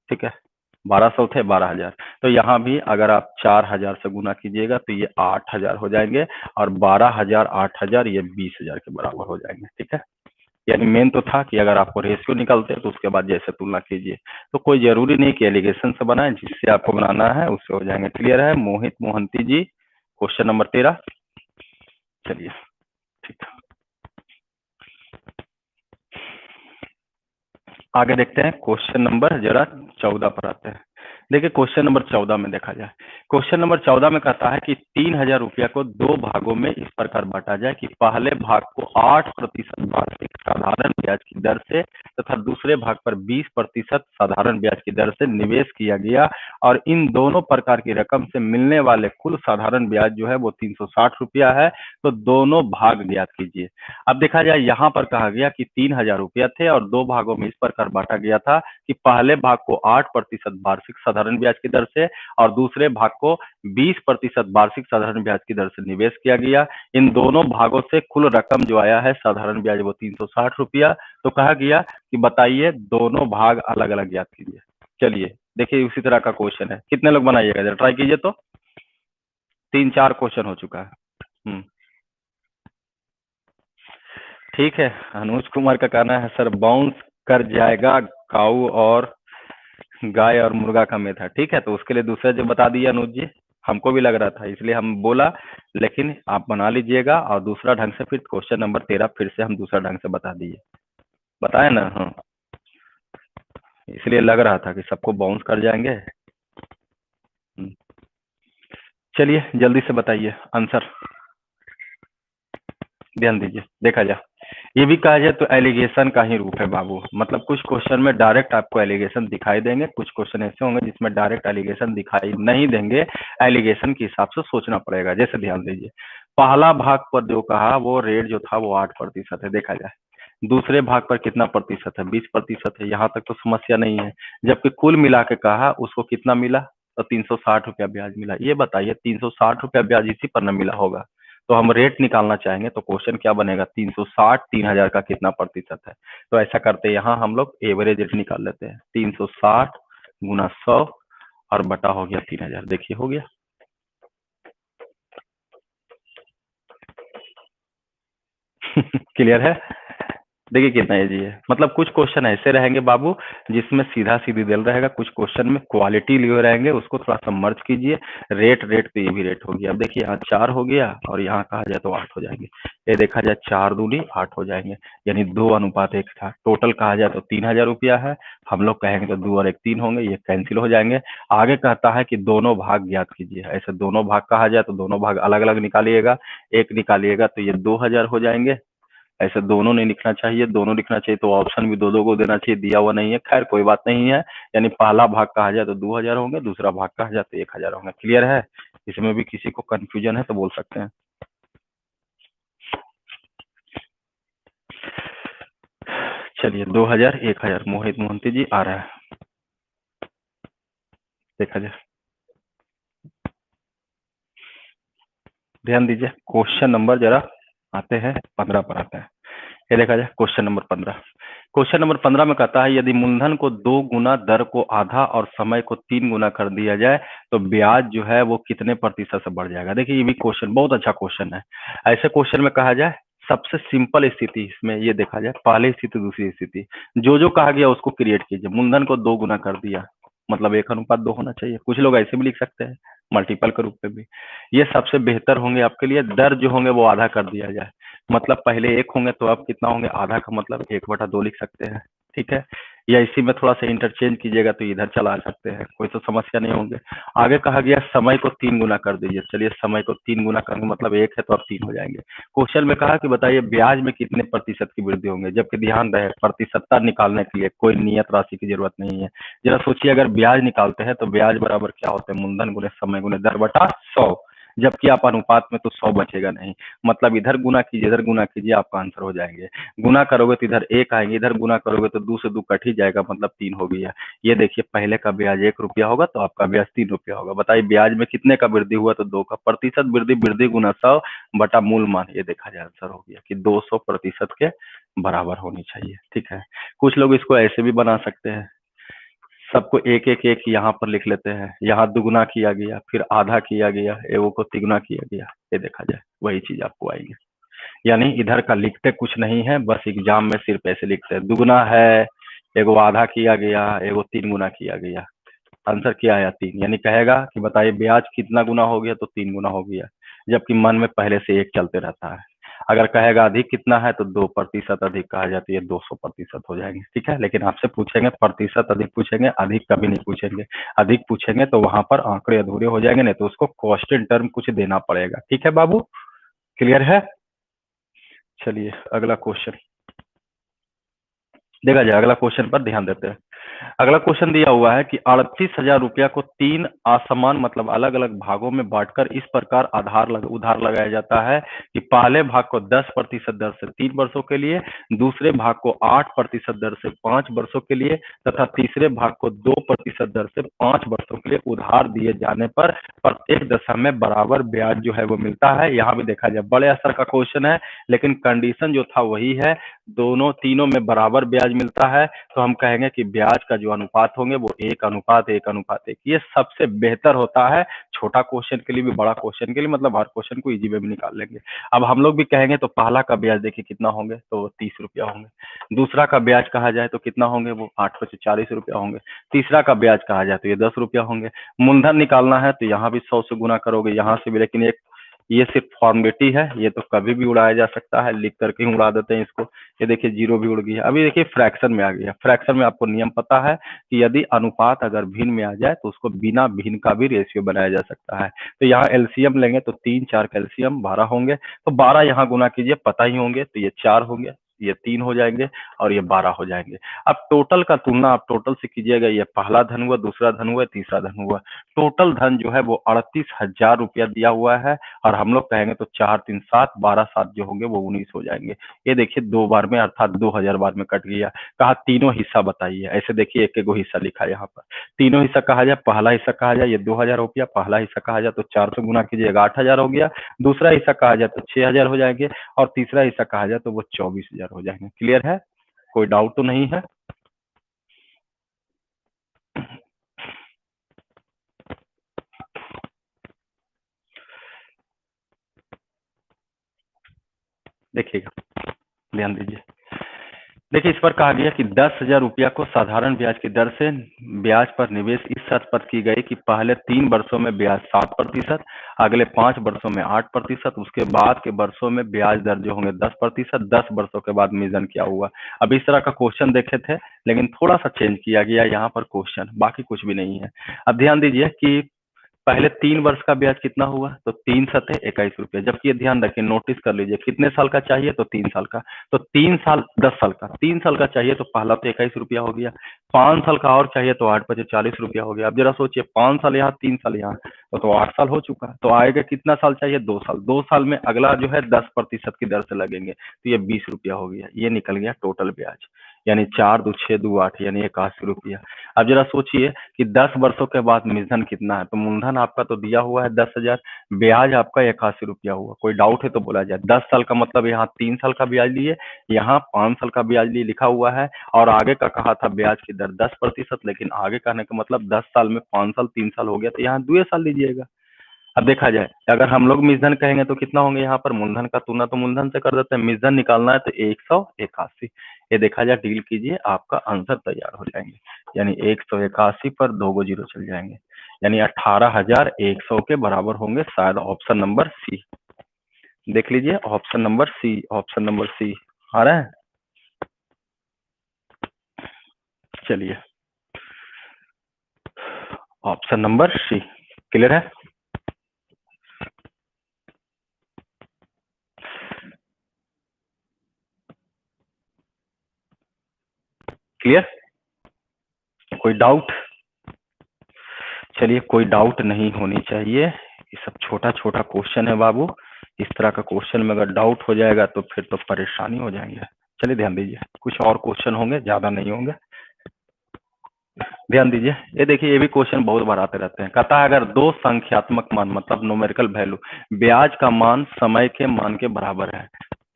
ठीक है, 1200 थे 12,000, तो यहाँ भी अगर आप 4,000 से गुना कीजिएगा तो ये 8,000 हो जाएंगे, और 12,000 8,000 ये 20,000 के बराबर हो जाएंगे। ठीक है, यानी मेन तो था कि अगर आपको रेशियो निकलते तो उसके बाद जैसे तुलना कीजिए, तो कोई जरूरी नहीं कि एलिगेशन से बनाए, जिससे आपको बनाना है उससे हो जाएंगे। क्लियर है मोहित मोहंती जी, क्वेश्चन नंबर 13, चलिए ठीक है, आगे देखते हैं। क्वेश्चन नंबर जरा 14 पर आते हैं। देखिए क्वेश्चन नंबर 14 में देखा जाए, क्वेश्चन नंबर 14 में कहता है कि 3,000 रुपया को 2 भागों में इस प्रकार बांटा जाए कि पहले भाग को 8% वार्षिक साधारण ब्याज की दर से तथा दूसरे भाग पर 20% साधारण ब्याज की दर से निवेश किया गया, और इन दोनों प्रकार की रकम से मिलने वाले कुल साधारण ब्याज जो है वो 360 रुपया है, तो दोनों भाग ज्ञात कीजिए। अब देखा जाए यहाँ पर कहा गया कि 3,000 रुपया थे और 2 भागों में इस प्रकार बांटा गया था कि पहले भाग को 8% वार्षिक साधारण साधारण ब्याज की दर से और दूसरे भाग को 20% वार्षिक साधारण ब्याज की दर से निवेश किया गया। इन दोनों भागों से कुल रकम जो आया है साधारण ब्याज वो 360 रुपया। तो कहा गया कि बताइए दोनों भाग अलग अलग ज्ञात कीजिए। चलिए देखिए उसी तरह का क्वेश्चन है, कितने लोग बनाइएगा जरा ट्राई कीजिए। तो 3-4 क्वेश्चन हो चुका है। ठीक है, अनुज कुमार का कहना है सर बाउंस कर जाएगा काऊ और गाय और मुर्गा का मेधा। ठीक है, तो उसके लिए दूसरा जो बता दिया अनुज जी, हमको भी लग रहा था इसलिए हम बोला, लेकिन आप बना लीजिएगा और दूसरा ढंग से फिर क्वेश्चन नंबर 13 फिर से हम दूसरा ढंग से बता दिए, बताए ना। हाँ, इसलिए लग रहा था कि सबको बाउंस कर जाएंगे। चलिए जल्दी से बताइए आंसर, ध्यान दीजिए। देखा जाए ये भी कहा जाए तो एलिगेशन का ही रूप है बाबू, मतलब कुछ क्वेश्चन में डायरेक्ट आपको एलिगेशन दिखाई देंगे, कुछ क्वेश्चन ऐसे होंगे जिसमें डायरेक्ट एलिगेशन दिखाई नहीं देंगे, एलिगेशन के हिसाब से सोचना पड़ेगा। जैसे ध्यान दीजिए, पहला भाग पर जो कहा वो रेट जो था वो 8% है, देखा जाए दूसरे भाग पर कितना प्रतिशत है, 20% है, यहाँ तक तो समस्या नहीं है। जबकि कुल मिला के कहा उसको कितना मिला, तो 360 रुपया ब्याज मिला। ये बताइए 360 रुपया ब्याज इसी पर न मिला होगा, तो हम रेट निकालना चाहेंगे तो क्वेश्चन क्या बनेगा, 360 3000 का कितना प्रतिशत है। तो ऐसा करते हैं, यहाँ हम लोग एवरेज रेट निकाल लेते हैं, 360 गुना 100 और बटा हो गया 3000। देखिए हो गया। क्लियर है। देखिए कितना इजी है, मतलब कुछ क्वेश्चन ऐसे रहेंगे बाबू जिसमें सीधा सीधी दिल रहेगा, कुछ क्वेश्चन में क्वालिटी लिए रहेंगे, उसको थोड़ा सा मर्ज कीजिए। रेट रेट तो ये भी रेट हो गया। अब देखिए यहाँ 4 हो गया और यहाँ कहा जाए तो 8 हो जाएंगे। ये देखा जाए 4 दूनी 8 हो जाएंगे, यानी 2:1 था। टोटल कहा जाए तो 3000 रुपया है, हम लोग कहेंगे तो 2 और 1 3 होंगे, ये कैंसिल हो जाएंगे। आगे कहता है कि दोनों भाग ज्ञात कीजिए, ऐसे दोनों भाग कहा जाए तो दोनों भाग अलग अलग निकालिएगा, एक निकालिएगा तो ये 2000 हो जाएंगे। ऐसे दोनों नहीं लिखना चाहिए, दोनों लिखना चाहिए तो ऑप्शन भी दो दो को देना चाहिए, दिया हुआ नहीं है, खैर कोई बात नहीं है। यानी पहला भाग कहा जाए तो 2000 होंगे, दूसरा भाग कहा जाए तो 1000 होंगे। क्लियर है, इसमें भी किसी को कंफ्यूजन है तो बोल सकते हैं। चलिए 2000 1000 मोहित मोहंती जी आ रहा है, देखा जाए। ध्यान दीजिए क्वेश्चन नंबर जरा आते हैं 15 पर आते हैं। ये देखा जाए क्वेश्चन नंबर 15। क्वेश्चन नंबर 15 में कहता है यदि मूलधन को 2 गुना, दर को आधा और समय को 3 गुना कर दिया जाए तो ब्याज जो है वो कितने प्रतिशत से बढ़ जाएगा। देखिए ये भी क्वेश्चन बहुत अच्छा क्वेश्चन है। ऐसे क्वेश्चन में कहा जाए सबसे सिंपल स्थिति इसमें ये देखा जाए, पहली स्थिति दूसरी स्थिति जो जो कहा गया उसको क्रिएट कीजिए। मूलधन को 2 गुना कर दिया मतलब 1:2 होना चाहिए। कुछ लोग ऐसे भी लिख सकते हैं मल्टीपल के रूप में भी, ये सबसे बेहतर होंगे आपके लिए। दर जो होंगे वो आधा कर दिया जाए, मतलब पहले 1 होंगे तो अब कितना होंगे, आधा का मतलब 1/2 लिख सकते हैं। ठीक है, या इसी में थोड़ा सा इंटरचेंज कीजिएगा तो इधर चला सकते हैं, कोई तो समस्या नहीं होंगे। आगे कहा गया समय को 3 गुना कर दीजिए। चलिए समय को 3 गुना करेंगे मतलब 1 है तो अब 3 हो जाएंगे। क्वेश्चन में कहा कि बताइए ब्याज में कितने प्रतिशत की वृद्धि होंगे, जबकि ध्यान रहे प्रतिशतता निकालने के लिए कोई नियत राशि की जरूरत नहीं है। जरा सोचिए अगर ब्याज निकालते हैं तो ब्याज बराबर क्या होता है, मूलधन गुने समय गुने दर बटा 100, जबकि आप अनुपात में तो 100 बचेगा नहीं, मतलब इधर गुना कीजिए इधर गुना कीजिए आपका आंसर हो जाएंगे। गुना करोगे तो इधर 1 आएंगे, इधर गुना करोगे तो 2 से 2 कट ही जाएगा मतलब 3 हो गया। ये देखिए पहले का ब्याज 1 रुपया होगा तो आपका ब्याज 3 रुपया होगा। बताइए ब्याज में कितने का वृद्धि हुआ, तो 2 का। प्रतिशत वृद्धि, वृद्धि गुना 100 बटा मूल मान, ये देखा जाए आंसर हो गया कि 200% के बराबर होनी चाहिए। ठीक है, कुछ लोग इसको ऐसे भी बना सकते हैं, सबको एक एक एक यहाँ पर लिख लेते हैं, यहाँ दुगुना किया गया फिर आधा किया गया, एगो को तिगुना किया गया, ये देखा जाए वही चीज आपको आएगी। यानी इधर का लिखते कुछ नहीं है, बस एग्जाम में सिर्फ ऐसे लिखते हैं, दुगुना है, एगो आधा किया गया, एगो 3 गुना किया गया। आंसर क्या आया 3, यानी कहेगा कि बताइए ब्याज कितना गुना हो गया, तो 3 गुना हो गया, जबकि मन में पहले से 1 चलते रहता है। अगर कहेगा अधिक कितना है तो 2% अधिक कहा जाती है, 200% हो जाएंगे। ठीक है, लेकिन आपसे पूछेंगे प्रतिशत अधिक पूछेंगे, अधिक कभी नहीं पूछेंगे। अधिक पूछेंगे तो वहां पर आंकड़े अधूरे हो जाएंगे, नहीं तो उसको कांस्टेंट टर्म कुछ देना पड़ेगा। ठीक है बाबू, क्लियर है। चलिए अगला क्वेश्चन देखा जाए, अगला क्वेश्चन पर ध्यान देते हैं। अगला क्वेश्चन दिया हुआ है कि 38,000 रुपया को तीन असमान मतलब अलग अलग भागों में बांटकर इस प्रकार उधार लगाया जाता है कि पहले भाग को 10% दर से 3 वर्षों के लिए, दूसरे भाग को 8% दर से 5 वर्षों के लिए तथा तीसरे भाग को 2% दर से 5 वर्षों के लिए उधार दिए जाने पर प्रत्येक दशा में बराबर ब्याज जो है वो मिलता है। यहाँ भी देखा जाए बड़े स्तर का क्वेश्चन है, लेकिन कंडीशन जो था वही है, दोनों तीनों में बराबर ब्याज मिलता है। तो हम कहेंगे कि ब्याज का जो अनुपात होंगे वो 1:1:1। ये सबसे बेहतर होता है छोटा क्वेश्चन के लिए भी, बड़ा क्वेश्चन के लिए, मतलब हर क्वेश्चन को इजी वे में निकाल लेंगे। अब हम लोग भी कहेंगे तो पहला का ब्याज देखिए कितना होंगे, तो 30 रुपया होंगे। दूसरा का ब्याज कहा जाए तो कितना होंगे, वो 8 × 40 रुपया होंगे। तीसरा का ब्याज कहा जाए तो ये 10 रुपया होंगे। मूलधन निकालना है तो यहाँ भी 100 से गुना करोगे, यहाँ से भी, लेकिन एक ये सिर्फ फॉर्मेलिटी है, ये तो कभी भी उड़ाया जा सकता है, लिख करके ही उड़ा देते हैं इसको। ये देखिए जीरो भी उड़ गया। अभी देखिए फ्रैक्शन में आ गया। फ्रैक्शन में आपको नियम पता है कि यदि अनुपात अगर भिन्न में आ जाए तो उसको बिना भिन्न का भी रेशियो बनाया जा सकता है। तो यहाँ एलसीएम लेंगे तो 3 4 कैल्शियम 12 होंगे, तो 12 यहाँ गुना कीजिए, पता ही होंगे, तो ये 4 होंगे, ये 3 हो जाएंगे और ये 12 हो जाएंगे। अब टोटल का तुलना आप टोटल से कीजिएगा, ये पहला धन हुआ, दूसरा धन हुआ, तीसरा धन हुआ। टोटल धन जो है वो 38,000 रुपया दिया हुआ है, और हम लोग कहेंगे तो 4 3 7 12 7 जो होंगे वो 19 हो जाएंगे। ये देखिए 2 बार में अर्थात 2,000 बार में कट गया। कहा तीनों हिस्सा बताइए, ऐसे देखिए एक एक गो हिस्सा लिखा है यहाँ पर। तीनों हिस्सा कहा जाए, पहला हिस्सा कहा जाए ये 2,000 रुपया, पहला हिस्सा कहा जाए तो 4 से गुना कीजिएगा 8,000 हो गया। दूसरा हिस्सा कहा जाए तो 6,000 हो जाएंगे, और तीसरा हिस्सा कहा जाए तो वो 24,000 हो जाएंगे। क्लियर है, कोई डाउट तो नहीं है? देखिएगा, ध्यान दीजिए। देखिए इस पर कहा गया कि 10,000 रुपया को साधारण ब्याज की दर से ब्याज पर निवेश इस शर्त पर की गई कि पहले 3 वर्षों में ब्याज 7%, अगले 5 वर्षों में 8%, उसके बाद के वर्षों में ब्याज दर जो होंगे 10%, 10 वर्षों के बाद मिजन क्या हुआ। अब इस तरह का क्वेश्चन देखे थे, लेकिन थोड़ा सा चेंज किया गया यहाँ पर क्वेश्चन, बाकी कुछ भी नहीं है। अब ध्यान दीजिए कि पहले 3 वर्ष का ब्याज कितना हुआ, तो 3×7=21 रुपया। जबकि ये ध्यान रखिए, नोटिस कर लीजिए, कितने साल का चाहिए, तो 3 साल का। तो 3 साल 10 साल का, 3 साल का चाहिए तो पहला तो 21 रुपया हो गया। 5 साल का और चाहिए तो 8×5=40 रुपया हो गया। अब जरा सोचिए, 5 साल यहाँ 3 साल यहाँ, तो 8 साल हो चुका। तो आएगा कितना साल चाहिए, 2 साल। 2 साल में अगला जो है 10% की दर से लगेंगे, तो ये 20 रुपया हो गया। ये निकल गया टोटल ब्याज, यानी 4 2 6 2 8, यानी 81 रुपया। अब जरा सोचिए कि 10 वर्षों के बाद मूलधन कितना है, तो मूलधन आपका तो दिया हुआ है 10,000, ब्याज आपका 81 रुपया हुआ। कोई डाउट है तो बोला जाए। 10 साल का मतलब यहाँ 3 साल का ब्याज लिए, यहाँ 5 साल का ब्याज लिए लिखा हुआ है, और आगे का कहा था ब्याज की दर 10%, लेकिन आगे कहने का मतलब 10 साल में 5 साल 3 साल हो गया, तो यहाँ 2 साल लीजिएगा। अब देखा जाए, अगर हम लोग मिसधन कहेंगे तो कितना होंगे, यहाँ पर मूलधन का तुलना तो मूलधन से कर देते हैं, मिसधन निकालना है तो 181। ये देखा जाए, डील कीजिए, आपका आंसर तैयार हो जाएंगे। यानी 181 पर 2 गो जीरो चल जाएंगे, यानी 18,100 के बराबर होंगे, शायद ऑप्शन नंबर सी। देख लीजिए, option number C, option number C आ रहा है। चलिए, ऑप्शन नंबर सी क्लियर है। क्लियर, कोई डाउट? चलिए, कोई डाउट नहीं होनी चाहिए, ये सब छोटा छोटा क्वेश्चन है बाबू। इस तरह का क्वेश्चन में अगर डाउट हो जाएगा तो फिर तो परेशानी हो जाएंगे। चलिए ध्यान दीजिए, कुछ और क्वेश्चन होंगे, ज्यादा नहीं होंगे। ध्यान दीजिए, ये देखिए, ये भी क्वेश्चन बहुत बार आते रहते हैं। कहता है अगर दो संख्यात्मक मान मतलब न्यूमेरिकल वैल्यू, ब्याज का मान समय के मान के बराबर है,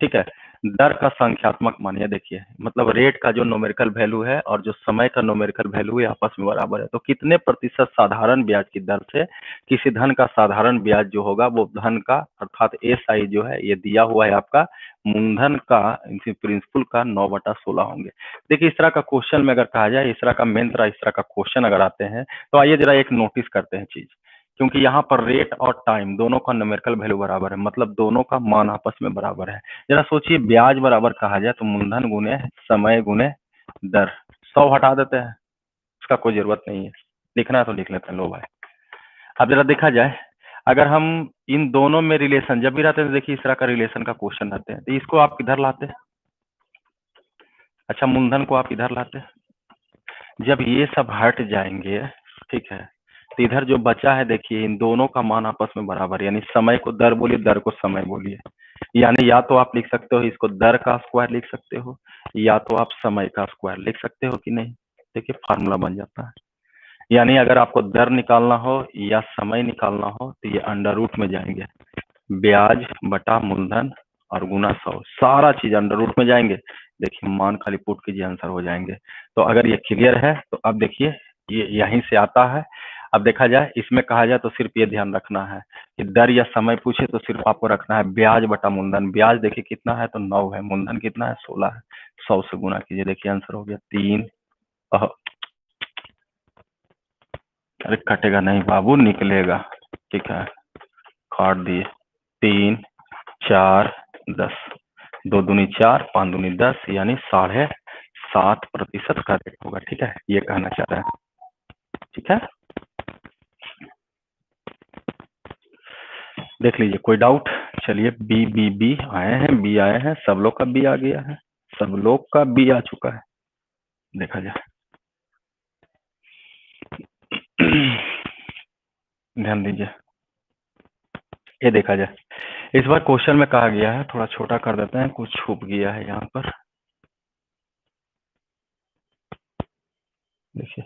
ठीक है, दर का संख्यात्मक मान, ये देखिए मतलब रेट का जो न्यूमेरिकल वैल्यू है और जो समय का न्यूमेरिकल वैल्यू है आपस में बराबर है, तो कितने प्रतिशत साधारण ब्याज की दर से किसी धन का साधारण ब्याज जो होगा वो धन का अर्थात SI जो है ये दिया हुआ है आपका मूलधन का प्रिंसिपल का 9/16 होंगे। देखिए इस तरह का क्वेश्चन में अगर कहा जाए, इस तरह का मेन तरह इस तरह का क्वेश्चन अगर आते हैं, तो आइए जरा एक नोटिस करते हैं चीज, क्योंकि यहाँ पर रेट और टाइम दोनों का न्यूमेरिकल वैल्यू बराबर है, मतलब दोनों का मान आपस में बराबर है। जरा सोचिए, ब्याज बराबर कहा जाए तो मूलधन गुने समय गुने दर, 100 हटा देते हैं, उसका कोई जरूरत नहीं है, लिखना है तो लिख लेते हैं, लो भाई। अब जरा देखा जाए, अगर हम इन दोनों में रिलेशन जब भी रहते हैं, तो देखिए इस तरह का रिलेशन का क्वेश्चन रहते हैं, तो इसको आप किधर लाते हैं, अच्छा मूलधन को आप इधर लाते हैं, जब ये सब हट जाएंगे, ठीक है, तो इधर जो बचा है देखिए, इन दोनों का मान आपस में बराबर, यानी समय को दर बोलिए, दर को समय बोलिए। यानी या तो आप लिख सकते हो इसको दर का स्क्वायर लिख सकते हो, या तो आप समय का स्क्वायर लिख सकते हो कि नहीं। देखिए फार्मूला बन जाता है। यानी अगर आपको दर निकालना हो या समय निकालना हो तो ये अंडर रूट में जाएंगे, ब्याज बटा मूलधन और गुना 100, सारा चीज अंडर रूट में जाएंगे। देखिए मान खाली पुट कीजिए, आंसर हो जाएंगे। तो अगर ये क्लियर है तो अब देखिए ये यहीं से आता है। अब देखा जाए इसमें कहा जाए तो सिर्फ ये ध्यान रखना है कि दर या समय पूछे तो सिर्फ आपको रखना है ब्याज बटा मूलधन। ब्याज देखिए कितना है तो 9 है, मूलधन कितना है 16 है, 100 से गुना कीजिए, देखिए आंसर हो गया 3। अरे कटेगा नहीं बाबू, निकलेगा, ठीक है, काट दिए। 3 4 10, 2 दूनी 4, 5 दूनी 10, यानी 7.5% का रेट होगा। ठीक है, ये कहना चाह रहा है। ठीक है, देख लीजिए कोई डाउट। चलिए बी बी बी आए हैं, बी आए हैं, सब लोग का बी आ गया है, सब लोग का बी आ चुका है। देखा जाए ध्यान दीजिए, ये देखा जाए। इस बार क्वेश्चन में कहा गया है, थोड़ा छोटा कर देते हैं, कुछ छुप गया है यहाँ पर। देखिए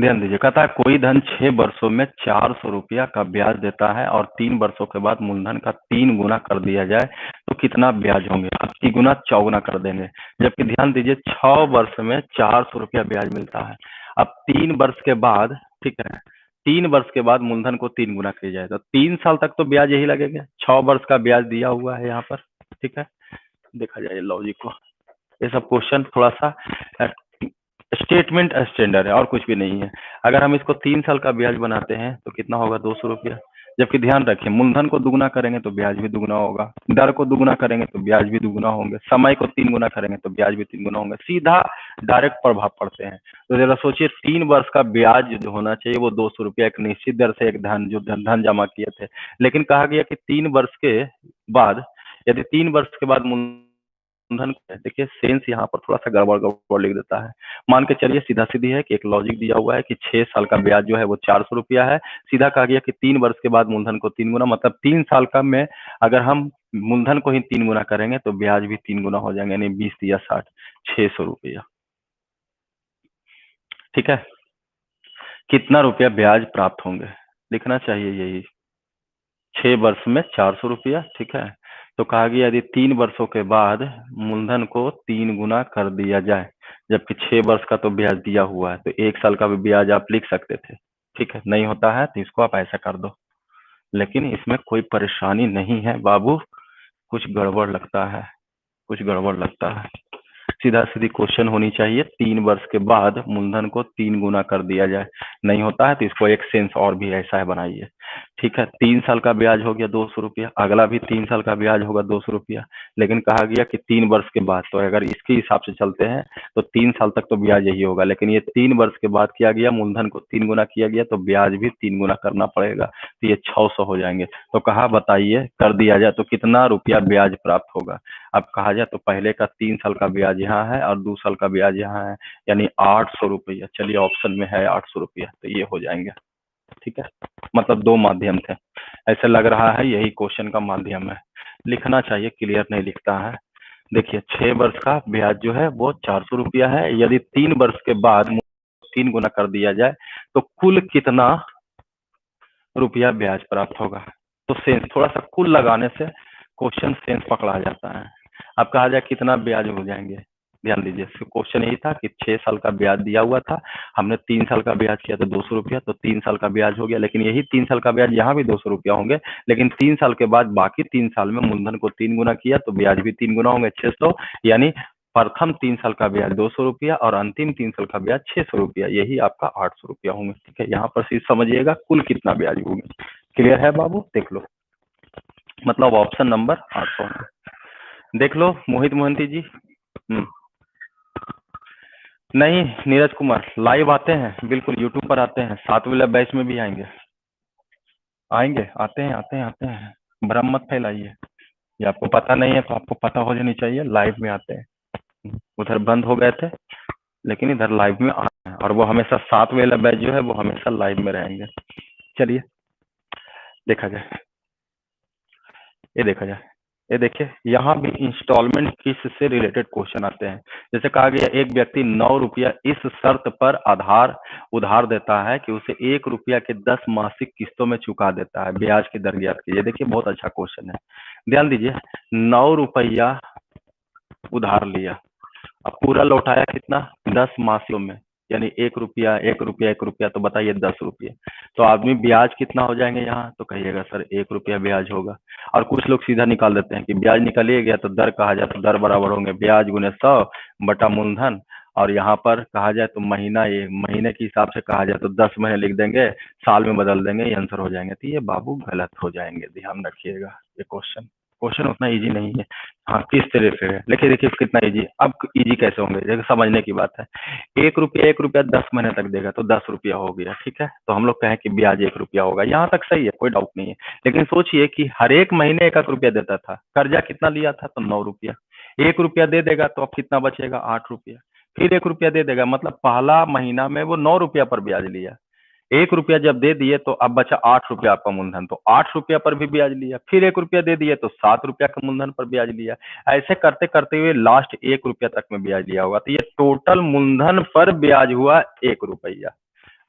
ध्यान दीजिए, कहता है कोई धन 6 वर्षों में 400 रुपया का ब्याज देता है और 3 वर्षों के बाद मूलधन का 3 गुना कर दिया जाए तो कितना ब्याज होंगे। अब 3 गुना 4 कर देंगे, जबकि ध्यान दीजिए 6 वर्ष में 400 रुपया ब्याज मिलता है। अब 3 वर्ष के बाद, ठीक है, 3 वर्ष के बाद मूलधन को 3 गुना किया जाए तो 3 साल तक तो ब्याज यही लगेगा, 6 वर्ष का ब्याज दिया हुआ है यहाँ पर। ठीक है, देखा जाए लॉजिक को। ये सब क्वेश्चन थोड़ा सा स्टेटमेंट स्टैंडर्ड है और कुछ भी नहीं है। अगर हम इसको 3 साल का ब्याज बनाते हैं तो कितना होगा 200 रुपया, जबकि ध्यान रखें मूलधन को दुगुना करेंगे तो ब्याज भी दुगुना होगा, दर को दुगुना करेंगे तो ब्याज भी दुगुना होंगे, समय को 3 गुना करेंगे तो ब्याज भी 3 गुना होंगे, सीधा डायरेक्ट प्रभाव पड़ते हैं। तो जरा सोचिए 3 वर्ष का ब्याज जो होना चाहिए वो 200 रुपया एक निश्चित दर से एक धन जो धन जमा किए थे, लेकिन कहा गया कि 3 वर्ष के बाद, यदि 3 वर्ष के बाद मूलधन देखिए सेंस यहाँ पर थोड़ा सा गड़बड़ गड़बड़ लिख देता है। मान के चलिए सीधा सीधी है कि एक लॉजिक दिया हुआ है कि 6 साल का ब्याज जो है वो 400 रुपया है, सीधा कहा गया कि 3 वर्ष के बाद मूलधन को 3 गुना, मतलब 3 साल का में अगर हम मूलधन को ही 3 गुना करेंगे तो ब्याज भी 3 गुना हो जाएंगे, यानी 20 या 60, 600 रुपया। ठीक है, कितना रुपया ब्याज प्राप्त होंगे लिखना चाहिए यही, 6 वर्ष में 400 रुपया। ठीक है, तो कहा गया यदि 3 वर्षों के बाद मूलधन को 3 गुना कर दिया जाए, जबकि 6 वर्ष का तो ब्याज दिया हुआ है तो 1 साल का भी ब्याज आप लिख सकते थे। ठीक है, नहीं होता है तो इसको आप ऐसा कर दो, लेकिन इसमें कोई परेशानी नहीं है बाबू, कुछ गड़बड़ लगता है, कुछ गड़बड़ लगता है। सीधा सीधी क्वेश्चन होनी चाहिए, 3 वर्ष के बाद मूलधन को 3 गुना कर दिया जाए, नहीं होता है तो इसको एक सेंस और भी ऐसा है बनाइए। ठीक है, 3 साल का ब्याज हो गया 200 रुपया, अगला भी 3 साल का ब्याज होगा 200 रुपया, लेकिन कहा गया कि 3 वर्ष के बाद, तो अगर इसके हिसाब से चलते हैं तो 3 साल तक तो ब्याज यही होगा, लेकिन ये 3 वर्ष के बाद किया गया, मूलधन को 3 गुना किया गया तो ब्याज भी 3 गुना करना पड़ेगा, तो ये 600 हो जाएंगे। तो कहा बताइए कर दिया जाए तो कितना रुपया ब्याज प्राप्त होगा। अब कहा जाए तो पहले का 3 साल का ब्याज यहाँ है और 2 साल का ब्याज यहाँ है, यानी 800 रुपया। चलिए ऑप्शन में है 800 रुपया, तो ये हो जाएंगे। ठीक है, मतलब 2 माध्यम थे, ऐसा लग रहा है यही क्वेश्चन का माध्यम है, लिखना चाहिए, क्लियर नहीं लिखता है। देखिए 6 वर्ष का ब्याज जो है वो 400 रुपया है, यदि 3 वर्ष के बाद 3 गुना कर दिया जाए तो कुल कितना रुपया ब्याज प्राप्त होगा। तो सेंस थोड़ा सा कुल लगाने से क्वेश्चन सेंस पकड़ा जाता है। अब कहा जाए कितना ब्याज हो जाएंगे, ध्यान दीजिए क्वेश्चन यही था कि 6 साल का ब्याज दिया हुआ था, हमने 3 साल का ब्याज किया तो 200 रुपया, तो 3 साल का ब्याज हो गया, लेकिन यही 3 साल का ब्याज यहाँ भी 200 रुपया होंगे, लेकिन 3 साल के बाद बाकी 3 साल में मूलधन को 3 गुना किया तो ब्याज भी 3 गुना होंगे 600, यानी प्रथम 3 साल का ब्याज 200 रुपया और अंतिम 3 साल का ब्याज 600 रुपया, यही आपका 800 रुपया होंगे। ठीक है, यहाँ पर चीज समझिएगा कुल कितना ब्याज होगी। क्लियर है बाबू, देख लो, मतलब ऑप्शन नंबर 800 देख लो। मोहित मोहंती जी, नहीं नीरज कुमार लाइव आते हैं, बिल्कुल यूट्यूब पर आते हैं, 7 वाला बैच में भी आएंगे, आएंगे, आते हैं आते हैं आते हैं, भ्रम मत फैलाइए, ये आपको पता नहीं है तो आपको पता हो जानी चाहिए, लाइव में आते हैं, उधर बंद हो गए थे लेकिन इधर लाइव में आना है और वो हमेशा 7 वाला बैच जो है वो हमेशा लाइव में रहेंगे। चलिए देखा जाए, ये देखा जाए, ये देखिए यहाँ भी इंस्टॉलमेंट किस्त से रिलेटेड क्वेश्चन आते हैं। जैसे कहा गया एक व्यक्ति 9 रुपया इस शर्त पर आधार उधार देता है कि उसे 1 रुपया के 10 मासिक किस्तों में चुका देता है, ब्याज की दर ज्ञात कीजिए। देखिए बहुत अच्छा क्वेश्चन है, ध्यान दीजिए। 9 रुपया उधार लिया, अब पूरा लौटाया कितना, 10 मासियों में, यानी 1 रुपया 1 रुपया 1 रुपया, तो बताइए 10 रुपये। तो आदमी ब्याज कितना हो जाएंगे यहाँ, तो कहिएगा सर 1 रुपया ब्याज होगा। और कुछ लोग सीधा निकाल देते हैं कि ब्याज निकालिए गया तो दर कहा जाए तो दर बराबर होंगे ब्याज गुने 100 बटा मूलधन, और यहाँ पर कहा जाए तो महीना, ये महीने के हिसाब से कहा जाए तो 10 महीने लिख देंगे, साल में बदल देंगे, ये आंसर हो जाएंगे। तो ये बाबू गलत हो जाएंगे, ध्यान रखिएगा। ये क्वेश्चन क्वेश्चन उतना इजी नहीं है। हाँ किस तरह से है, देखिए देखिए कितना इजी। अब इजी कैसे होंगे, देखिए समझने की बात है। 1 रुपया 10 महीने तक देगा तो 10 रुपया हो गया, ठीक है। तो हम लोग कहें कि ब्याज 1 रुपया होगा, यहाँ तक सही है, कोई डाउट नहीं है। लेकिन सोचिए कि हर एक महीने 1 रुपया देता था, कर्जा कितना लिया था, तो 9 रुपया। 1 रुपया दे देगा तो अब कितना बचेगा, 8 रुपया। फिर 1 रुपया दे देगा, मतलब पहला महीना में वो 9 रुपया पर ब्याज लिया। 1 रुपया जब दे दिए तो अब बचा 8 रुपया आपका मूलधन, तो 8 रुपया पर भी ब्याज लिया। फिर 1 रुपया दे दिए तो 7 रुपया का मूलधन पर ब्याज लिया। ऐसे करते करते हुए लास्ट 1 रुपया तक में ब्याज लिया होगा। तो ये टोटल मूलधन पर ब्याज हुआ 1 रुपया।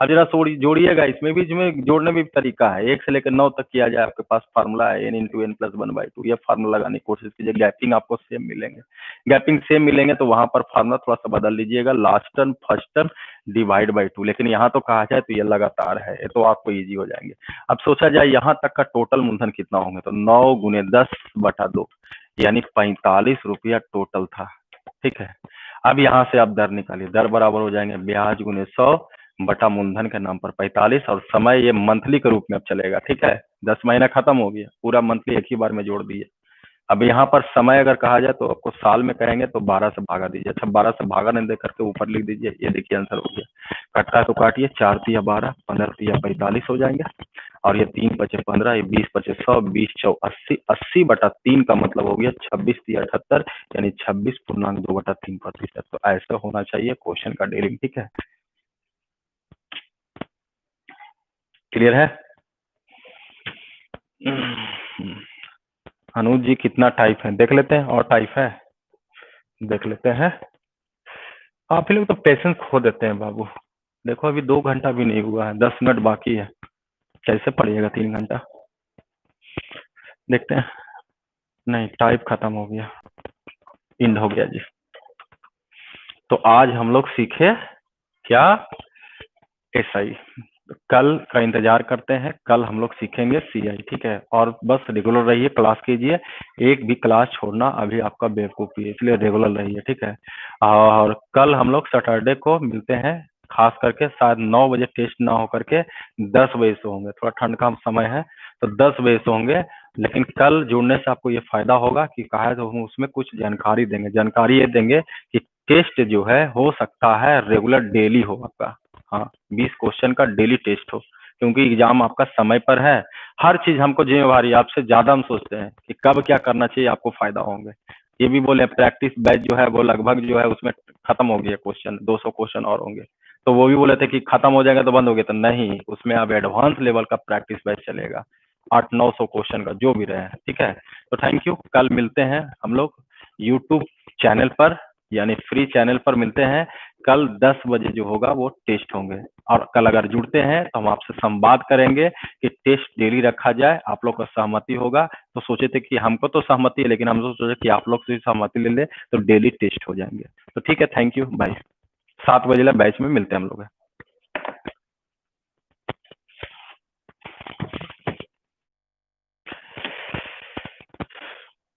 अब जरा जोड़िएगा, इसमें भी इसमें जोड़ने में भी तरीका है। 1 से लेकर 9 तक किया जाए, आपके पास फार्मूला है n×n+1/2। ये फार्मूला लगाने की कोशिश कीजिए, गैपिंग आपको सेम मिलेंगे। गैपिंग सेम मिलेंगे तो वहां पर फार्मूला थोड़ा सा बदल लीजिएगा, last term first term divide by 2। लेकिन यहाँ तो कहा जाए तो ये लगातार है, ये तो आपको इजी हो जाएंगे। अब सोचा जाए यहाँ तक का टोटल मूलधन कितना होंगे, तो 9 गुने 10/2 यानी 45 रुपया टोटल था, ठीक है। अब यहाँ से आप दर निकालिए, दर बराबर हो जाएंगे ब्याज गुने 100 बटा मूलधन के नाम पर 45, और समय ये मंथली के रूप में अब चलेगा, ठीक है। 10 महीना खत्म हो गया, पूरा मंथली एक ही बार में जोड़ दिए। अब यहाँ पर समय अगर कहा जाए तो आपको साल में कहेंगे तो 12 से भागा दीजिए। अच्छा 12 से भागा नहीं दे करके ऊपर लिख दीजिए, ये देखिए आंसर हो गया। कटता तो काटिए, 4 तिया 12, 15 तिया 45 हो जाएंगे, और ये 3 बचे 15, ये 20 बचे 100, 20 चौ 80, 80/3 का मतलब हो गया 26 तिया 78, यानी 26.2/3%। तो ऐसा होना चाहिए क्वेश्चन का डीलिंग, ठीक है। क्लियर है। अनुज जी कितना टाइप है देख लेते हैं, और टाइप है देख लेते हैं। आप ही लोग तो पेशेंस खो देते हैं बाबू। देखो अभी 2 घंटा भी नहीं हुआ है, 10 मिनट बाकी है, कैसे पढ़िएगा 3 घंटा। देखते हैं, नहीं टाइप खत्म हो गया, इंड हो गया जी। तो आज हम लोग सीखे क्या, एसआई। कल का इंतजार करते हैं, कल हम लोग सीखेंगे सीआई, ठीक है। और बस रेगुलर रहिए, क्लास कीजिए, एक भी क्लास छोड़ना अभी आपका बेवकूफ़ी है, इसलिए रेगुलर रहिए, ठीक है। और कल हम लोग सैटरडे को मिलते हैं, खास करके शायद 9 बजे टेस्ट ना हो करके 10 बजे से होंगे, थोड़ा ठंड का समय है तो 10 बजे से होंगे। लेकिन कल जुड़ने से आपको ये फायदा होगा कि कहा है तो हम उसमें कुछ जानकारी देंगे। जानकारी ये देंगे कि टेस्ट जो है हो सकता है रेगुलर डेली हो आपका, हाँ 20 क्वेश्चन का डेली टेस्ट हो, क्योंकि एग्जाम आपका समय पर है। हर चीज हमको जिम्मेवारी, आपसे ज्यादा हम सोचते हैं कि कब क्या करना चाहिए, आपको फायदा होंगे। ये भी बोले प्रैक्टिस बैच जो है वो लगभग जो है उसमें खत्म हो गया क्वेश्चन, 200 क्वेश्चन और होंगे। तो वो भी बोले थे कि खत्म हो जाएगा तो बंद हो गया, तो नहीं, उसमें अब एडवांस लेवल का प्रैक्टिस बैच चलेगा, 800-900 क्वेश्चन का जो भी रहे, ठीक है। तो थैंक यू, कल मिलते हैं हम लोग यूट्यूब चैनल पर, यानी फ्री चैनल पर मिलते हैं। कल 10 बजे जो होगा वो टेस्ट होंगे, और कल अगर जुड़ते हैं तो हम आपसे संवाद करेंगे कि टेस्ट डेली रखा जाए। आप लोग का सहमति होगा तो सोचे थे कि हमको तो सहमति है, लेकिन हम लोग सोचे कि आप लोग से सहमति ले ले तो डेली टेस्ट हो जाएंगे। तो ठीक है, थैंक यू, बाय। 7 बजे बैच में मिलते हैं हम लोग।